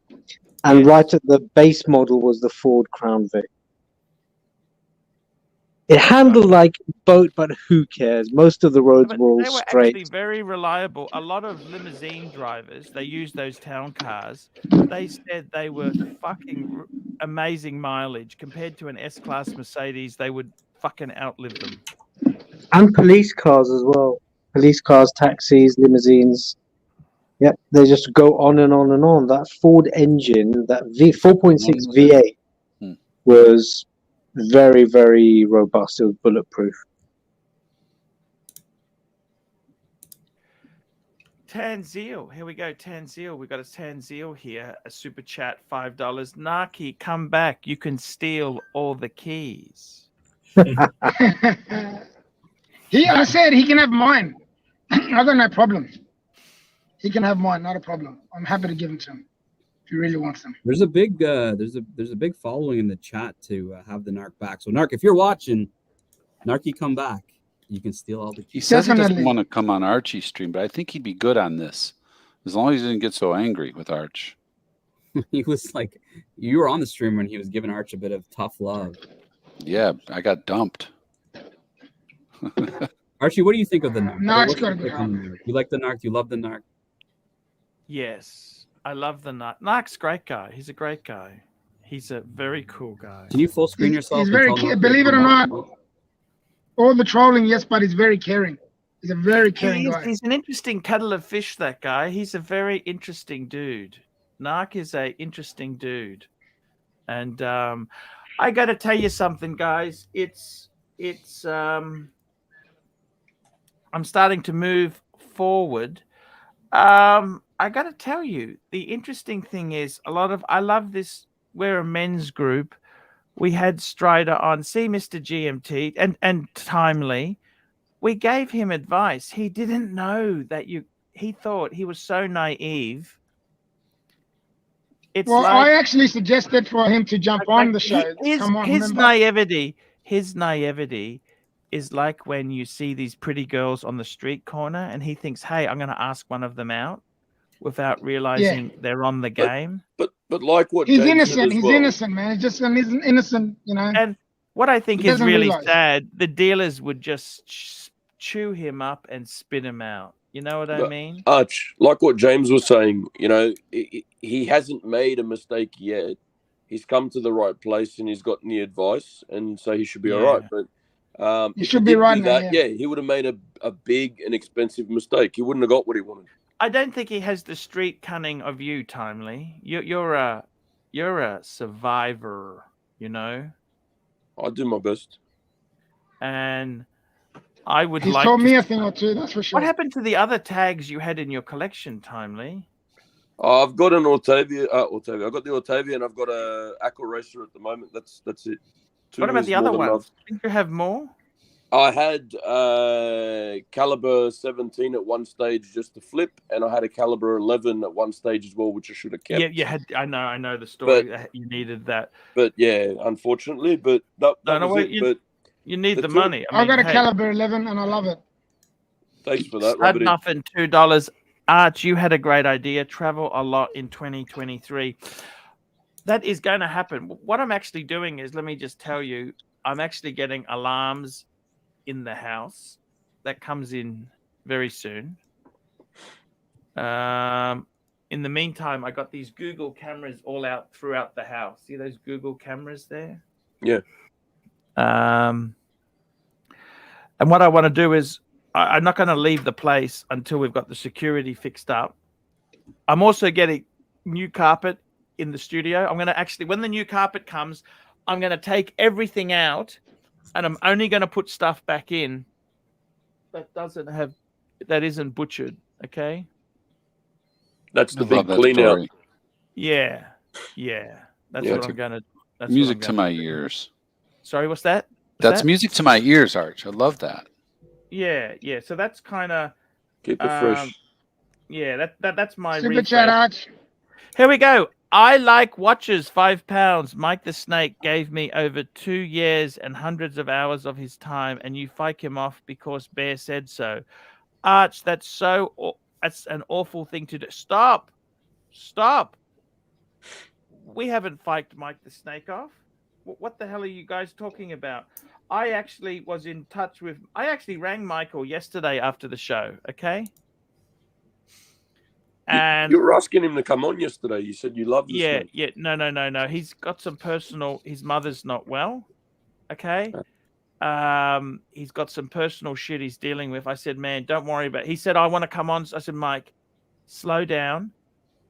and right at the base model was the Ford Crown Vic. It handled like a boat, but who cares? Most of the roads were all They were straight. actually very reliable. A lot of limousine drivers, they used those town cars. They said they were fucking amazing mileage compared to an S-Class Mercedes. They would fucking outlive them. And police cars as well. Police cars, taxis, limousines. Yep, they just go on and on and on. That Ford engine, that 4.6 V8 was very, very robust. It was bulletproof. Tanzil, here we go. Tanzil, we got a Tanzil here. A super chat, $5. Naki, come back. You can steal all the keys. I said he can have mine. I got no problem. He can have mine, not a problem. I'm happy to give them to him if he really wants them. There's a big there's a big following in the chat to have the Narc back. So Narc, if you're watching, Narky, come back. You can steal all the keys. He says he doesn't want to come on Archie's stream, but I think he'd be good on this as long as he didn't get so angry with Arch. He was like, you were on the stream when he was giving Arch a bit of tough love. Yeah, I got dumped. Archie, what do you think of the Narc? Narc's got a good help. You like the Narc? You love the Narc? Yes, I love the Narc. Narc's a great guy. He's a great guy. He's a very cool guy. Can you full screen yourself? He's very, believe it or not, all the trolling, yes, but he's very caring. He's a very caring guy. He's an interesting kettle of fish, that guy. He's a very interesting dude. Narc is a interesting dude. And I got to tell you something, guys. I'm starting to move forward. I got to tell you, the interesting thing is I love this. We're a men's group. We had Strider on. See, Mr. GMT and Timely. We gave him advice. He didn't know that he thought he was so naive. It's I actually suggested for him to jump on the show. His naivety is like when you see these pretty girls on the street corner and he thinks, hey, I'm going to ask one of them out. without realizing they're on the game. But like what He's James innocent. said as He's well. innocent, man. He's just an innocent, you know. And what I think He is doesn't really realize. sad, the dealers would just chew him up and spit him out. You know what I mean? Arch, like what James was saying, you know, he hasn't made a mistake yet. He's come to the right place and he's gotten the advice, and so he should be all right. But You if should he be didn't right do now, that, yeah. he would have made a big and expensive mistake. He wouldn't have got what he wanted. I don't think he has the street cunning of you, Timely. You're a survivor, you know. I do my best. And I would He's like told to... me a thing or two, that's for sure. What happened to the other tags you had in your collection, Timely? I've got an Octavia. I've got the Octavia, and I've got a Aqua Racer at the moment. That's it. What about the other ones? Didn't you have more? I had caliber 17 at one stage just to flip, and I had a caliber 11 at one stage as well, which I should have kept. Yeah, you had. I know the story. You needed that. But yeah, unfortunately, but that was it. But you need the money. I got a caliber 11, and I love it. Thanks for that. Stud Muffin, $2. Arch, you had a great idea. Travel a lot in 2023. That is going to happen. What I'm actually doing is, let me just tell you, I'm actually getting alarms in the house that comes in very soon. In the meantime, I got these Google cameras all out throughout the house. See those Google cameras there? Yeah. And what I want to do is, I'm not going to leave the place until we've got the security fixed up. I'm also getting new carpet in the studio. I'm going to actually, when the new carpet comes, I'm going to take everything out, and I'm only going to put stuff back in that isn't butchered. Okay. That's the big clean out. Yeah. That's what I'm going to. Music to my ears. Sorry, what's that? That's music to my ears, Arch. I love that. Yeah. So that's kind of keep it fresh. Yeah, that's my Super chat, Arch. Here we go. I like watches, £5. Mike the Snake gave me over 2 years and hundreds of hours of his time, and you fike him off because Bear said so. Arch, that's an awful thing to do. Stop. We haven't fiked Mike the Snake off. What the hell are you guys talking about? I actually was in touch with... I actually rang Michael yesterday after the show, okay? And you were asking him to come on yesterday. You said you loved this. Yeah. No. He's got some personal... His mother's not well, okay? He's got some personal shit he's dealing with. I said, man, don't worry about it. He said, I want to come on. I said, Mike, slow down.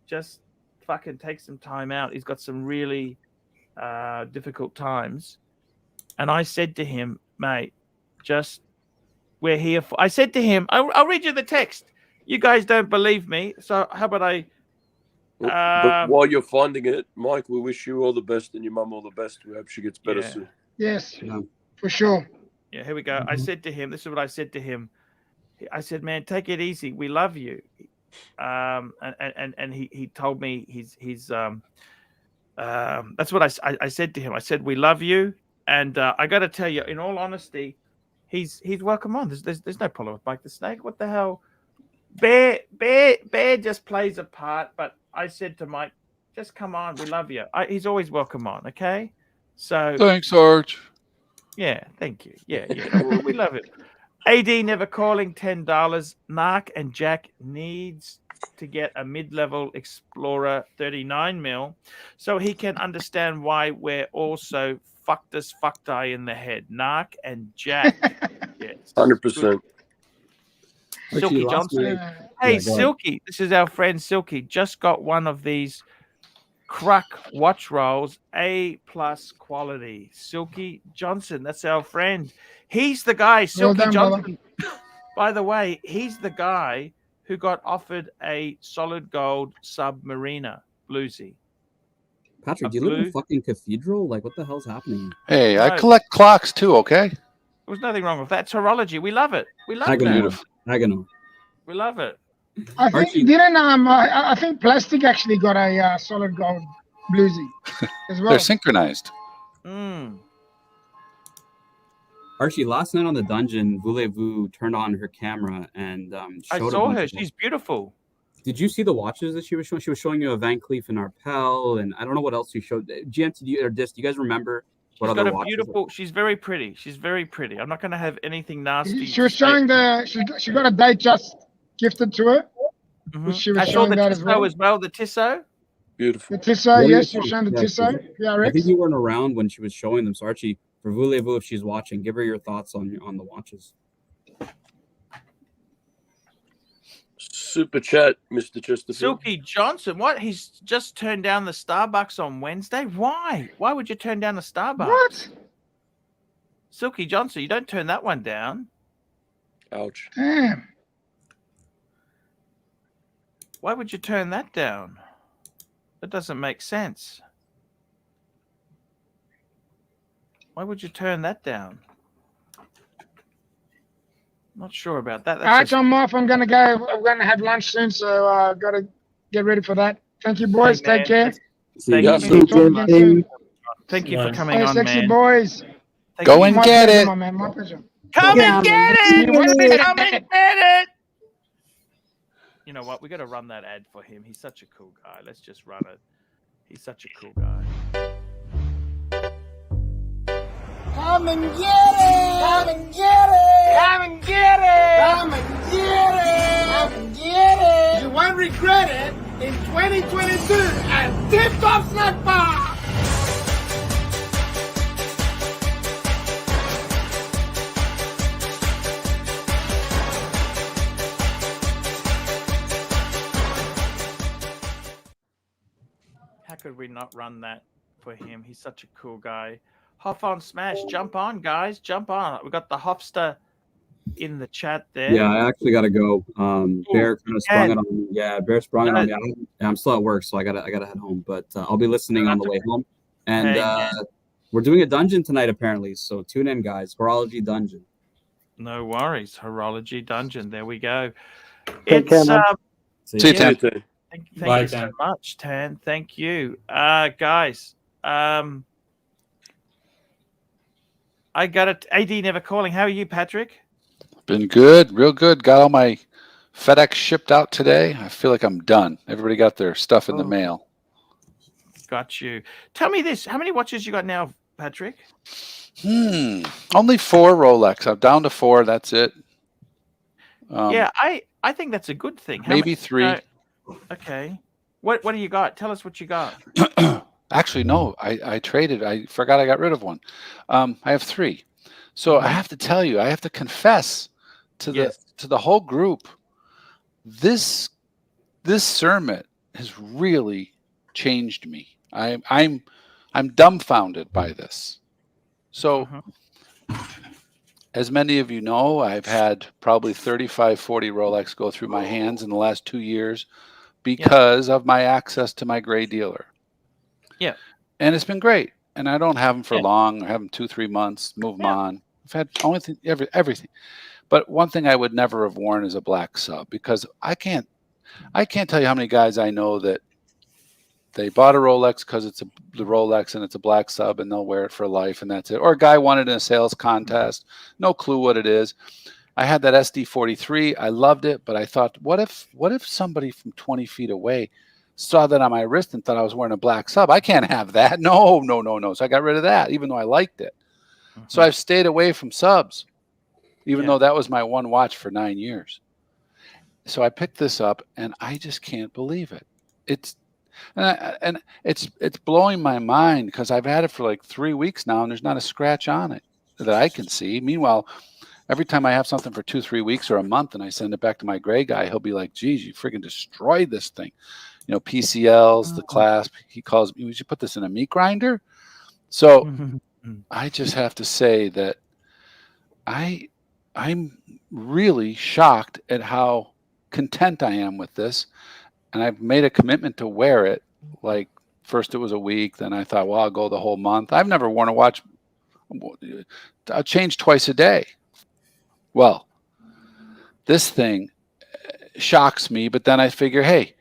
Just fucking take some time out. He's got some really difficult times. And I said to him, mate, we're here for... I said to him, I'll read you the text. You guys don't believe me, so how about I... but while you're finding it, Mike, we wish you all the best and your mum all the best. We hope she gets better soon. Yes, for sure. Yeah, here we go. I said to him, this is what I said to him. I said, man, take it easy. We love you. And he told me that's what I said to him. I said, we love you. And I got to tell you, in all honesty, he's welcome on. There's no problem with Mike the Snake. What the hell? Bear just plays a part. But I said to Mike, just come on. We love you. He's always welcome on. Okay. So thanks, Arch. Yeah, thank you. Yeah. We love it. AD never calling, $10. Narc and Jack needs to get a mid-level Explorer 39mm so he can understand why we're all so fucked eye in the head. Narc and Jack. Yes. 100%. Silky Johnson. Hey, Silky. This is our friend Silky. Just got one of these Cruck watch rolls, A+ quality. Silky Johnson. That's our friend. He's the guy, Silky Johnson. By the way, he's the guy who got offered a solid gold Submariner bluesy. Patrick, do you live in a fucking cathedral? Like, what the hell's happening? Hey, I collect clocks too, okay? There's nothing wrong with that. It's horology. We love it. We love it. We love it. I think I think Plastic actually got a solid gold bluesy as well. They're synchronized. Archie, last night on the dungeon, Voulez-Vous turned on her camera and I saw her. She's beautiful. Did you see the watches that she was showing? She was showing you a Van Cleef and Arpels, and I don't know what else she showed. GMT or Disc, do you guys remember what She's other got a watches? beautiful. She's very pretty. She's very pretty. I'm not going to have anything nasty. She was showing she got a Datejust gifted to her. Mhm. Which she was I saw showing the that Tissot as well. The Tissot. Beautiful. The Tissot, What yes, is she was it? showing the Yeah, Tissot I think PRX. you weren't around when she was showing them. So Archie, for voulez-vous, if she's watching, give her your thoughts on the watches. Super chat, Mr. Chesterfield. Silky Johnson. What? He's just turned down the Starbucks on Wednesday. Why? Why would you turn down the Starbucks? What? Silky Johnson, you don't turn that one down. Ouch. Damn. Why would you turn that down? That doesn't make sense. Why would you turn that down? Not sure about that. All right, I'm off. I'm gonna go. I'm gonna have lunch soon, so gotta get ready for that. Thank you, boys. Hey, man. Take care. Thank Yeah, you. GMT. Thank you for Nice. coming Hey, on, sexy man. boys. Thank Go you. and My get pleasure, it. my man. My pleasure. Come and get it. it. Come and get it. You know what? We got to run that ad for him. He's such a cool guy. Let's just run it. He's such a cool guy. Come and get it! Come and get it! Come and get it! Come and get it! Come and get it! You won't regret it in 2022 at Tip Top Snack Bar! How could we not run that for him? He's such a cool guy. Hop on, smash, jump on, guys, jump on. We got the Hopster in the chat there. Yeah, I actually got to go. Bear kind of sprung it on me. Yeah, Bear sprung it on me. I'm still at work, so I gotta head home. But I'll be listening on the way home. And we're doing a dungeon tonight, apparently. So tune in, guys. Horology dungeon. No worries. Horology dungeon. There we go. Take care, man. See you, Tan. Thank you so much, Tan. Thank you. Guys, I got it. AD never calling. How are you, Patrick? Been good, real good. Got all my FedEx shipped out today. I feel like I'm done. Everybody got their stuff in the mail. Got you. Tell me this. How many watches you got now, Patrick? Only 4 Rolex. I'm down to 4. That's it. Yeah, I think that's a good thing. Maybe 3. Okay. What do you got? Tell us what you got. Actually, no. I traded. I forgot I got rid of one. I have 3. So I have to tell you, I have to confess to the whole group. This Cermet has really changed me. I'm dumbfounded by this. So as many of you know, I've had probably 35, 40 Rolex go through my hands in the last 2 years because of my access to my gray dealer. Yeah. And it's been great. And I don't have them for long. I have them 2-3 months, move them on. I've had everything. But one thing I would never have worn is a black sub, because I can't tell you how many guys I know that they bought a Rolex because it's the Rolex and it's a black sub and they'll wear it for life and that's it. Or a guy won it in a sales contest, no clue what it is. I had that SD43. I loved it, but I thought, what if somebody from 20 feet away saw that on my wrist and thought I was wearing a black sub? I can't have that. No. So I got rid of that, even though I liked it. So I've stayed away from subs, even though that was my one watch for 9 years. So I picked this up and I just can't believe it. It's blowing my mind because I've had it for like 3 weeks now and there's not a scratch on it that I can see. Meanwhile, every time I have something for 2-3 weeks or a month and I send it back to my gray guy, he'll be like, geez, you freaking destroyed this thing. You know, PCLs, the clasp, he calls me, would you put this in a meat grinder? So I just have to say that I'm really shocked at how content I am with this. And I've made a commitment to wear it. Like first it was a week. Then I thought, well, I'll go the whole month. I've never worn a watch. I'll change twice a day. Well, this thing shocks me. But then I figure, hey,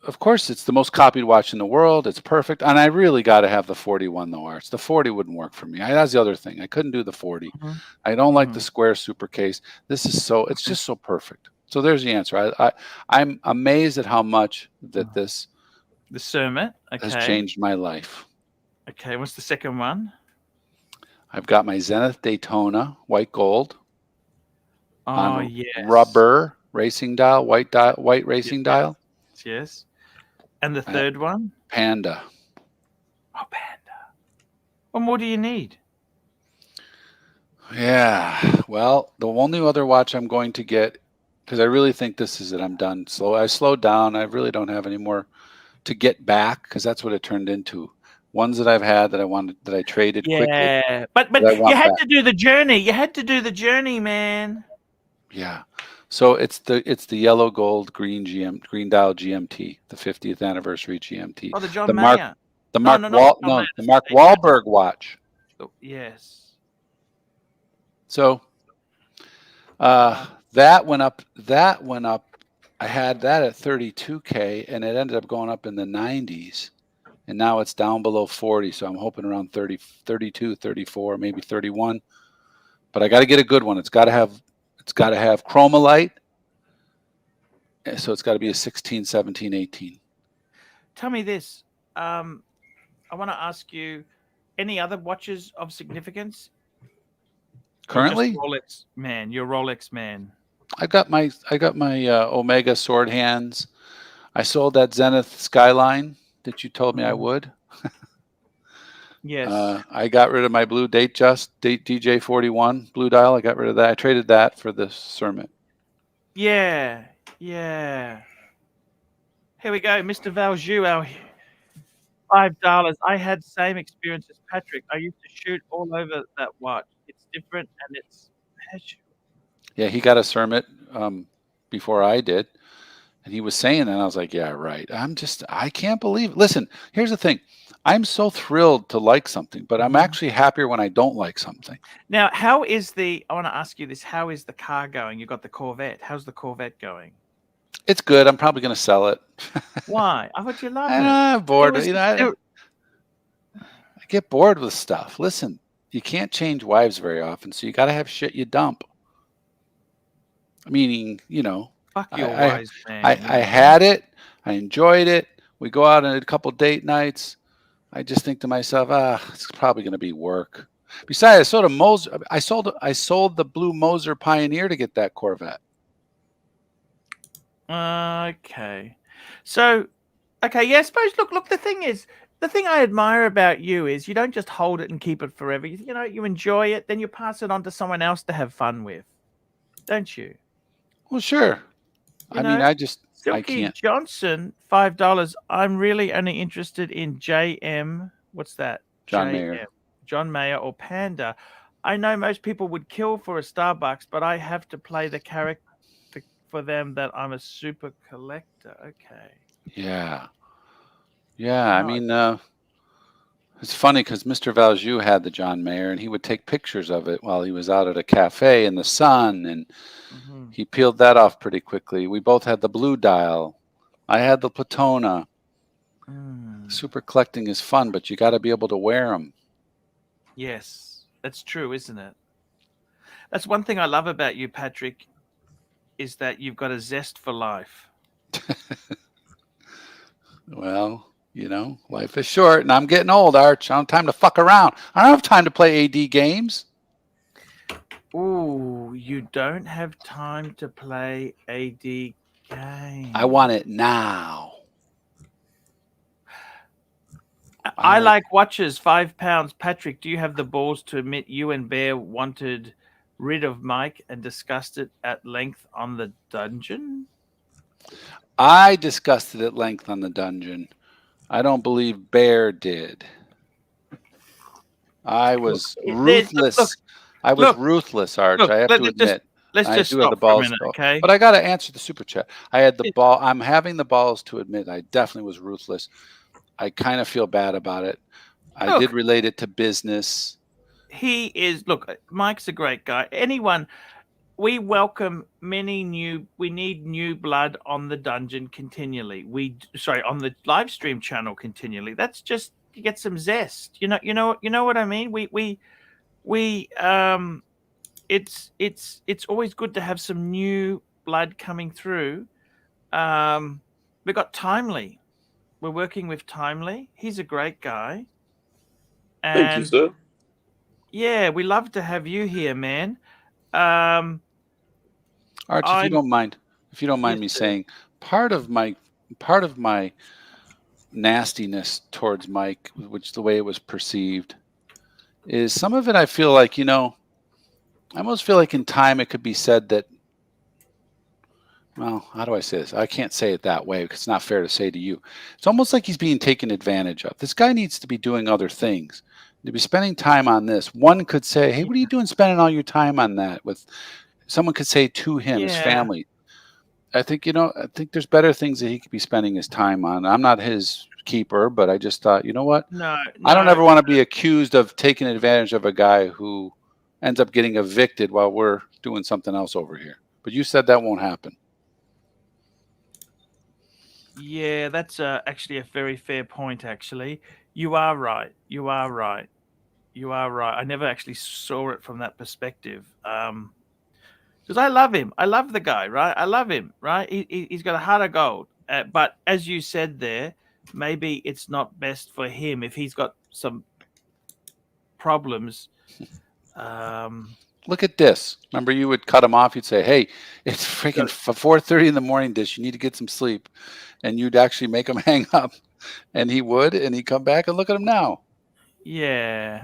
of course, it's the most copied watch in the world. It's perfect. And I really got to have the 41 though, Arch. The 40 wouldn't work for me. That's the other thing. I couldn't do the 40. I don't like the square super case. This is it's just so perfect. So there's the answer. I'm amazed at how much that this The Sermon. Okay. has changed my life. Okay. What's the second one? I've got my Zenith Daytona white gold Oh, on yes. rubber racing dial, white racing dial. Yes. And the third one? Panda. Oh, Panda. What more do you need? Yeah. Well, the only other watch I'm going to get, because I really think this is it. I'm done. I slowed down. I really don't have any more to get back, because that's what it turned into. Ones that I've had that I traded quickly. Yeah, but you had to do the journey. You had to do the journey, man. Yeah. So it's the yellow gold green dial GMT, the 50th anniversary GMT. Oh, the John Mayer. The Mark Wahlberg watch. Oh, yes. So that went up. I had that at 32K, and it ended up going up in the 90s. And now it's down below 40, so I'm hoping around 30, 32, 34, maybe 31. But I got to get a good one. It's got to have chromalite. So it's got to be a 16, 17, 18. Tell me this. I want to ask you, any other watches of significance? Currently? Rolex man. You're a Rolex man. I got my Omega sword hands. I sold that Zenith Skyline that you told me I would. Yes. I got rid of my blue Datejust DJ41 blue dial. I got rid of that. I traded that for the Sermon. Yeah. Yeah. Here we go, Mr. Valjoux, our $5. I had the same experience as Patrick. I used to shoot all over that watch. It's different and it's special. Yeah, he got a Sermon before I did. And he was saying that, and I was like, yeah, right. I can't believe it. Listen, here's the thing. I'm so thrilled to like something, but I'm actually happier when I don't like something. Now, I want to ask you this. How is the car going? You got the Corvette. How's the Corvette going? It's good. I'm probably going to sell it. Why? I thought you loved it. I'm bored. I get bored with stuff. Listen, you can't change wives very often, so you got to have shit you dump. Meaning, Fuck your wise man. I had it. I enjoyed it. We go out on a couple date nights. I just think to myself, it's probably going to be work. Besides, I sold the blue Moser Pioneer to get that Corvette. Okay. So, yeah, I suppose, look, the thing I admire about you is you don't just hold it and keep it forever. You enjoy it, then you pass it on to someone else to have fun with. Don't you? Well, sure. I Silky can't. Johnson, $5. I'm really only interested in JM. What's that? John Mayer. John Mayer or Panda. I know most people would kill for a Starbucks, but I have to play the character for them that I'm a super collector. Okay. Yeah. Yeah. I mean, it's funny because Mr. Valjoux had the John Mayer, and he would take pictures of it while he was out at a cafe in the sun, and he peeled that off pretty quickly. We both had the blue dial. I had the Platona. Super collecting is fun, but you got to be able to wear them. Yes, that's true, isn't it? That's one thing I love about you, Patrick, is that you've got a zest for life. Well, life is short, and I'm getting old, Arch. I don't have time to fuck around. I don't have time to play AD games. Ooh, you don't have time to play AD games. I want it now. I like watches, £5. Patrick, do you have the balls to admit you and Bear wanted rid of Mike and discussed it at length on the dungeon? I discussed it at length on the dungeon. I don't believe Bear did. I was ruthless. I was ruthless, Arch. I have to admit. Let's just stop for a minute, okay? But I got to answer the super chat. I had the ball. I'm having the balls to admit I definitely was ruthless. I kind of feel bad about it. I did relate it to business. He is. Look, Mike's a great guy. We welcome we need new blood on the dungeon continually. On the live stream channel continually. That's just to get some zest. You know what I mean? It's always good to have some new blood coming through. We got Timely. We're working with Timely. He's a great guy. And Thank you, sir. yeah, we love to have you here, man. Archie, if you don't mind me sir. saying, part of my nastiness towards Mike, which the way it was perceived, is some of it I feel like, I almost feel like in time it could be said that, well, how do I say this? I can't say it that way because it's not fair to say to you. It's almost like he's being taken advantage of. This guy needs to be doing other things. To be spending time on this. One could say, hey, what are you doing spending all your time on that? With someone could say to him, his family. I think, I think there's better things that he could be spending his time on. I'm not his keeper, but I just thought, you know what? I don't ever want to be accused of taking advantage of a guy who ends up getting evicted while we're doing something else over here. But you said that won't happen. Yeah, that's actually a very fair point, actually. You are right. You are right. You are right. I never actually saw it from that perspective. Because I love him. I love the guy, right? I love him, right? He's got a heart of gold. But as you said there, maybe it's not best for him if he's got some problems. Look at this. Remember, you would cut him off. You'd say, hey, it's freaking 4:30 in the morning, Dish. You need to get some sleep. And you'd actually make him hang up. And he would. And he'd come back and look at him now. Yeah.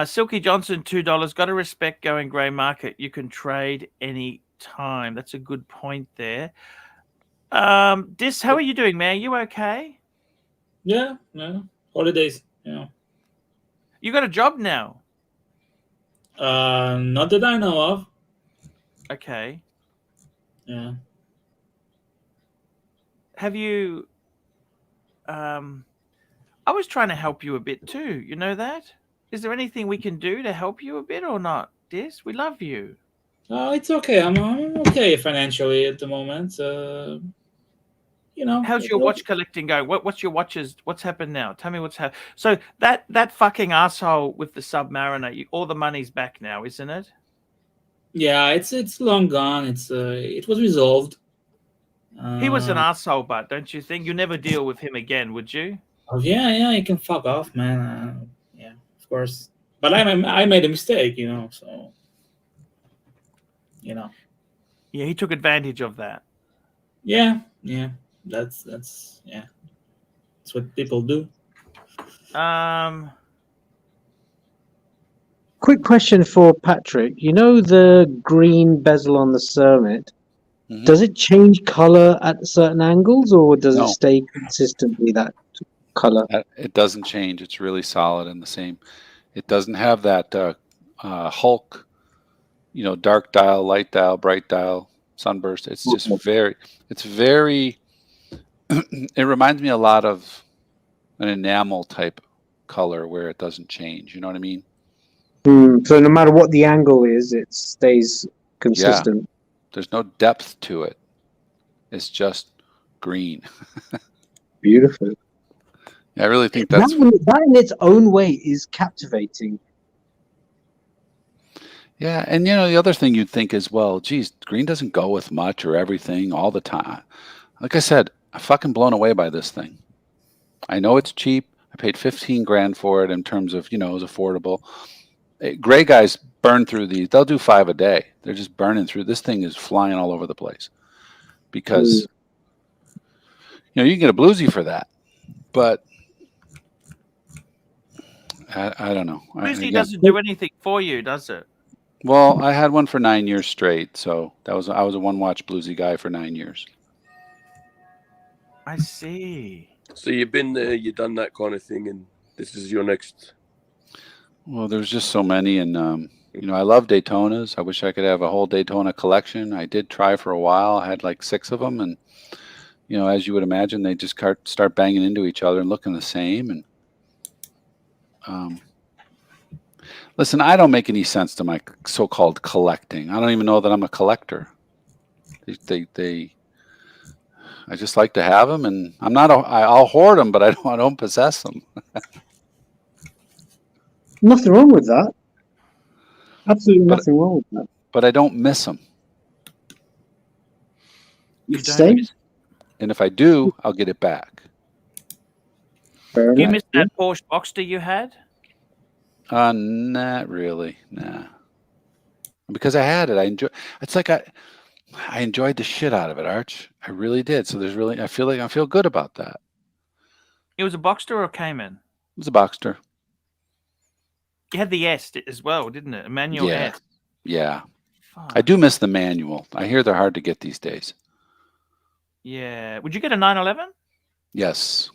Silky Johnson, $2. Got to respect going grey market. You can trade any time. That's a good point there. Dis, how are you doing, man? You okay? Yeah, no. Holidays, You got a job now? Not that I know of. Okay. Yeah. Have you... I was trying to help you a bit too. You know that? Is there anything we can do to help you a bit or not, Dis? We love you. Oh, it's okay. I'm okay financially at the moment. How's your watch collecting going? What's your watches? What's happened now? Tell me what's happened. So that fucking asshole with the Submariner, all the money's back now, isn't it? Yeah, it's long gone. It was resolved. He was an asshole, but don't you think? You never deal with him again, would you? Oh yeah, you can fuck off, man. Yeah, of course. But I made a mistake, so Yeah, he took advantage of that. Yeah. That's what people do. Quick question for Patrick. You know the green bezel on the Summit? Mm-hmm. Does it change color at certain angles, or does No. it stay consistently that color? It doesn't change. It's really solid and the same. It doesn't have that Hulk, dark dial, light dial, bright dial, sunburst. It's just very. It reminds me a lot of an enamel type color where it doesn't change. You know what I mean? So no matter what the angle is, it stays consistent. Yeah. There's no depth to it. It's just green. Beautiful. Yeah, I really think that's... That in its own way is captivating. Yeah, and the other thing you'd think is, well, geez, green doesn't go with much or everything all the time. Like I said, I'm fucking blown away by this thing. I know it's cheap. I paid 15 grand for it in terms of, it was affordable. Gray guys burn through these. They'll do 5 a day. They're just burning through. This thing is flying all over the place because, you can get a bluesy for that. But I don't know. Bluesy doesn't do anything for you, does it? Well, I had one for 9 years straight. So I was a one-watch bluesy guy for 9 years. I see. So you've been there, you've done that kind of thing, and this is your next... Well, there's just so many, and I love Daytonas. I wish I could have a whole Daytona collection. I did try for a while. I had like 6 of them, and as you would imagine, they just start banging into each other and looking the same. And listen, I don't make any sense to my so-called collecting. I don't even know that I'm a collector. I just like to have them, and I'll hoard them, but I don't possess them. Nothing wrong with that. Absolutely nothing wrong with that. But I don't miss them. You Same. don't. And if I do, I'll get it back. Fair Do you enough. miss that Porsche Boxster you had? Not really. Nah. Because I had it. I enjoy. It's like I enjoyed the shit out of it, Arch. I really did. So there's really, I feel good about that. It was a Boxster or a Cayman? It was a Boxster. You had the S as well, didn't it? A manual Yeah. S. Yeah. Fuck. I do miss the manual. I hear they're hard to get these days. Yeah. Would you get a 911? Yes.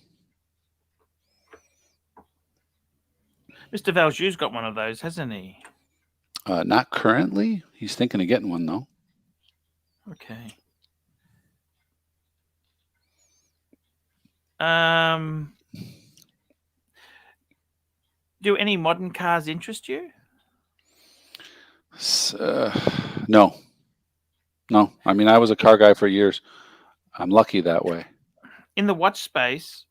Mr. Valjew's got one of those, hasn't he? Not currently. He's thinking of getting one though. Okay. Do any modern cars interest you? No. No. I mean, I was a car guy for years. I'm lucky that way. In the watch space,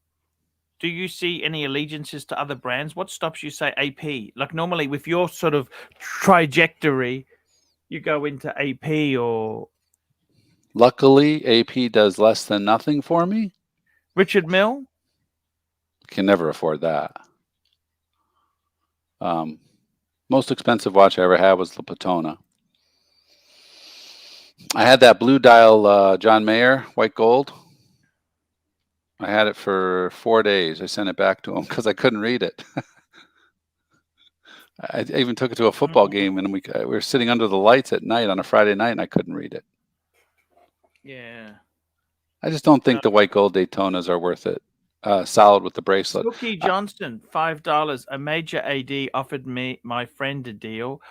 do you see any allegiances to other brands? What stops you say AP? Like normally with your sort of trajectory, you go into AP or... Luckily, AP does less than nothing for me. Richard Mille? Can never afford that. Most expensive watch I ever had was the Daytona. I had that blue dial John Mayer, white gold. I had it for 4 days. I sent it back to him because I couldn't read it. I even took it to a football game, and we were sitting under the lights at night on a Friday night, and I couldn't read it. Yeah. I just don't think the white gold Daytonas are worth it. Solid with the bracelet. Cookie Johnston, $5. A major AD offered my friend a deal.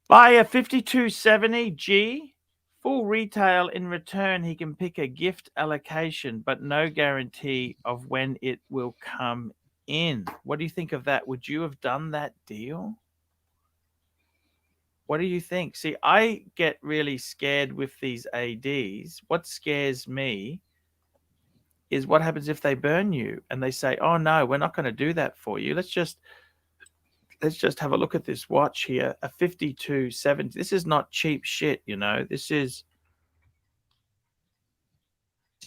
Buy a 5270G. Full retail. In return, he can pick a gift allocation, but no guarantee of when it will come in. What do you think of that? Would you have done that deal? What do you think? See, I get really scared with these ADs. What scares me is what happens if they burn you and they say, oh, no, we're not going to do that for you. Let's just have a look at this watch here, a 5270. This is not cheap shit, you know. This is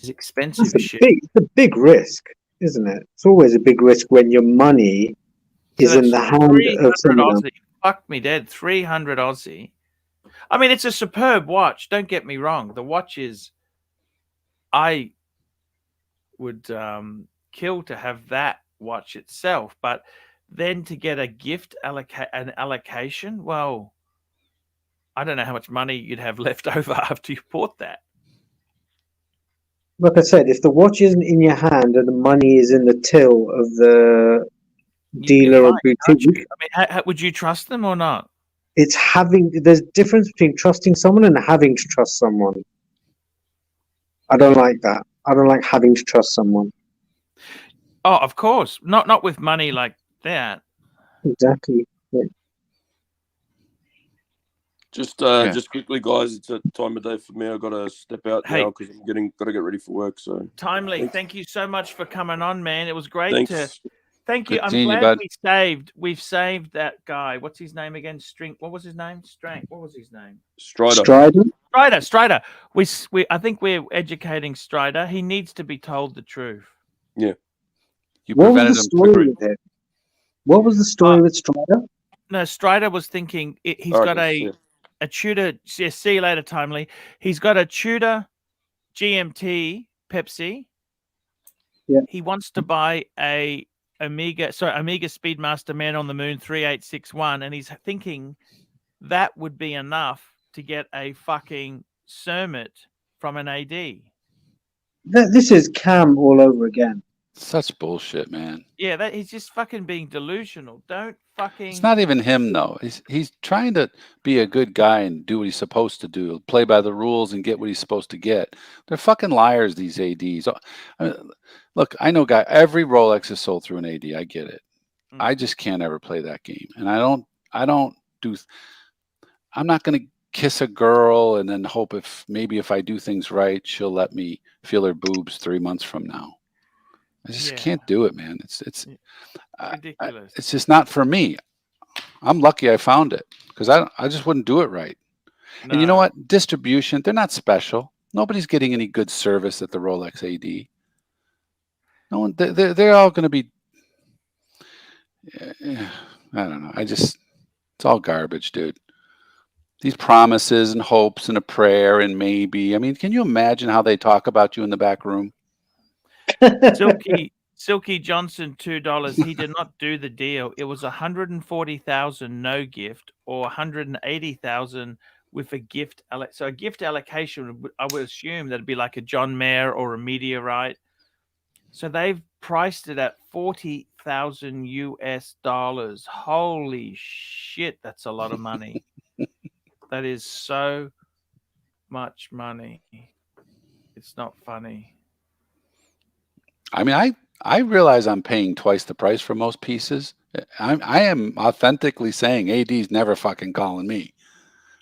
expensive shit. It's a big risk, isn't it? It's always a big risk when your money is in the hand of someone else. Fuck me dead, 300 Aussie. I mean, it's a superb watch. Don't get me wrong. The watch is, I would kill to have that watch itself, but then to get a gift allocation, well, I don't know how much money you'd have left over after you bought that. Like I said, if the watch isn't in your hand and the money is in the till of the dealer or boutique, I mean, would you trust them or not? There's a difference between trusting someone and having to trust someone. I don't like that. I don't like having to trust someone. Oh, of course. Not with money like that. Exactly. Yeah. Just quickly, guys, it's a time of day for me. I've got to step out now because I'm got to get ready for work. So Timely, thank you so much for coming on, man. It was great Thank you. Good I'm seeing you, glad bud. we've saved that guy. What's his name again? What was his name? What was his name? Strider. I think we're educating Strider. He needs to be told the truth. Yeah. What was the story with it? What was the story with Strider? No, Strider was thinking he's got a Tudor. See you later, Timely. He's got a Tudor GMT Pepsi. Yeah. He wants to buy a Omega Speedmaster Man on the Moon 3861, and he's thinking that would be enough to get a fucking Cermet from an AD. This is Cam all over again. Such bullshit, man. Yeah, he's just fucking being delusional. Don't fucking... It's not even him, though. He's trying to be a good guy and do what he's supposed to do, play by the rules and get what he's supposed to get. They're fucking liars, these ADs. I mean, look, I know every Rolex is sold through an AD. I get it. I just can't ever play that game. And I'm not going to kiss a girl and then hope if I do things right, she'll let me feel her boobs 3 months from now. I just can't do it, man. It's ridiculous. It's just not for me. I'm lucky I found it because I just wouldn't do it right. No. And you know what? Distribution, they're not special. Nobody's getting any good service at the Rolex AD. No one. They're all going to be. I don't know. It's all garbage, dude. These promises and hopes and a prayer and maybe. I mean, can you imagine how they talk about you in the back room? Silky Johnson, $2. He did not do the deal. It was 140,000 no gift or 180,000 with a gift. So a gift allocation, I would assume that'd be like a John Mayer or a Meteorite. So they've priced it at $40,000 US. Holy shit, that's a lot of money. That is so much money. It's not funny. I mean, I realize I'm paying twice the price for most pieces. I am authentically saying AD's never fucking calling me,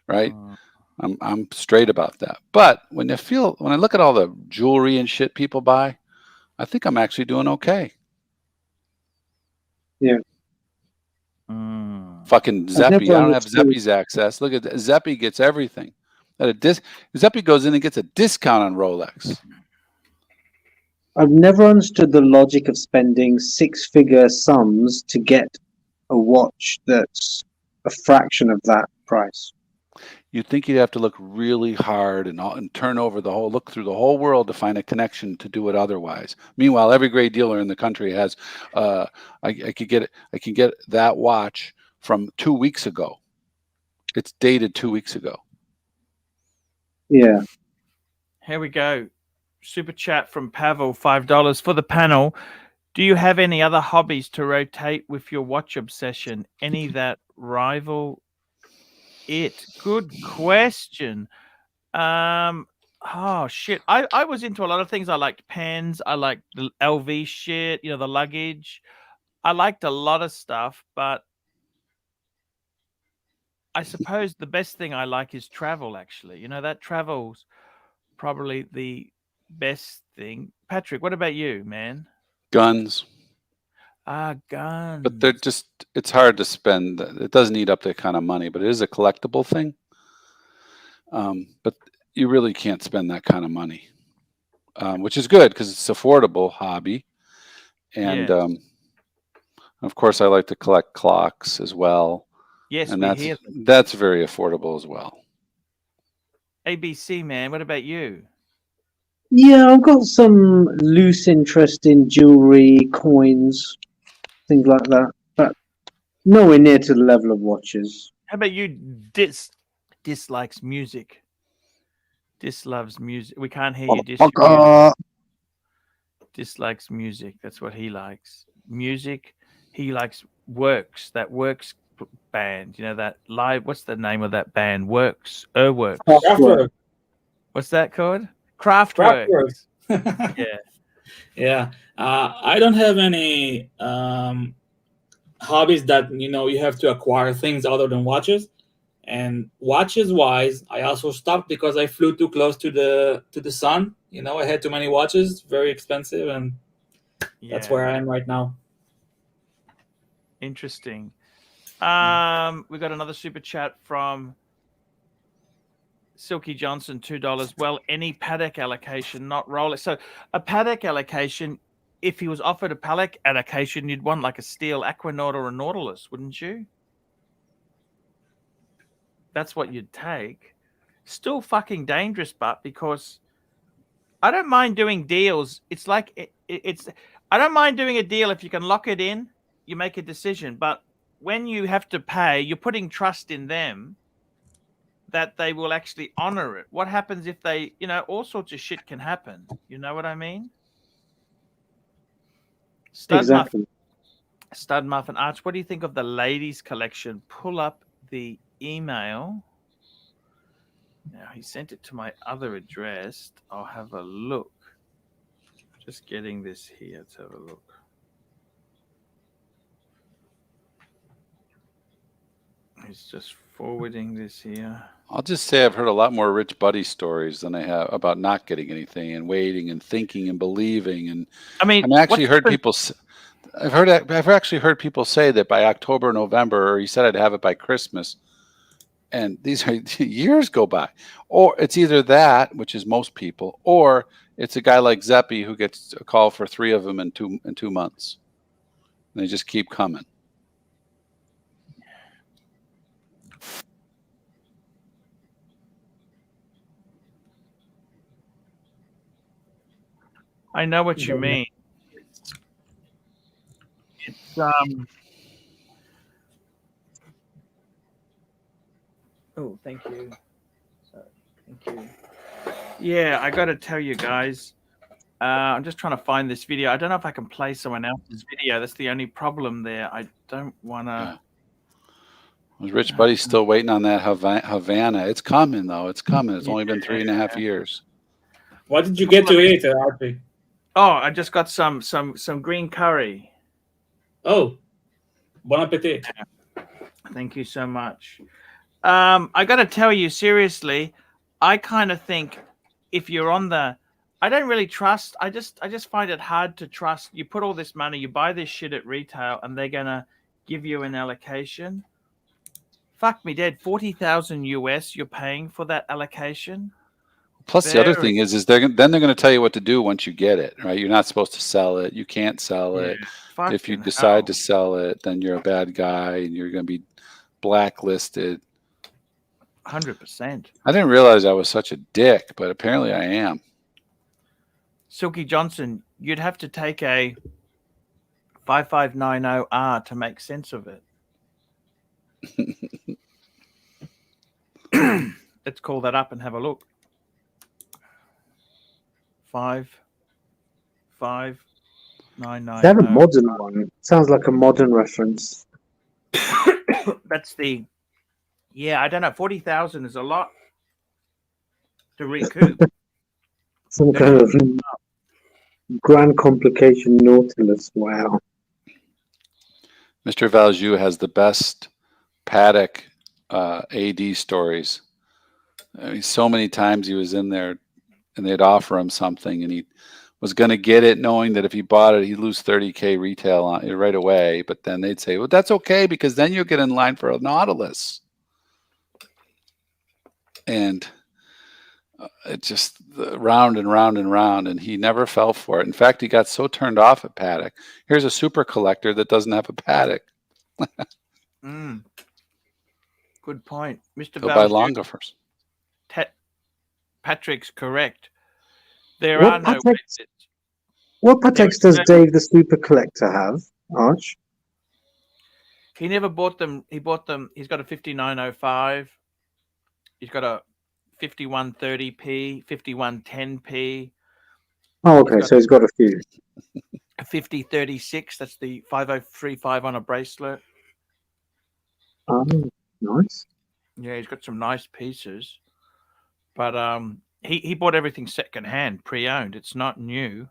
right? I'm straight about that. But when I look at all the jewelry and shit people buy, I think I'm actually doing okay. Yeah. Fucking Zeppy. I don't have Zeppy's access. Look at Zeppy gets everything. Zeppy goes in and gets a discount on Rolex. I've never understood the logic of spending six-figure sums to get a watch that's a fraction of that price. You'd think you'd have to look really hard and look through the whole world to find a connection to do it otherwise. Meanwhile, every great dealer in the country has. I can get that watch from 2 weeks ago. It's dated 2 weeks ago. Yeah. Here we go. Super chat from Pavel, $5 for the panel. Do you have any other hobbies to rotate with your watch obsession? Any that rival it? Good question. Oh shit. I was into a lot of things. I liked pens. I liked the LV shit, the luggage. I liked a lot of stuff, but I suppose the best thing I like is travel, actually. That travel's probably the best thing. Patrick, what about you, man? Guns. Guns. But it's hard to spend. It doesn't eat up that kind of money, but it is a collectible thing. But you really can't spend that kind of money, which is good because it's affordable hobby. And of course, I like to collect clocks as well. Yes, and we hear them. That's very affordable as well. ABC, man, what about you? Yeah, I've got some loose interest in jewelry, coins, things like that, but nowhere near to the level of watches. How about you? Dislikes music. Disloves music. We can't hear you. Dislikes music. That's what he likes. Music. He likes Works. That Works band. That live. What's the name of that band? Works. Kraftwerk. What's that called? Kraftwerk. Yeah. I don't have any hobbies that you have to acquire things other than watches. And watches wise, I also stopped because I flew too close to the sun. I had too many watches, very expensive, and that's where I am right now. Interesting. We got another super chat from Silky Johnson, $2. Well, any Patek allocation, not Rolex. So a Patek allocation, if he was offered a Patek allocation, you'd want like a steel Aquanaut or a Nautilus, wouldn't you? That's what you'd take. Still fucking dangerous, but because I don't mind doing deals. It's like I don't mind doing a deal if you can lock it in, you make a decision. But when you have to pay, you're putting trust in them that they will actually honor it. What happens if they, all sorts of shit can happen. You know what I mean? Stud Muffin Arch, what do you think of the ladies collection? Pull up the email. Now, he sent it to my other address. I'll have a look. Just getting this here. Let's have a look. He's just forwarding this here. I'll just say I've heard a lot more Rich Buddy stories than I have about not getting anything and waiting and thinking and believing. And I've actually heard people. I've actually heard people say that by October, November, or he said I'd have it by Christmas. And these are years go by. Or it's either that, which is most people, or it's a guy like Zeppi who gets a call for 3 of them in 2 months. And they just keep coming. I know what you mean. It's oh, thank you. Sorry, thank you. Yeah, I got to tell you guys, I'm just trying to find this video. I don't know if I can play someone else's video. That's the only problem there. I don't want to. Yeah. Rich Buddy's still waiting on that Havana. It's coming, though. It's coming. It's only been 3.5 years. What did you get to eat, Archie? Oh, I just got some green curry. Oh, bon appetit. Thank you so much. I got to tell you, seriously, I kind of think if you're on the, I don't really trust. I just find it hard to trust. You put all this money, you buy this shit at retail, and they're gonna give you an allocation. Fuck me dead. 40,000 US. You're paying for that allocation. Plus, the other thing is they're going to tell you what to do once you get it, right? You're not supposed to sell it. You can't sell it. If you decide to sell it, then you're a bad guy and you're going to be blacklisted. 100%. I didn't realize I was such a dick, but apparently I am. Silky Johnson, you'd have to take a 5590R to make sense of it. Let's call that up and have a look. 5590. They have a modern one. Sounds like a modern reference. That's the, yeah, I don't know. 40,000 is a lot to recoup. Some kind of grand complication Nautilus. Wow. Mr. Valjoux has the best Patek AD stories. I mean, so many times he was in there and they'd offer him something and he was going to get it knowing that if he bought it, he'd lose 30K retail on it right away. But then they'd say, well, that's okay because then you'll get in line for a Nautilus. And it just round and round and round, and he never fell for it. In fact, he got so turned off at Patek. Here's a super collector that doesn't have a Patek. Good point. Mr. He'll buy Longa first. Patrick's correct. There are no witnesses. What Pateks does Dave the Super Collector have, Arch? He never bought them. He bought them. He's got a 5905. He's got a 5130p, 5110p. Oh, okay. So he's got a few. A 5036. That's the 5035 on a bracelet. Oh, nice. Yeah, he's got some nice pieces. But he bought everything secondhand, pre-owned. It's not new.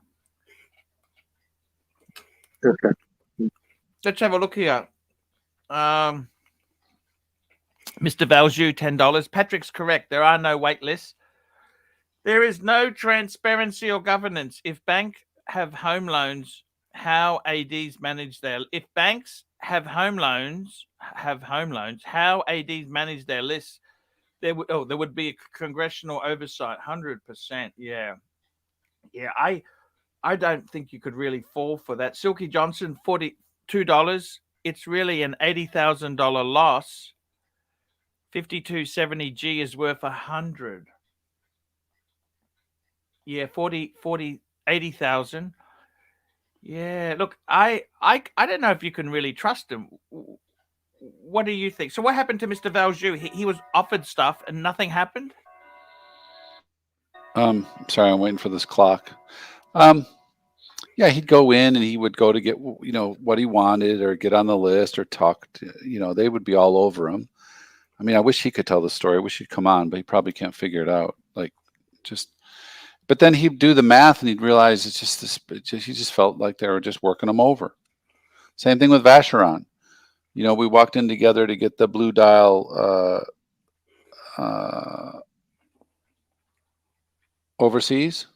Okay. Let's have a look here. Mr. Valjoux, $10. Patrick's correct. There are no wait lists. There is no transparency or governance. If banks have home loans, how ADs manage their... If banks have home loans, how ADs manage their lists, there would be a congressional oversight. 100%. Yeah. I don't think you could really fall for that. Silky Johnson, $42. It's really an $80,000 loss. 5270G is worth 100. Yeah, 80,000. Yeah, look, I don't know if you can really trust him. What do you think? So what happened to Mr. Valjoux? He was offered stuff and nothing happened? Sorry, I'm waiting for this clock. Yeah, he'd go in and he would go to get, what he wanted or get on the list or talk to, they would be all over him. I mean, I wish he could tell the story. I wish he'd come on, but he probably can't figure it out. But then he'd do the math and he'd realize it's just this, he just felt like they were just working him over. Same thing with Vacheron. We walked in together to get the blue dial overseas.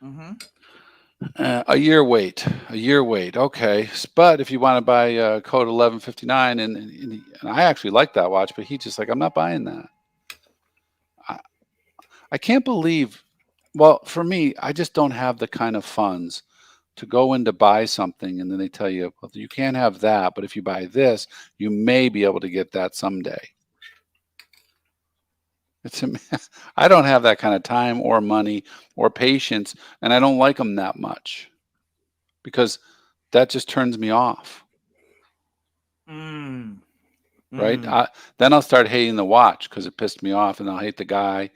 Mm-hmm. A year wait. Okay, but if you want to buy code 1159, and I actually like that watch, but he just like, I'm not buying that. I can't believe. Well, for me, I just don't have the kind of funds to go in to buy something, and then they tell you, well, you can't have that, but if you buy this, you may be able to get that someday. I don't have that kind of time or money or patience, and I don't like them that much because that just turns me off. Right? Then I'll start hating the watch because it pissed me off, and I'll hate the guy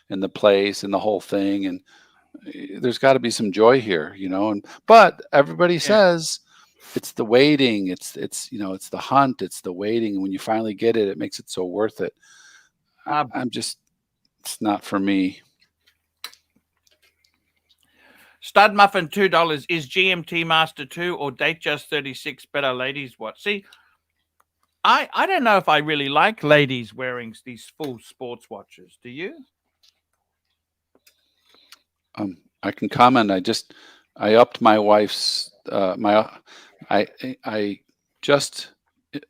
and the place and the whole thing. And there's got to be some joy here, you know. But everybody says it's the waiting, it's the hunt, it's the waiting, and when you finally get it, it makes it so worth it. It's not for me. Stud Muffin $2. Is GMT Master 2 or Datejust 36 better ladies watch? See, I don't know if I really like ladies wearing these full sports watches. Do you? I can comment. I upped my wife's I just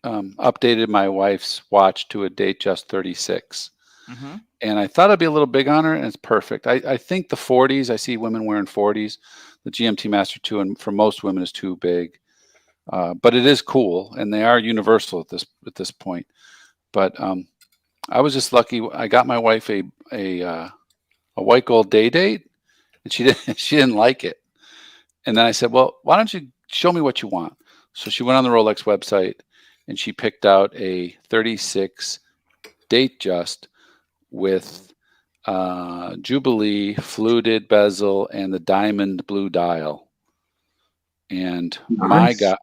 updated my wife's watch to a Datejust 36. And I thought I'd be a little big on her, and it's perfect. I think the 40s, I see women wearing 40s. The GMT Master 2, and for most women, is too big. But it is cool, and they are universal at this point. But I was just lucky. I got my wife a white gold day date, and she didn't like it. And then I said, well, why don't you show me what you want? So she went on the Rolex website, and she picked out a 36 Datejust with Jubilee fluted bezel and the diamond blue dial. And my God,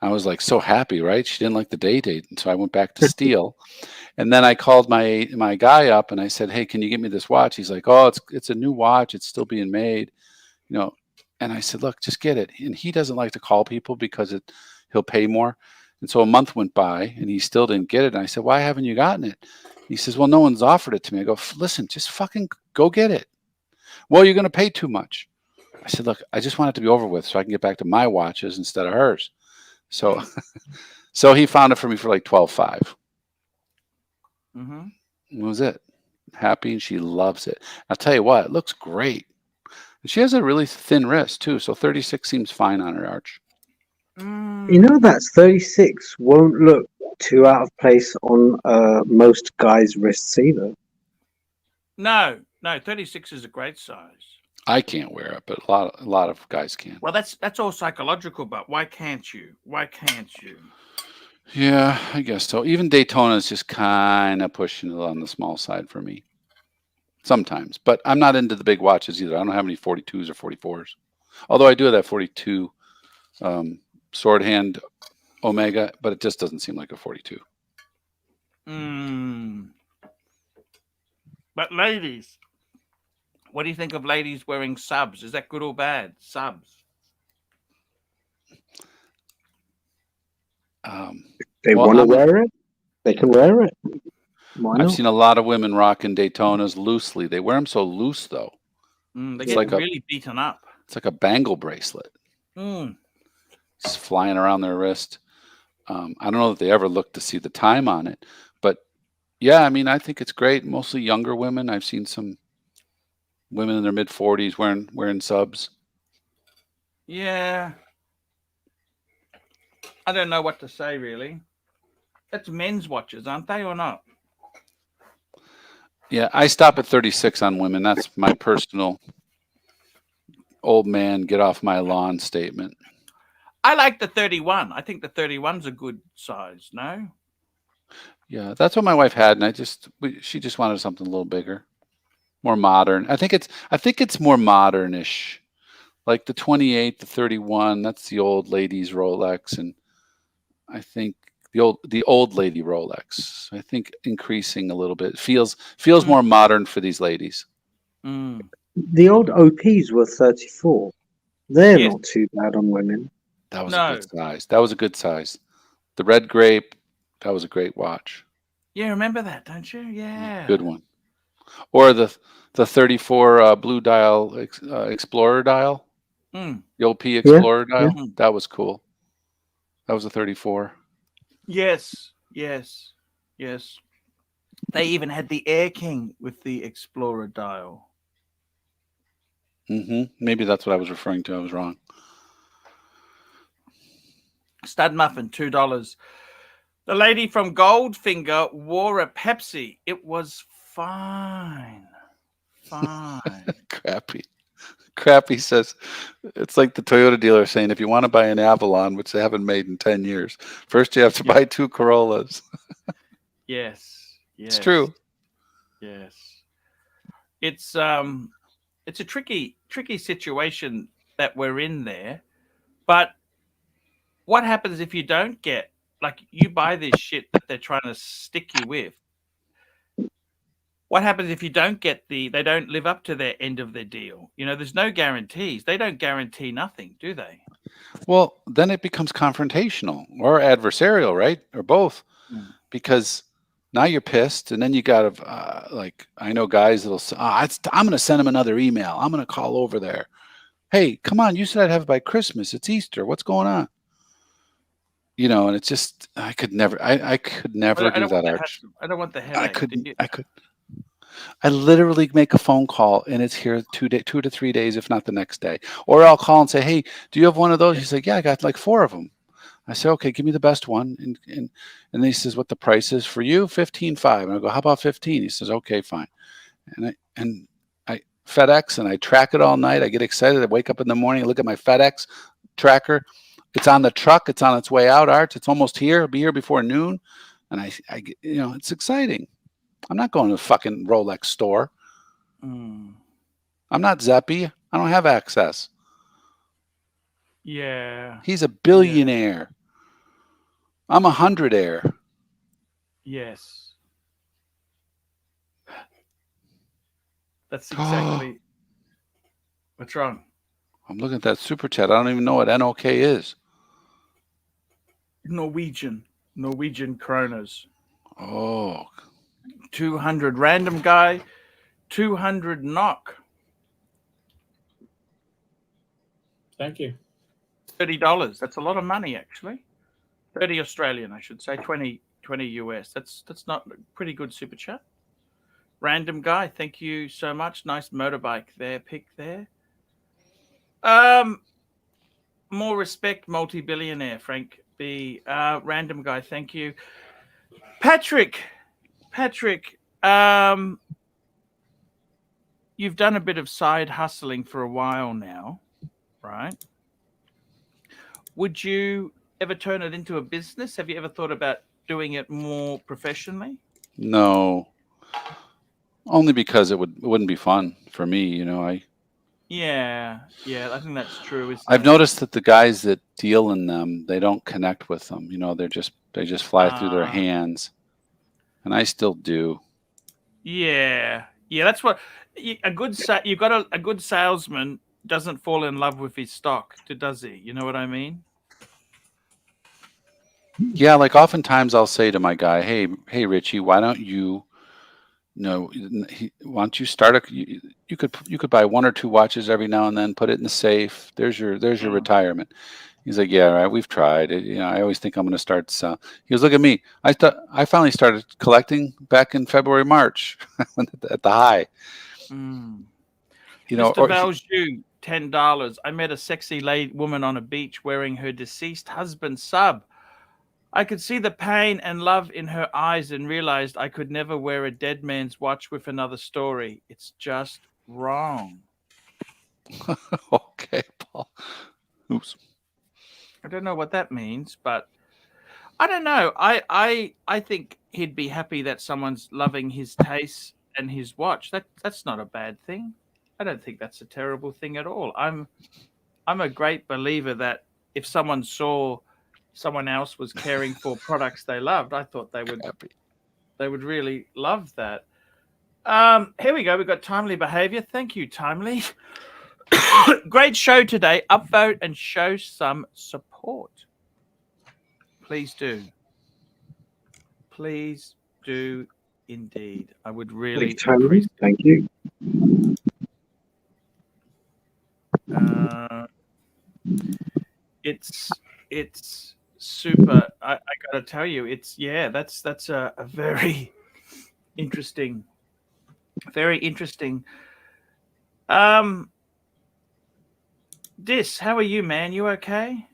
I was like so happy, right? She didn't like the day date. And so I went back to steel. And then I called my guy up and I said, hey, can you get me this watch? He's like, oh, it's a new watch. It's still being made, you know. And I said, look, just get it. And he doesn't like to call people because he'll pay more. And so a month went by and he still didn't get it. And I said, why haven't you gotten it? He says, well, no one's offered it to me. I go, listen, just fucking go get it. Well, you're going to pay too much. I said, look, I just want it to be over with so I can get back to my watches instead of hers. So, so he found it for me for like $12.5. That was it. Happy, and she loves it. I'll tell you what, it looks great. And she has a really thin wrist too, so 36 seems fine on her, Arch. You know, that's 36 won't look too out of place on most guys' wrists either. No, 36 is a great size. I can't wear it, but a lot of guys can. Well, that's all psychological, but why can't you? Why can't you? Yeah, I guess so. Even Daytona is just kind of pushing it on the small side for me sometimes. But I'm not into the big watches either. I don't have any 42s or 44s. Although I do have that 42 sword hand Omega, but it just doesn't seem like a 42. But ladies, what do you think of ladies wearing subs? Is that good or bad? Subs. They want to wear it. They can wear it. I've seen a lot of women rocking Daytonas loosely. They wear them so loose, though. They get like really beaten up. It's like a bangle bracelet. It's flying around their wrist. I don't know that they ever look to see the time on it. But, yeah, I mean, I think it's great. Mostly younger women. I've seen some women in their mid-40s wearing subs. Yeah. I don't know what to say, really. That's men's watches, aren't they, or not? Yeah, I stop at 36 on women. That's my personal old man, get off my lawn statement. I like the 31. I think the 31's a good size, no? Yeah, that's what my wife had, and she just wanted something a little bigger, more modern. I think it's more modernish. Like the 28, the 31, that's the old ladies Rolex, and I think the old lady Rolex, I think increasing a little bit feels more modern for these ladies. The old OPs were 34. They're not too bad on women. That was a good size. That was a good size. The red grape, that was a great watch. Yeah, remember that, don't you? Yeah. Good one. Or the 34 blue dial Explorer dial. The old P Explorer dial. yeah. That was cool. That was a 34. Yes. They even had the Air King with the Explorer dial. Maybe that's what I was referring to. I was wrong. Stud muffin, $2. The lady from Goldfinger wore a Pepsi. It was fine. Crappy says it's like the Toyota dealer saying if you want to buy an Avalon, which they haven't made in 10 years, first you have to buy 2 Corollas. Yes. It's true. Yes. It's a tricky situation that we're in there. But what happens if you don't get, like, you buy this shit that they're trying to stick you with? What happens if you don't get they don't live up to their end of their deal? You know, there's no guarantees. They don't guarantee nothing, do they? Well, then it becomes confrontational or adversarial, right? Or both. Because now you're pissed, and then you got to, like, I know guys that'll say, I'm going to send them another email. I'm going to call over there. Hey, come on, you said I'd have it by Christmas. It's Easter. What's going on? You know, and it's just, I could never do that, Arch. I don't want the headache. I literally make a phone call, and it's here 2 to 3 days, if not the next day. Or I'll call and say, hey, do you have one of those? He's like, yeah, I got like 4 of them. I say, okay, give me the best one. And then he says, what the price is for you? $15.5. And I go, how about 15? He says, okay, fine. And I FedEx, and I track it all night. I get excited. I wake up in the morning, I look at my FedEx tracker. It's on the truck. It's on its way out, Art. It's almost here. It'll be here before noon. And I you know, it's exciting. I'm not going to the fucking Rolex store. I'm not Zeppy. I don't have access. Yeah. He's a billionaire. I'm a hundredaire. Yes. That's exactly. What's wrong? I'm looking at that super chat. I don't even know what NOK is. Norwegian kronas. Oh. 200 random guy, 200 knock. Thank you. $30. That's a lot of money, actually. 30 Australian, I should say. 20 US. That's not a pretty good super chat. Random guy, thank you so much. Nice motorbike there, pick there. More respect, multi-billionaire, Frank B. Random guy, thank you. Patrick, you've done a bit of side hustling for a while now, right? Would you ever turn it into a business? Have you ever thought about doing it more professionally? No. Only because it wouldn't be fun for me, you know. Yeah, I think that's true. I've noticed that the guys that deal in them, they don't connect with them. You know, they just fly through their hands, and I still do. Yeah, that's what you've got. A good salesman doesn't fall in love with his stock, does he? You know what I mean? Yeah, like oftentimes I'll say to my guy, "Hey, Richie, why don't you?" No, why don't you start you could buy 1 or 2 watches every now and then, put it in the safe. There's your retirement. He's like, yeah, right. We've tried it. You know, I always think I'm going to start selling. He goes, look at me. I finally started collecting back in February, March at the high. You know, Mr. Valjew, $10. I met a sexy woman on a beach wearing her deceased husband's sub. I could see the pain and love in her eyes and realized I could never wear a dead man's watch with another story. It's just wrong. Okay, Paul. Oops. I don't know what that means, but I don't know. I think he'd be happy that someone's loving his taste and his watch. That's not a bad thing. I don't think that's a terrible thing at all. I'm a great believer that if someone saw someone else was caring for products they loved, I thought they would really love that. Here we go. We've got Timely Behavior. Thank you, Timely. Great show today. Upvote and show some support. Please do. Please do indeed. I would really appreciate. Thank you. it's super. I got to tell you, that's a very interesting, very interesting. Dis, how are you, man? You okay?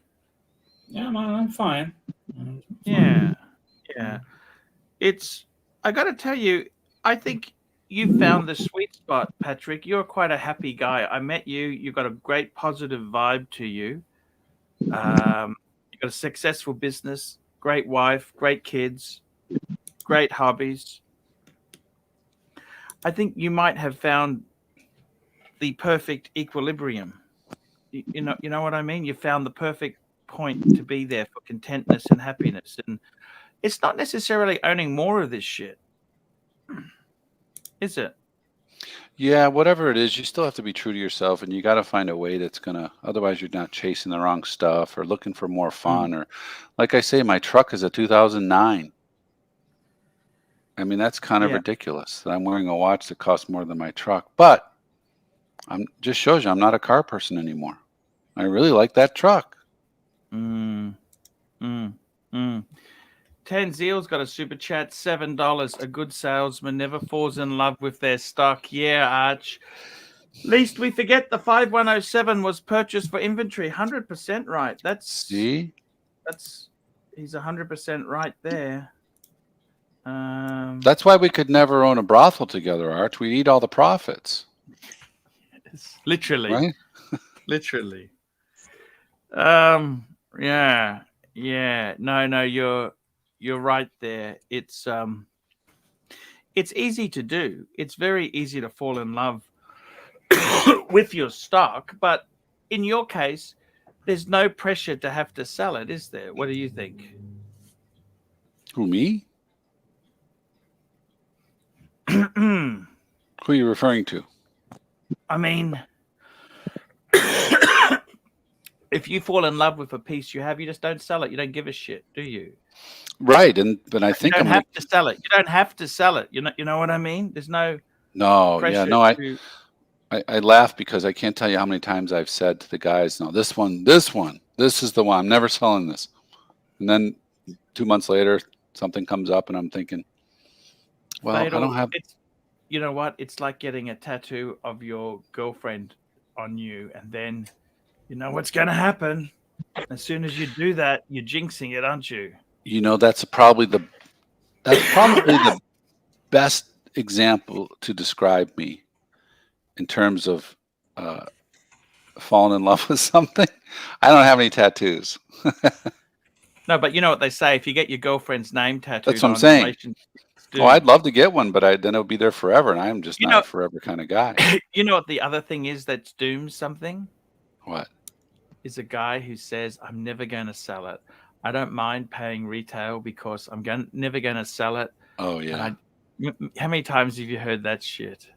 Yeah, man, I'm fine. Yeah. I got to tell you, I think you found the sweet spot, Patrick. You're quite a happy guy. I met you. You've got a great positive vibe to you. You've got a successful business, great wife, great kids, great hobbies. I think you might have found the perfect equilibrium. You know what I mean? You found the perfect point to be there for contentness and happiness. And it's not necessarily owning more of this shit, is it? Yeah, whatever it is, you still have to be true to yourself, and you got to find a way that's gonna. Otherwise, you're not chasing the wrong stuff or looking for more fun. Or, like I say, my truck is a 2009. I mean, that's kind of ridiculous that I'm wearing a watch that costs more than my truck. But just shows you I'm not a car person anymore. I really like that truck. Tanzeel's got a super chat, $7. A good salesman never falls in love with their stock. Yeah, Arch. Least we forget the 5107 was purchased for inventory. 100% right. He's 100% right there. That's why we could never own a brothel together, Arch. We'd eat all the profits. Literally. Right? Literally. Yeah. No, you're right there. It's easy to do. It's very easy to fall in love with your stock, but in your case, there's no pressure to have to sell it, is there? What do you think? Who, me? Who are you referring to? I mean, if you fall in love with a piece you have, you just don't sell it. You don't give a shit, do you? Right, but I think you don't have to sell it. You don't have to sell it. You know what I mean? There's no pressure. I laugh because I can't tell you how many times I've said to the guys, "No, this is the one. I'm never selling this." And then 2 months later, something comes up, and I'm thinking, "Well, I don't have." You know what? It's like getting a tattoo of your girlfriend on you, and then you know what's going to happen. As soon as you do that, you're jinxing it, aren't you? You know, that's probably the best example to describe me in terms of falling in love with something. I don't have any tattoos. No, but you know what they say: if you get your girlfriend's name tattooed, that's what I'm saying. Oh, I'd love to get one, but then it'll be there forever, and I'm just not a forever kind of guy. You know what the other thing is that's doomed something? What? Is a guy who says, "I'm never going to sell it. I don't mind paying retail because I'm never going to sell it." Oh, yeah. How many times have you heard that shit?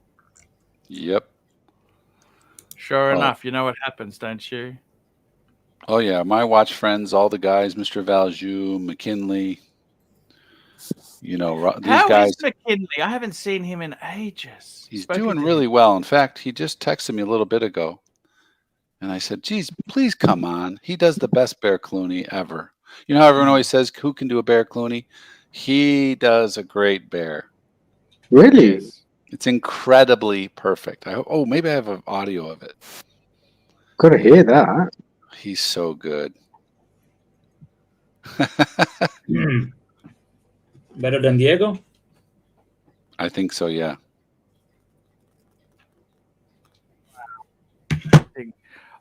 Yep. Sure enough, you know what happens, don't you? Oh, yeah. My watch friends, all the guys, Mr. Valjoux, McKinley, these How guys. is McKinley? I haven't seen him in ages. He's doing really well. In fact, he just texted me a little bit ago. And I said, geez, please come on. He does the best Bear Clooney ever. You know how everyone always says, who can do a Bear Clooney? He does a great bear. Really? It's incredibly perfect. Maybe I have an audio of it. Gotta hear that. He's so good. Better than Diego? I think so, yeah.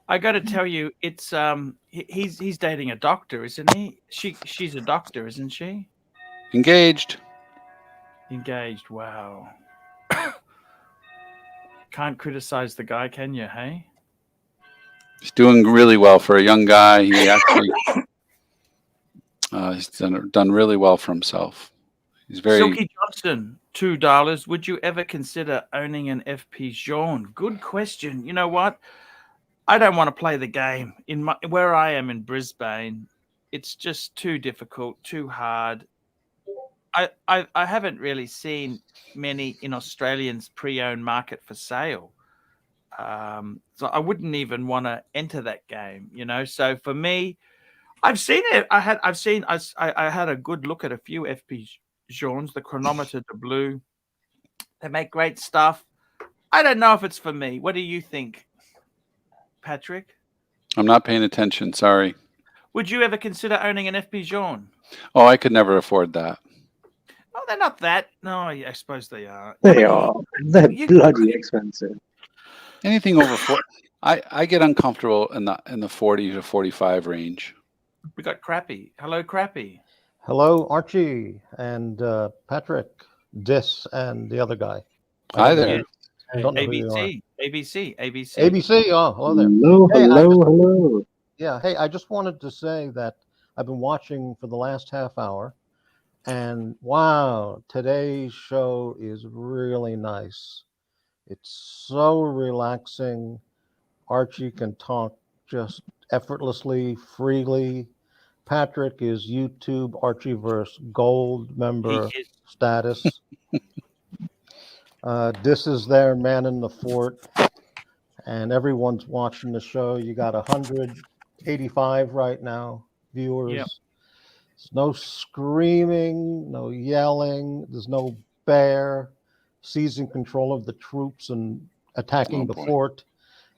I got to tell you, it's he's dating a doctor, isn't he? She's a doctor, isn't she? Engaged. Wow. Can't criticize the guy, can you? Hey. He's doing really well for a young guy. He actually he's done really well for himself. He's very. Silky Johnson, $2. Would you ever consider owning an FP Jaune? Good question. You know what? I don't want to play the game. Where I am in Brisbane, it's just too difficult, too hard. I haven't really seen many in Australians pre-owned market for sale. So I wouldn't even want to enter that game, you know. So for me, I've seen it. I had a good look at a few FP Journes, the chronometer, the blue. They make great stuff. I don't know if it's for me. What do you think, Patrick? I'm not paying attention. Sorry. Would you ever consider owning an FP Journe? Oh, I could never afford that. Oh, they're not that. No, I suppose they are. They are. They're bloody expensive. Anything over 4, I get uncomfortable in the 40 to 45 range. We got Crappy. Hello, Crappy. Hello, Archie and Patrick, Dis, and the other guy. Hi there. Don't know who you are. ABC. ABC. Oh, hello there. Hello. Yeah. Hey, I just wanted to say that I've been watching for the last half hour, and wow, today's show is really nice. It's so relaxing. Archie can talk just effortlessly, freely. Patrick is YouTube Archieverse Gold member status. This is their man in the fort, and everyone's watching the show. You got 185 right now viewers. Yep. There's no screaming, no yelling. There's no bear seizing control of the troops and attacking the fort.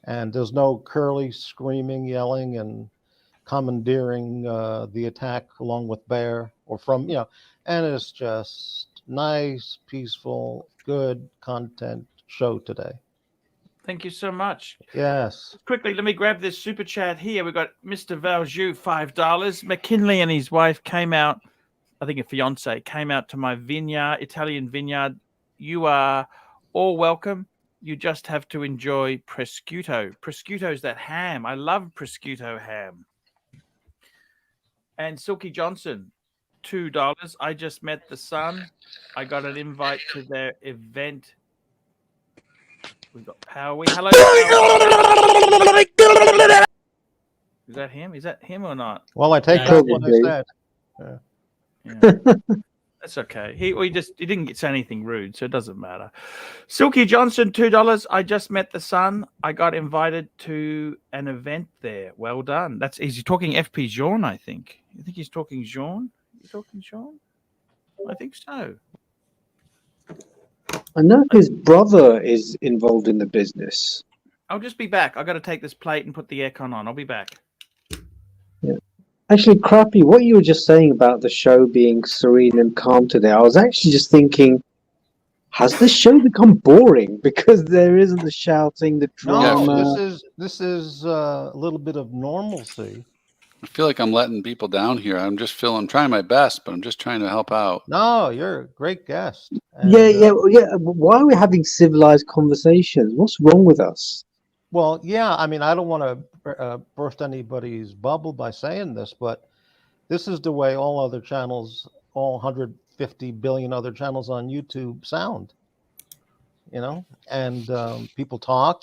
And there's no Curly screaming, yelling, and commandeering the attack along with Bear or from, and it's just nice, peaceful, good content show today. Thank you so much. Yes. Quickly, let me grab this super chat here. We've got Mr. Valjoux, $5. McKinley and his wife came out, I think a fiance, came out to my vineyard, Italian vineyard. You are all welcome. You just have to enjoy prosciutto. Prosciutto's that ham. I love prosciutto ham. And Silky Johnson, $2. I just met the son. I got an invite to their event. We've got Powie. Hello. Is that him? Is that him or not? Well, I take back what I said. Yeah. That's okay. He didn't say anything rude, so it doesn't matter. Silky Johnson, $2. I just met the son. I got invited to an event there. Well done. Is he talking FP Journe, I think. You think he's talking Journe? You talking Journe? I think so. I know his brother is involved in the business. I'll just be back. I got to take this plate and put the aircon on. I'll be back. Yeah. Actually, Crappy, what you were just saying about the show being serene and calm today, I was actually just thinking, has this show become boring because there isn't the shouting, the drama? No, this is a little bit of normalcy. I feel like I'm letting people down here. I'm trying my best, but I'm just trying to help out. No, you're a great guest. And, yeah. Why are we having civilized conversations? What's wrong with us? Well, yeah, I mean, I don't want to burst anybody's bubble by saying this, but this is the way all other channels, all 150 billion other channels on YouTube sound, and people talk,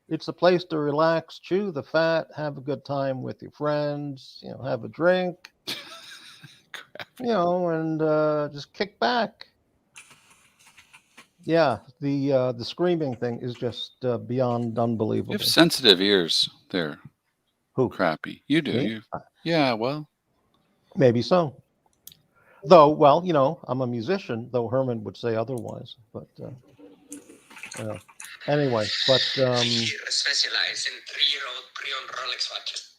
it's a place to relax, chew the fat, have a good time with your friends, have a drink, and just kick back. Yeah, the screaming thing is just beyond unbelievable. You have sensitive ears there. Who? Crappy. You do. Yeah, well. Maybe so. Though, well, I'm a musician, though Herman would say otherwise. But anyway, but specialize in pre-owned Rolex watches.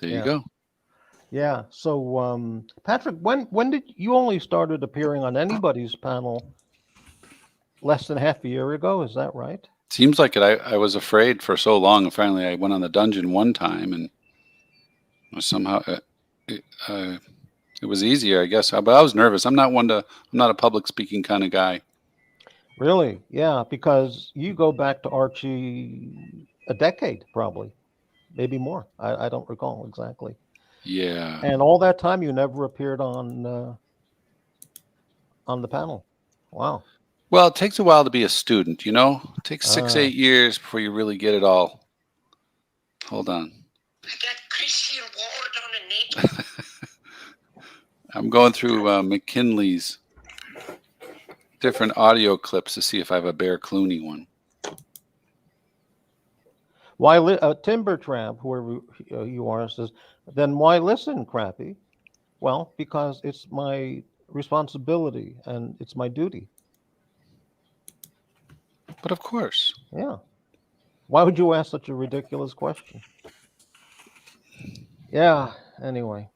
There you go. Yeah. So, Patrick, when did you only started appearing on anybody's panel? Less than half a year ago, is that right? Seems like it. I was afraid for so long, and finally I went on the dungeon one time, and somehow it was easier, I guess. But I was nervous. I'm not a public speaking kind of guy. Really? Yeah, because you go back to Archie a decade, probably, maybe more. I don't recall exactly. Yeah. And all that time, you never appeared on the panel. Wow. Well, it takes a while to be a student, It takes 6-8 years before you really get it all. Hold on. I got Christian Ward on a nipple. I'm going through McKinley's different audio clips to see if I have a Bear Clooney one. Why Timber Tramp, whoever you are, says, then why listen, Crappy? Well, because it's my responsibility and it's my duty. But of course. Yeah. Why would you ask such a ridiculous question? Yeah. Anyway.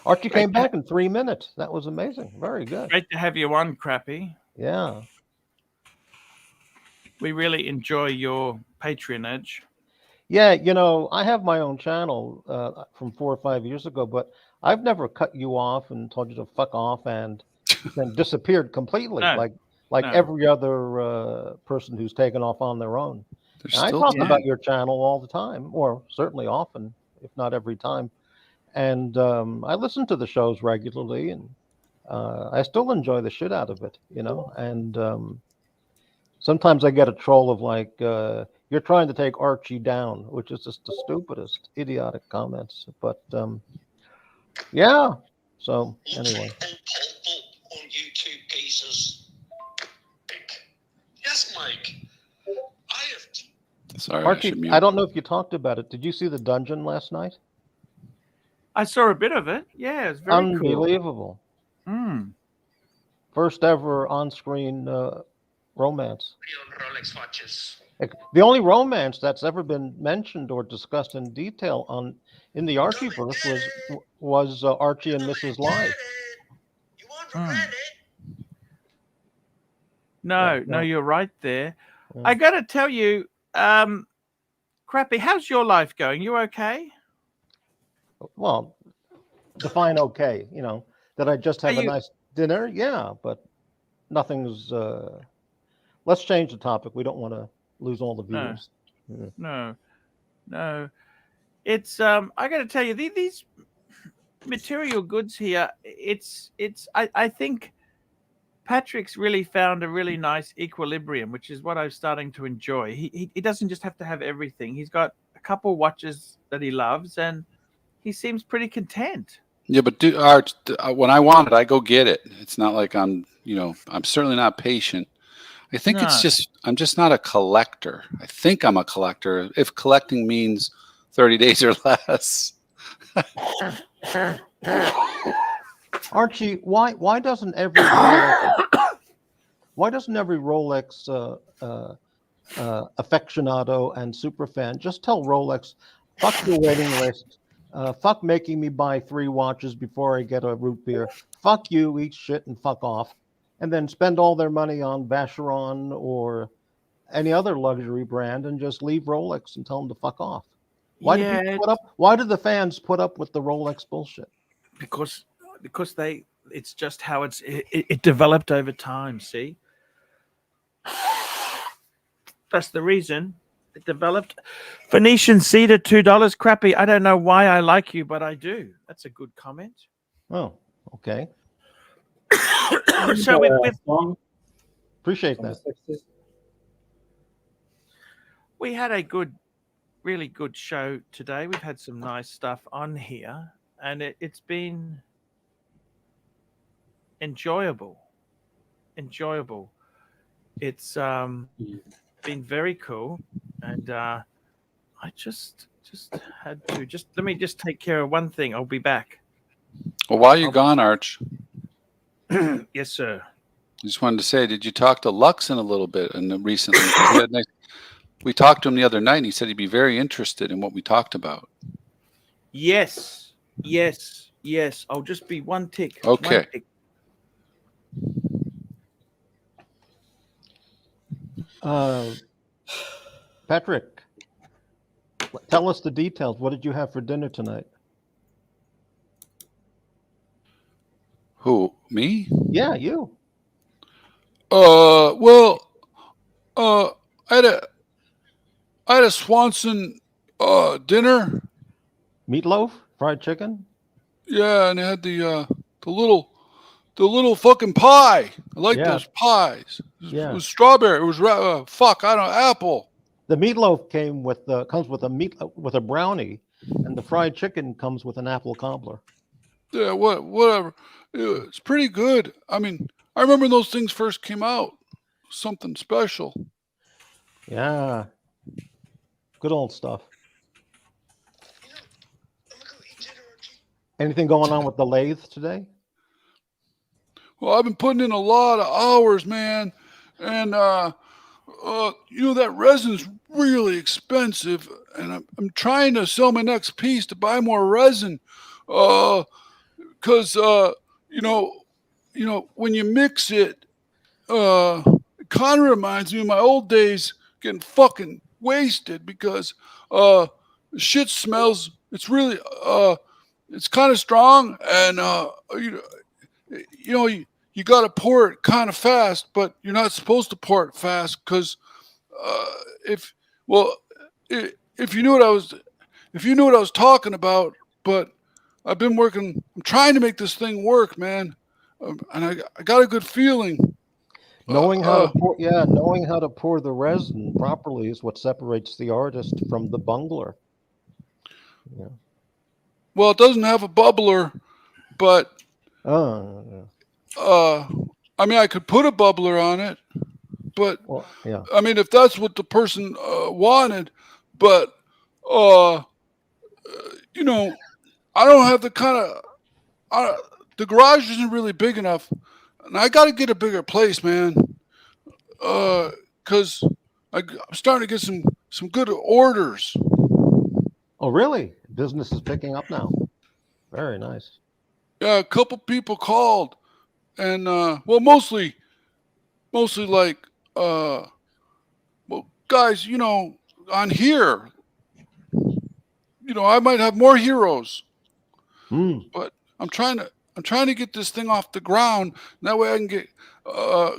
Archie came back in 3 minutes. That was amazing. Very good. Great to have you on, Crappy. Yeah. We really enjoy your patronage. Yeah, you know, I have my own channel from 4 or 5 years ago, but I've never cut you off and told you to fuck off and then disappeared completely, like every other person who's taken off on their own. I talk about your channel all the time, or certainly often, if not every time. And I listen to the shows regularly, and I still enjoy the shit out of it, you know. And sometimes I get a troll of like, you're trying to take Archie down, which is just the stupidest, idiotic comments. But yeah, so anyway. On YouTube pieces. Yes, Mike. I have. Sorry, Archie, I don't know if you talked about it. Did you see the dungeon last night? I saw a bit of it. Yeah, it was very unbelievable. Cool. First ever on-screen romance. Rolex watches. The only romance that's ever been mentioned or discussed in detail in the Archieverse was Archie and Mrs. Live. No, you're right there. I got to tell you, Crappy, how's your life going? You okay? Well, define okay. You know, that I just have a nice dinner? Yeah, but nothing's... let's change the topic. We don't want to lose all the viewers. No. It's I got to tell you, these material goods here, I think Patrick's really found a really nice equilibrium, which is what I'm starting to enjoy. He doesn't just have to have everything. He's got a couple watches that he loves, and he seems pretty content. Yeah, but Art, when I want it, I go get it. It's not like I'm certainly not patient. I think it's just, I'm just not a collector. I think I'm a collector. If collecting means 30 days or less. Archie, why doesn't every Rolex aficionado and superfan just tell Rolex, fuck your waiting list, fuck making me buy 3 watches before I get a root beer, fuck you, eat shit and fuck off, and then spend all their money on Vacheron or any other luxury brand and just leave Rolex and tell them to fuck off? Why do the fans put up with the Rolex bullshit? Because it's just how it developed over time. See, that's the reason it developed. Venetian cedar, $2. Crappy. I don't know why I like you, but I do. That's a good comment. Oh, okay. So appreciate that. We had a really good show today. We've had some nice stuff on here, and it's been enjoyable. It's been very cool, and I just had to let me take care of one thing. I'll be back. Well, while you're gone, Arch. Yes, sir. I just wanted to say, did you talk to Luxon a little bit recently? We talked to him the other night, and he said he'd be very interested in what we talked about. Yes. I'll just be one tick. Okay. Patrick, tell us the details. What did you have for dinner tonight? Who? Me? Yeah, you. Well, I had a Swanson dinner. Meatloaf, fried chicken. Yeah, and it had the little fucking pie. I like those pies. It was strawberry. It was apple. The meatloaf comes with a brownie, and the fried chicken comes with an apple cobbler. Yeah, whatever. It's pretty good. I mean, I remember when those things first came out. Something special. Yeah. Good old stuff. Anything going on with the lathe today? Well, I've been putting in a lot of hours, man, and you know, that resin's really expensive, and I'm trying to sell my next piece to buy more resin, because you know, when you mix it, it kind of reminds me of my old days getting fucking wasted because shit smells. It's really it's kind of strong, and you got to pour it kind of fast, but you're not supposed to pour it fast because if you knew what I was talking about. But I've been working. I'm trying to make this thing work, man, and I got a good feeling. Knowing how to pour the resin properly is what separates the artist from the bungler. Yeah. Well, it doesn't have a bubbler, but I mean, I could put a bubbler on it, but yeah. I mean, if that's what the person wanted, but you know, I don't have the kind of the garage isn't really big enough, and I got to get a bigger place, man, because I'm starting to get some good orders. Oh, really? Business is picking up now. Very nice. Yeah, a couple people called, and well, mostly like well, guys, you know, on here, you know, I might have more heroes, but I'm trying to get this thing off the ground. That way I can get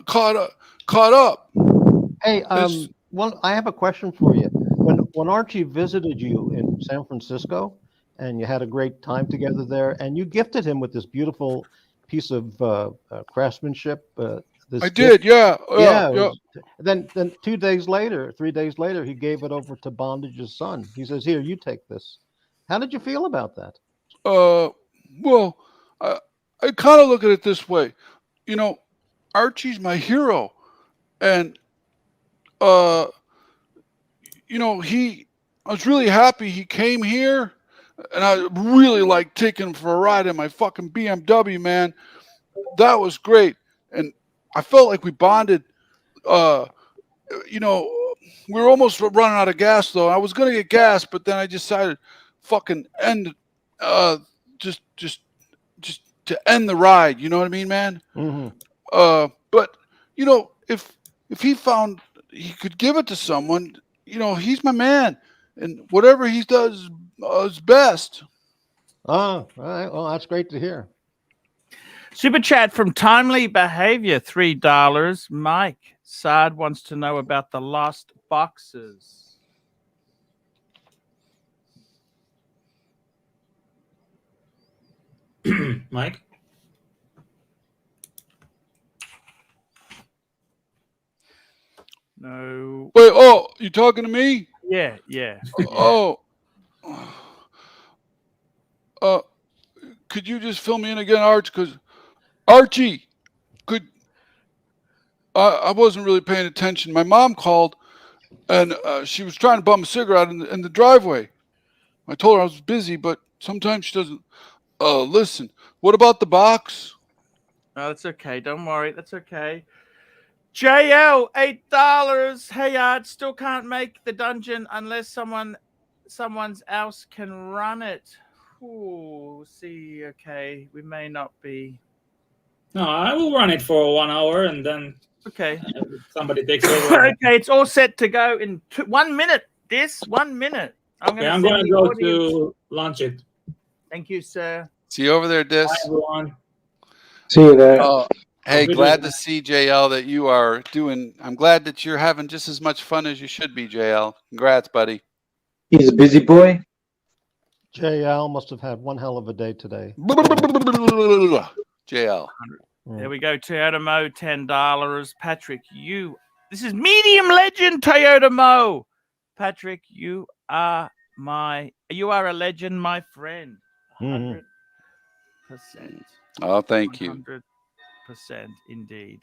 caught up. Hey, well, I have a question for you. When Archie visited you in San Francisco, and you had a great time together there, and you gifted him with this beautiful piece of craftsmanship. I did, yeah. Then 3 days later, he gave it over to Bondage's son. He says, "Here, you take this." How did you feel about that? Well, I kind of look at it this way. You know, Archie's my hero, and you know, I was really happy he came here, and I really like taking him for a ride in my fucking BMW, man. That was great, and I felt like we bonded. You know, we were almost running out of gas, though. I was gonna get gas, but then I decided, fucking end, just to end the ride. You know what I mean, man? But you know, if he found he could give it to someone, you know, he's my man, and whatever he does is best. Oh, all right. Well, that's great to hear. Super chat from Timely Behavior, $3. Mike Sard wants to know about the lost boxes. Mike? No. Wait, oh, you talking to me? Yeah. Oh. Could you just fill me in again, Arch? Because Archie, I wasn't really paying attention. My mom called, and she was trying to bum a cigarette in the driveway. I told her I was busy, but sometimes she doesn't listen. What about the box? Oh, that's okay. Don't worry. That's okay. JL, $8. Hey, Art, still can't make the dungeon unless someone else can run it. Ooh, see, okay, we may not be. No, I will run it for 1 hour, and then somebody takes over. Okay, it's all set to go in 1 minute. 1 minute. I'm going to go to launch it. Thank you, sir. See you over there, Dis. Bye, everyone. See you there. Hey, glad to see JL that you are doing. I'm glad that you're having just as much fun as you should be, JL. Congrats, buddy. He's a busy boy. JL must have had one hell of a day today. JL. There we go. Toyota Mo, $10. Patrick, this is medium legend Toyota Mo. Patrick, you are a legend, my friend. 100%. Oh, thank you. 100% indeed.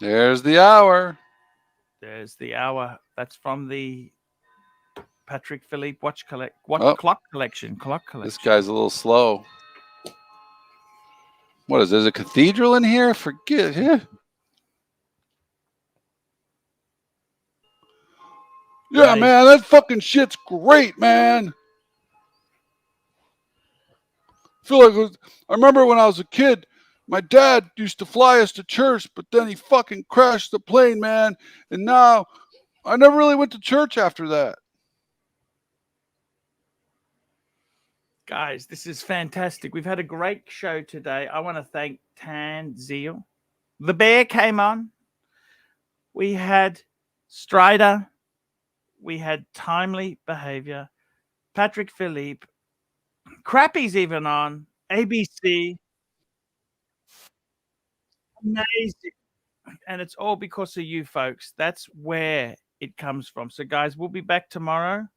There's the hour. There's the hour. That's from the Patek Philippe watch clock collection. This guy's a little slow. What is there? There's a cathedral in here? Forget it. Yeah, man, that fucking shit's great, man. I feel like I remember when I was a kid, my dad used to fly us to church, but then he fucking crashed the plane, man. And now I never really went to church after that. Guys, this is fantastic. We've had a great show today. I want to thank Tan Zeal. The Bear came on. We had Strider. We had Timely Behavior. Patek Philippe. Crappy's even on. ABC. Amazing. And it's all because of you folks. That's where it comes from. So, guys, we'll be back tomorrow.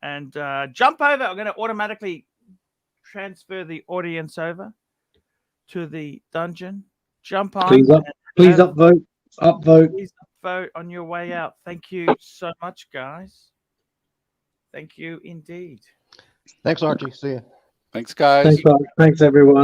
And jump over. I'm going to automatically transfer the audience over to the dungeon. Jump on. Please upvote. Upvote. Please upvote on your way out. Thank you so much, guys. Thank you indeed. Thanks, Archie. See you. Thanks, guys. Thanks everyone.